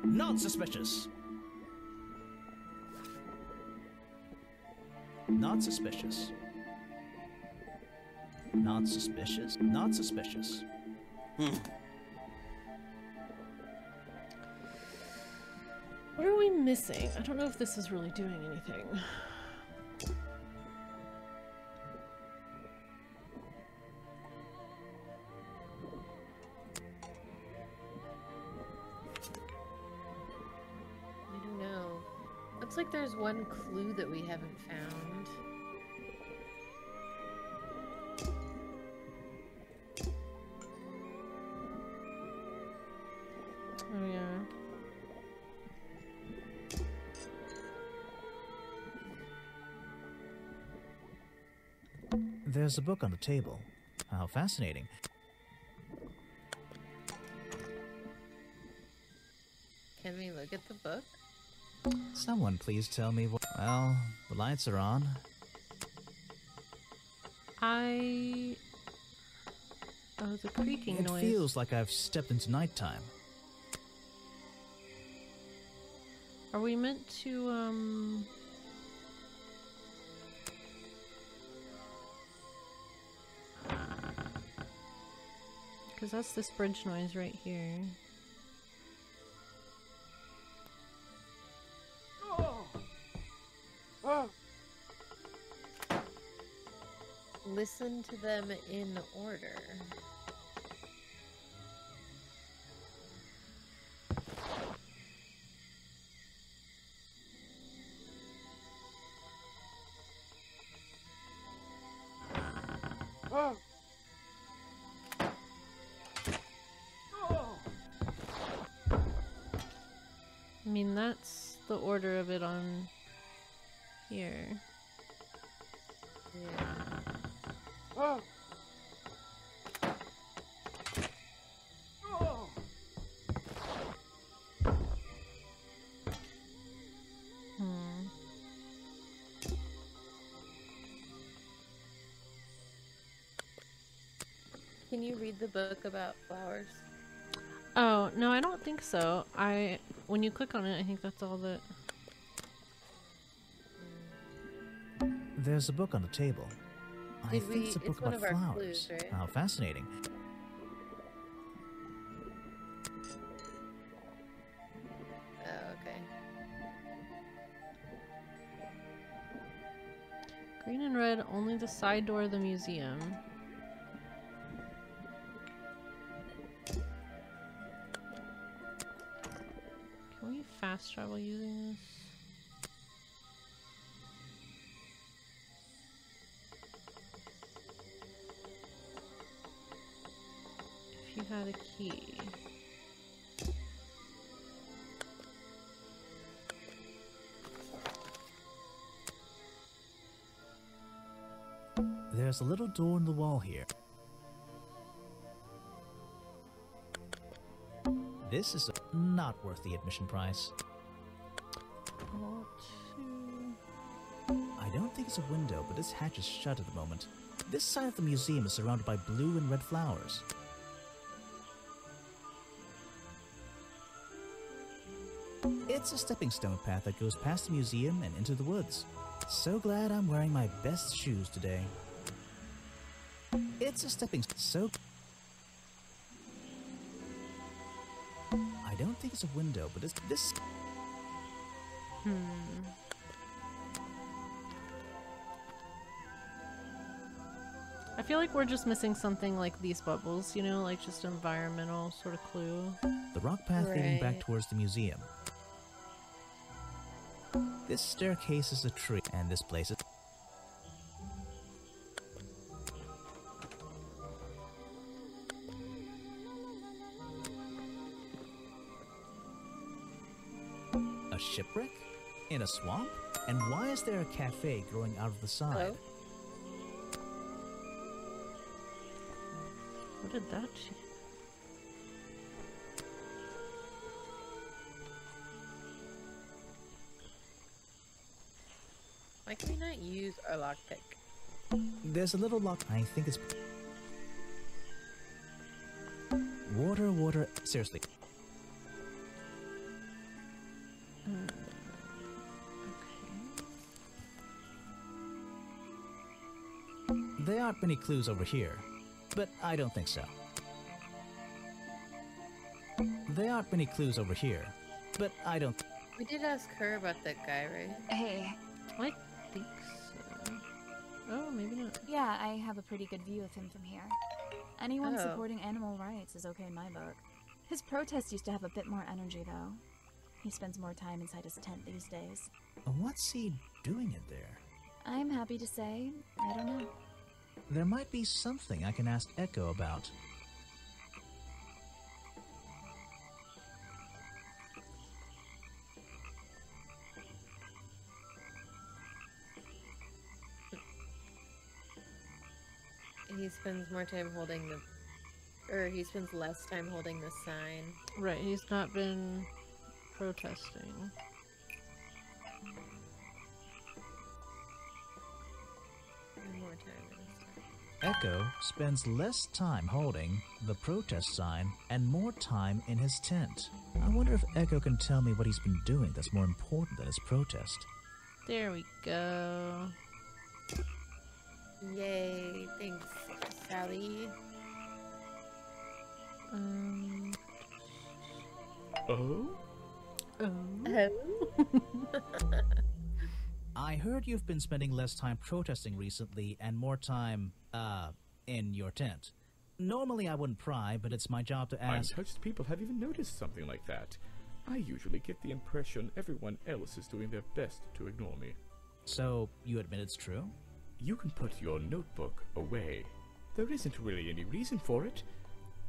Not suspicious. Not suspicious. Not suspicious. Not suspicious. What are we missing? I don't know if this is really doing anything. I don't know. Looks like there's one clue that we haven't found. Oh yeah. There's a book on the table. How fascinating. someone please tell me what... Well, the lights are on. Oh, the creaking noise. It feels like I've stepped into nighttime. Are we meant to, because that's this bridge noise right here. Listen to them in order. I mean, that's the order of it on here. Yeah. Can you read the book about flowers? Oh, no, I don't think so. When you click on it, I think that's all that... There's a book on the table. I think it's a book one about of our flowers. clues, right? How fascinating. Oh, okay. Green and red, only the side door of the museum. Can we fast travel using this? If you had a key. There's a little door in the wall here. This is not worth the admission price. I don't think it's a window, but this hatch is shut at the moment. This side of the museum is surrounded by blue and red flowers. It's a stepping stone path that goes past the museum and into the woods. So glad I'm wearing my best shoes today. It's a stepping stone. I don't think it's a window, but it's this. I feel like we're just missing something like these bubbles, you know, like just an environmental sort of clue. The rock path leading back Right. towards the museum. This staircase is a tree, and this place is... A shipwreck? In a swamp? And why is there a cafe growing out of the side? Hello? What did that do? Why can we not use our lockpick? There's a little lock. I think it's... Water, water... Seriously. There aren't many clues over here, but I don't think so. There aren't many clues over here, but I don't... We did ask her about that guy, right? Hey. I think so. Oh, maybe not. Yeah, I have a pretty good view of him from here. Anyone Oh. supporting animal rights is okay in my book. His protest used to have a bit more energy, though. He spends more time inside his tent these days. What's he doing in there? I'm happy to say, I don't know. There might be something I can ask Echo about. He spends more time holding the... Or he spends less time holding the sign. Right, he's not been protesting. more time in his tent. Echo spends less time holding the protest sign and more time in his tent. I wonder if Echo can tell me what he's been doing that's more important than his protest. There we go. Yay, thanks, Sally. Oh? I heard you've been spending less time protesting recently and more time, in your tent. Normally I wouldn't pry, but it's my job to ask. Untouched people have even noticed something like that. I usually get the impression everyone else is doing their best to ignore me. So, you admit it's true? You can put your notebook away. There isn't really any reason for it.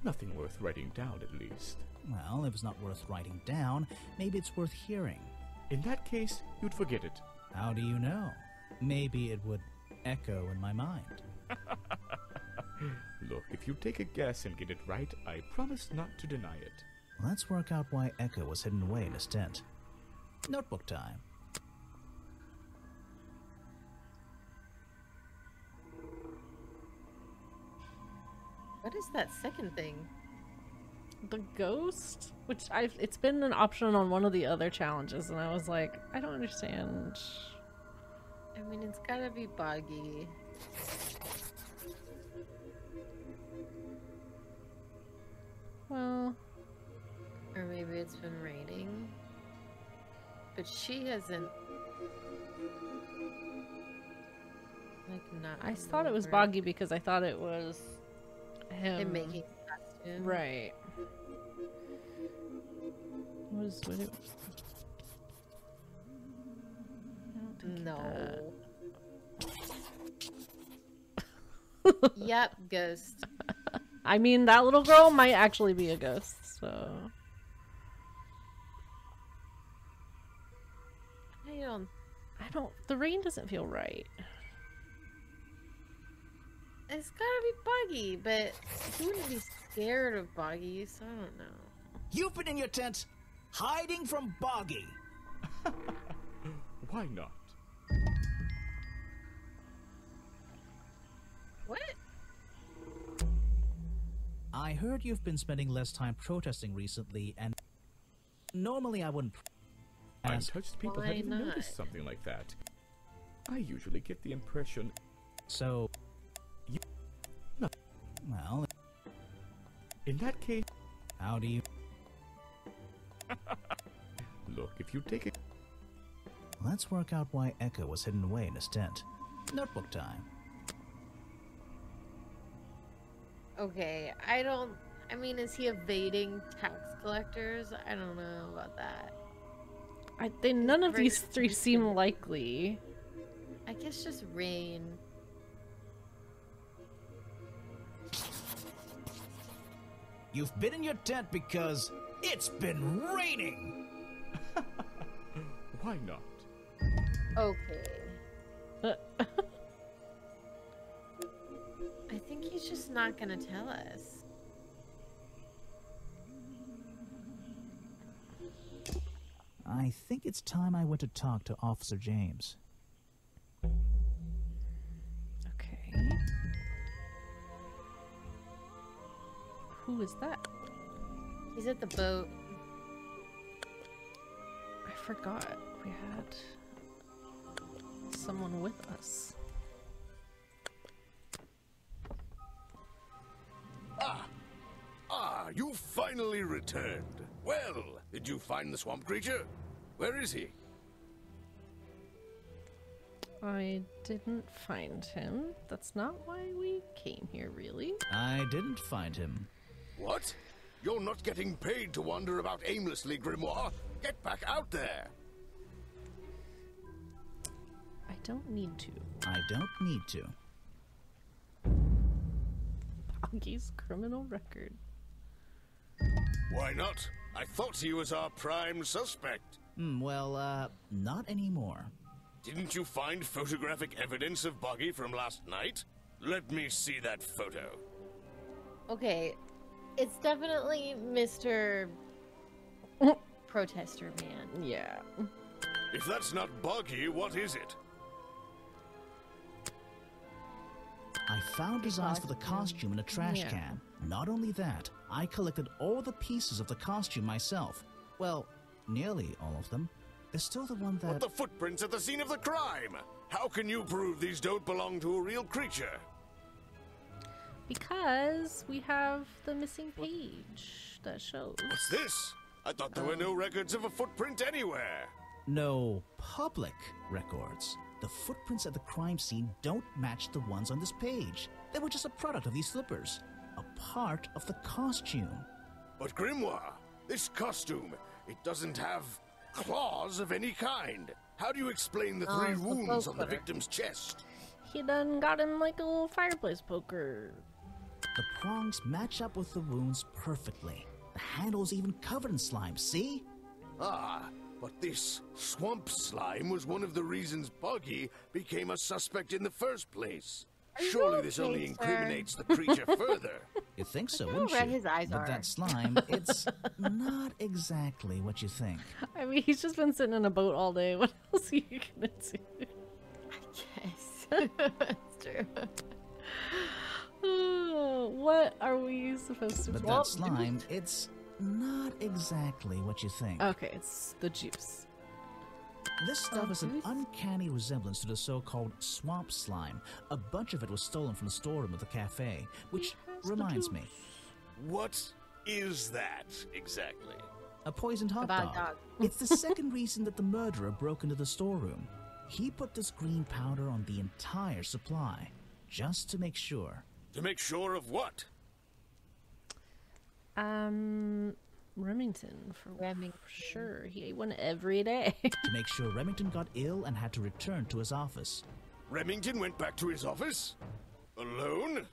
Nothing worth writing down, at least. Well, if it's not worth writing down, maybe it's worth hearing. In that case, you'd forget it. How do you know? Maybe it would echo in my mind. Look, if you take a guess and get it right, I promise not to deny it. Let's work out why Echo was hidden away in his tent. Notebook time. What is that second thing? The ghost? Which it's been an option on one of the other challenges, and I was like, I don't understand. I mean, it's gotta be buggy. Well, or maybe it's been raining. But she hasn't. Like, not. I thought it was boggy because I thought it was him. Him making a costume. Right. What it... No. Yep, ghost. I mean, that little girl might actually be a ghost, so... I don't... The rain doesn't feel right. It's gotta be buggy, but you wouldn't be scared of buggy, so I don't know. You've been in your tent, hiding from Boggy. Why not? What? I heard you've been spending less time protesting recently, and normally I wouldn't ask. Untouched people have even noticed something like that. I usually get the impression. So, you... No. Well, in that case, how do you... Look, if you take it... Let's work out why Echo was hidden away in his tent. Notebook time. Okay, I mean, is he evading tax collectors? I don't know about that. None of these three seem likely. I guess just rain. You've been in your tent because it's been raining! Why not? Okay. I think he's just not gonna tell us. I think it's time I went to talk to Officer James. Okay. Who is that? He's at the boat. I forgot we had someone with us. You finally returned. Well, did you find the swamp creature? Where is he? I didn't find him. That's not why we came here, really. I didn't find him. What? You're not getting paid to wander about aimlessly, Grimoire. Get back out there. I don't need to. I don't need to. Boggy's criminal record. Why not? I thought he was our prime suspect. Well, not anymore. Didn't you find photographic evidence of Boggy from last night? Let me see that photo. Okay, it's definitely Mr. Protester Man. Yeah. If that's not Boggy, what is it? found designs for the costume in a trash can. Not only that, I collected all the pieces of the costume myself. Well, nearly all of them. There's still the one that... But the footprints at the scene of the crime! How can you prove these don't belong to a real creature? Because we have the missing page that shows. What's this? I thought there were no records of a footprint anywhere. No public records. The footprints at the crime scene don't match the ones on this page. They were just a product of these slippers. A part of the costume. But Grimoire, this costume, it doesn't have claws of any kind. How do you explain the three wounds on the victim's chest? He done got him like a little fireplace poker. The prongs match up with the wounds perfectly. The handle's even covered in slime, see? Ah, but this swamp slime was one of the reasons Buggy became a suspect in the first place. Surely this only incriminates the creature further. You'd think so, wouldn't you? Red his eyes but are. that slime, it's not exactly what you think. I mean, he's just been sitting in a boat all day. What else are you gonna do? I guess. That's true. What are we supposed to do? But that slime, it's not exactly what you think. Okay, it's the juice. This stuff is an uncanny resemblance to the so-called swamp slime. A bunch of it was stolen from the storeroom of the cafe, which reminds me. What is that exactly? A poisoned hot bad dog. dog. It's the second reason that the murderer broke into the storeroom. He put this green powder on the entire supply, just to make sure. To make sure of what? Remington, for sure. He ate one every day. To make sure Remington got ill and had to return to his office. Remington went back to his office? Alone?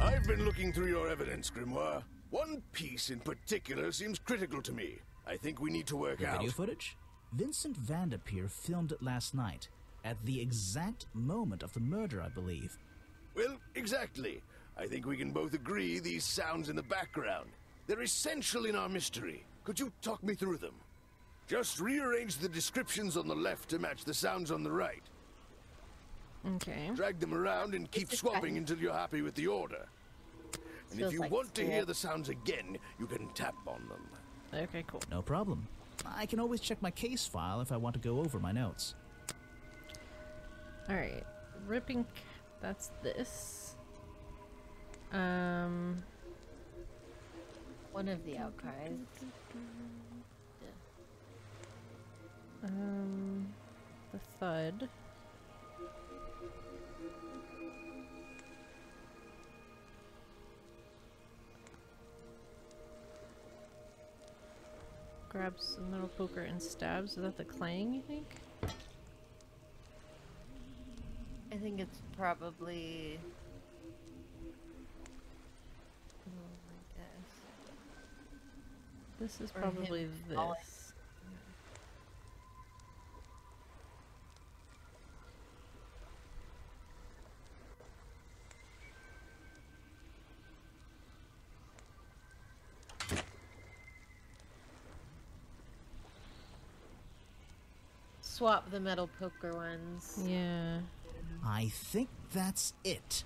I've been looking through your evidence, Grimoire. One piece in particular seems critical to me. I think we need to work out. Video footage? Vincent Vanderpeer filmed it last night, at the exact moment of the murder, I believe. Well, exactly. I think we can both agree these sounds in the background. They're essential in our mystery. Could you talk me through them? Just rearrange the descriptions on the left to match the sounds on the right. Okay. Drag them around and keep swapping until you're happy with the order. And if you want to hear the sounds again, you can tap on them. Okay, cool. No problem. I can always check my case file if I want to go over my notes. Alright. Ripping... That's this. One of the outcries. The thud. Grabs the metal poker and stabs. Is that the clang, you think? I think it's probably... This is Or probably him this. falling. Swap the metal poker ones. Yeah. I think that's it.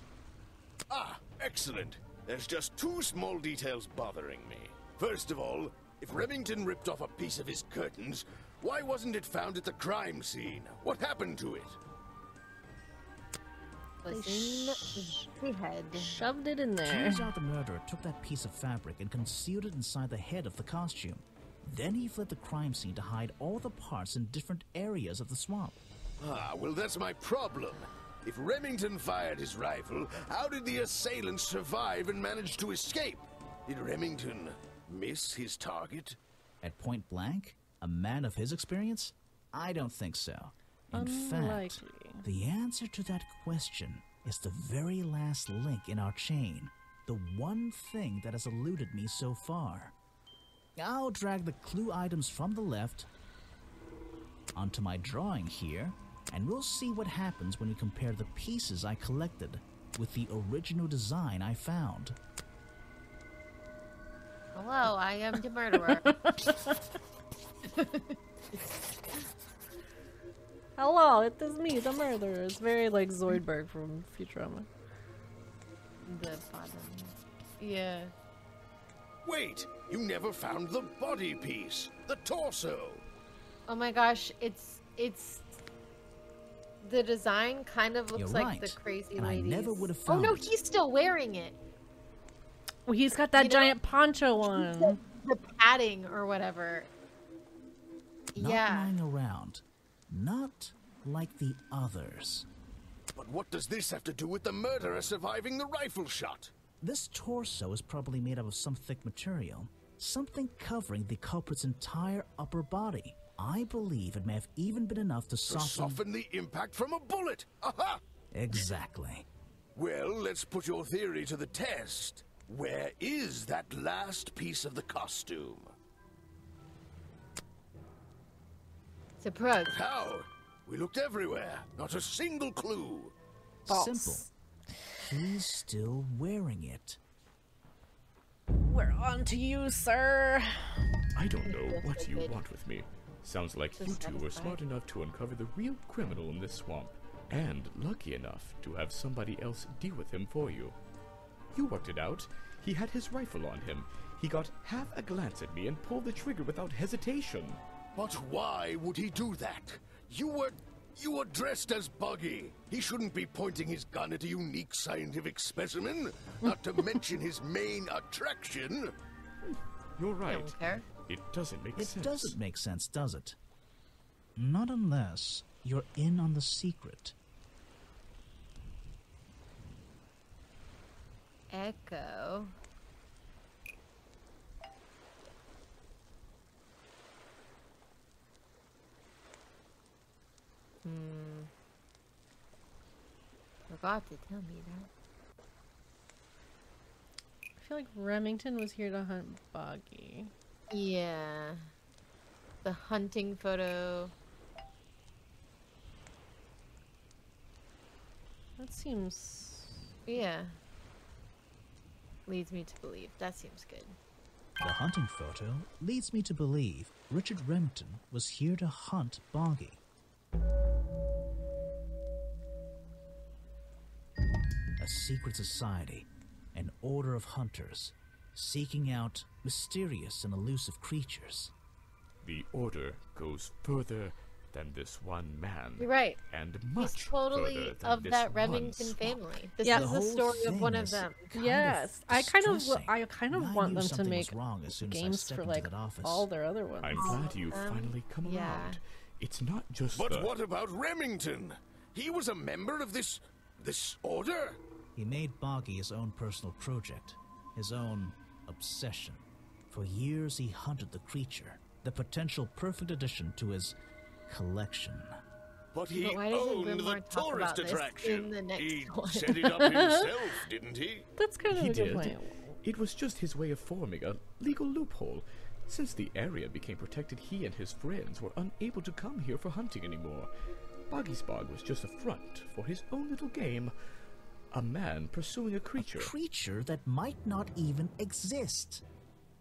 Ah, excellent. There's just two small details bothering me. First of all, if Remington ripped off a piece of his curtains, why wasn't it found at the crime scene? What happened to it? Was in the head. Shoved it in there. Turns out the murderer took that piece of fabric and concealed it inside the head of the costume. Then he fled the crime scene to hide all the parts in different areas of the swamp. Ah, well, that's my problem. If Remington fired his rifle, how did the assailant survive and manage to escape? Did Remington miss his target? At point blank? A man of his experience? I don't think so. In fact, the answer to that question is the very last link in our chain. The one thing that has eluded me so far. I'll drag the clue items from the left onto my drawing here, and we'll see what happens when we compare the pieces I collected with the original design I found. Hello, I am the murderer. Hello, it is me, the murderer. It's very like Zoidberg from Futurama. The bottom. Yeah. Wait, you never found the body piece, the torso. Oh my gosh, it's the design kind of looks You're like right. the crazy And I ladies. never would have Oh found no, it. he's still wearing it. Well, he's got that You know, giant poncho on. The padding or whatever. Not Yeah. lying around. Not like the others. But what does this have to do with the murderer surviving the rifle shot? This torso is probably made out of some thick material. Something covering the culprit's entire upper body. I believe it may have even been enough to To soften the impact from a bullet. Aha! Exactly. Well, let's put your theory to the test. Where is that last piece of the costume? Surprise. How? We looked everywhere. Not a single clue. False. Simple. He's still wearing it. We're on to you, sir. I don't know what you want with me. Sounds like you two were smart enough to uncover the real criminal in this swamp, and lucky enough to have somebody else deal with him for you. You worked it out. He had his rifle on him. He got half a glance at me and pulled the trigger without hesitation. But why would he do that? You were dressed as Buggy. He shouldn't be pointing his gun at a unique scientific specimen, not to mention his main attraction. You're right. don't care. It doesn't make sense. It doesn't make sense, does it? Not unless you're in on the secret. Echo. Forgot to tell me that. I feel like Remington was here to hunt Boggy. Yeah. The hunting photo. That seems... Yeah. Leads me to believe. That seems good. The hunting photo leads me to believe Richard Remington was here to hunt Boggy. A secret society, an order of hunters, seeking out mysterious and elusive creatures. The order goes further than this one man. You're right. And much He's totally further than of this that one Remington swamp. family. This Yeah. is The the whole story of thing one of is them. Yes, I kind of And I want knew them to something make was wrong as soon as I games stepped for into like that office. all their other ones. I'm glad you finally come yeah. around. It's not just But the... what about Remington? He was a member of this order? He made Boggy his own personal project, his own obsession. For years he hunted the creature, the potential perfect addition to his collection. But he But why doesn't owned the Grimoire talk tourist about this attraction. in the next He one? set it up himself, didn't he? That's kind of He a good did. point. It was just his way of forming a legal loophole. Since the area became protected, he and his friends were unable to come here for hunting anymore. Boggy's Bog was just a front for his own little game. A man pursuing a creature. A creature that might not even exist.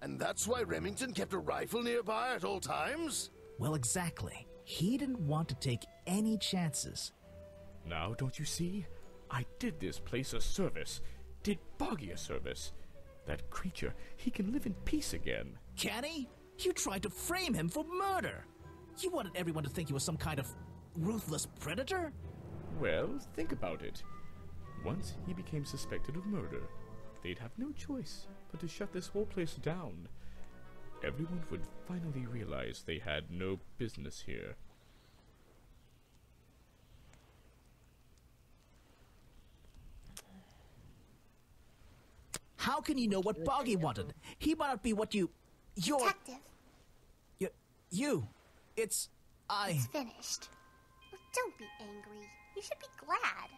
And that's why Remington kept a rifle nearby at all times? Well, exactly. He didn't want to take any chances. Now, don't you see? I did this place a service. Did Boggy a service. That creature, he can live in peace again. Can he? You tried to frame him for murder. You wanted everyone to think he was some kind of ruthless predator? Well, think about it. Once he became suspected of murder, they'd have no choice but to shut this whole place down. Everyone would finally realize they had no business here. How can you know what Boggy wanted? He might not be what you're... Detective, It's... it's finished. Don't be angry. You should be glad.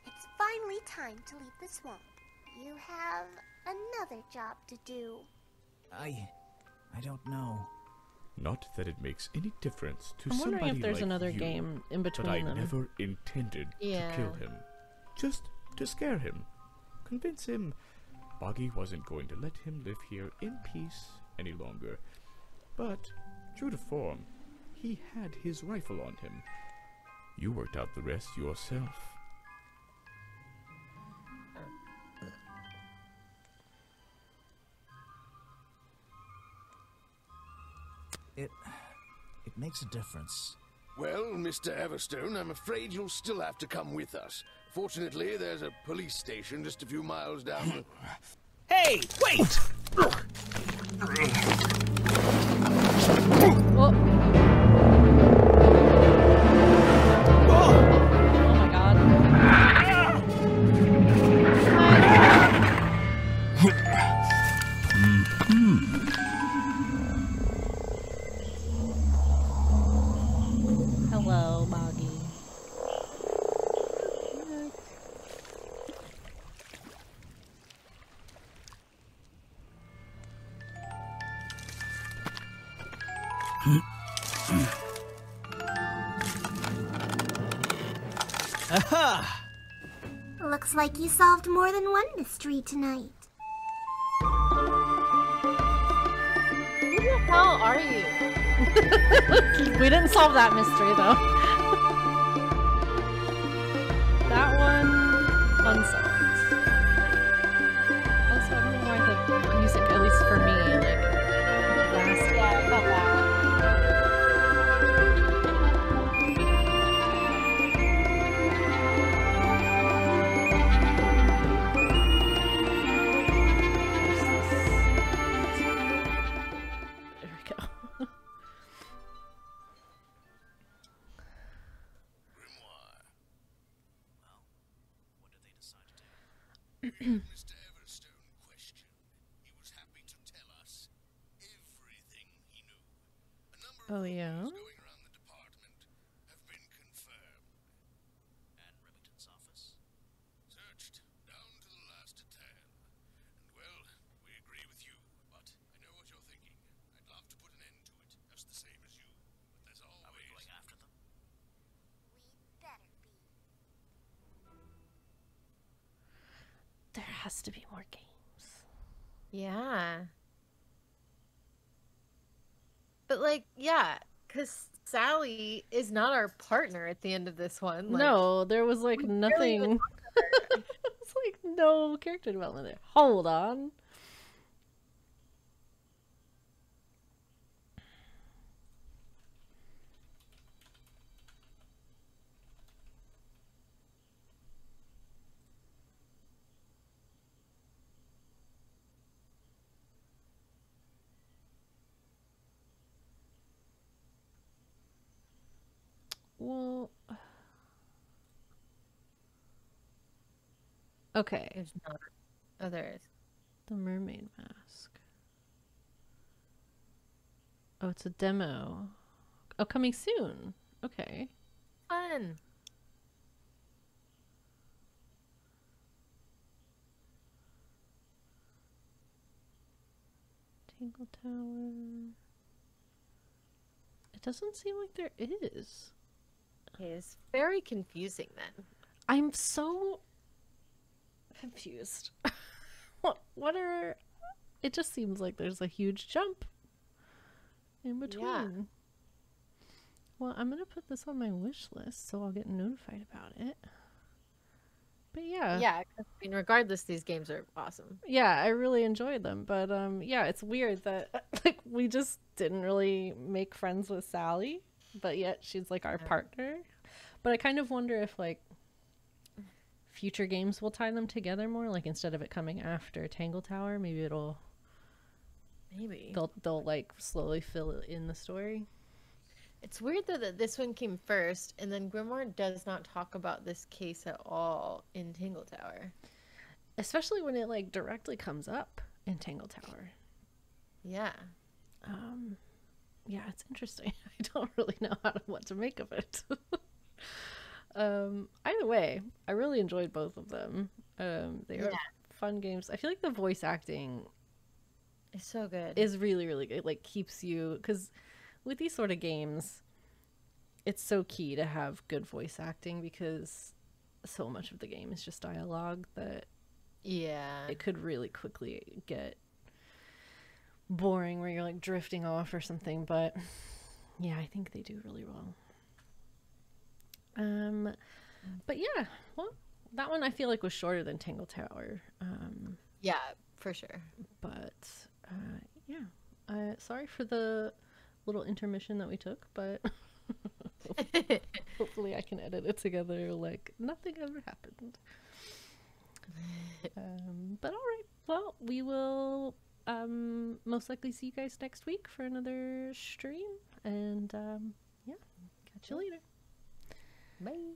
It's finally time to leave the swamp. You have another job to do. I don't know. Not that it makes any difference to I'm somebody wondering if there's like another you, game in but between I them. never intended Yeah. to kill him. Just to scare him. Convince him Boggy wasn't going to let him live here in peace any longer. But, true to form, he had his rifle on him. You worked out the rest yourself. It makes a difference. Well, Mr. Everstone, I'm afraid you'll still have to come with us. Fortunately, there's a police station just a few miles down. Hey, wait! Oh. Oh my god. Hello, Moggy. Aha! Looks like you solved more than one mystery tonight. Who the hell are you? We didn't solve that mystery though. That one unsolved. Also, I don't know why the music, at least for me, like last. Yeah, I felt that. There we go. Grimoire. Well, what did they decide to do? Mr. Everstone questioned. He was happy to tell us everything he knew. A number of Yeah. rumors going around the department have been confirmed. And Remington's office? Searched down to the last detail. And well, we agree with you, but I know what you're thinking. I'd love to put an end to it, just the same as you. But there's always... Are we going after them? We better be. There has to be more games. Yeah. But like, yeah, because Sally is not our partner at the end of this one. Like, No, there was like we barely even nothing. It's like no character development there. Hold on. Well, okay. There's not. Oh, there is. The mermaid mask. Oh, it's a demo. Oh, coming soon. Okay. Fun. Tangle Tower. It doesn't seem like there is. It's very confusing then. I'm so confused. What are... It just seems like there's a huge jump in between. Yeah. Well, I'm going to put this on my wish list so I'll get notified about it. But yeah. Yeah, 'cause, I mean, regardless, these games are awesome. Yeah, I really enjoyed them. But yeah, it's weird that like we just didn't really make friends with Sally, but yet she's like our partner. But I kind of wonder if like future games will tie them together more, like instead of it coming after Tangle Tower, maybe it'll they'll like slowly fill in the story. It's weird though that this one came first, and then Grimoire does not talk about this case at all in Tangle Tower. Especially when it like directly comes up in Tangle Tower. Yeah. Yeah, it's interesting. I don't really know what to make of it. Either way, I really enjoyed both of them. They are fun games. I feel like the voice acting It's so good. is really, really good. Like keeps you, because with these sort of games, it's so key to have good voice acting because so much of the game is just dialogue that it could really quickly get boring where you're like drifting off or something. But yeah, I think they do really well. But yeah, well, that one I feel like was shorter than Tangle Tower. Yeah, for sure. But yeah, sorry for the little intermission that we took, but hopefully I can edit it together like nothing ever happened. But all right, well, we will most likely see you guys next week for another stream, and yeah, catch you later. Bye.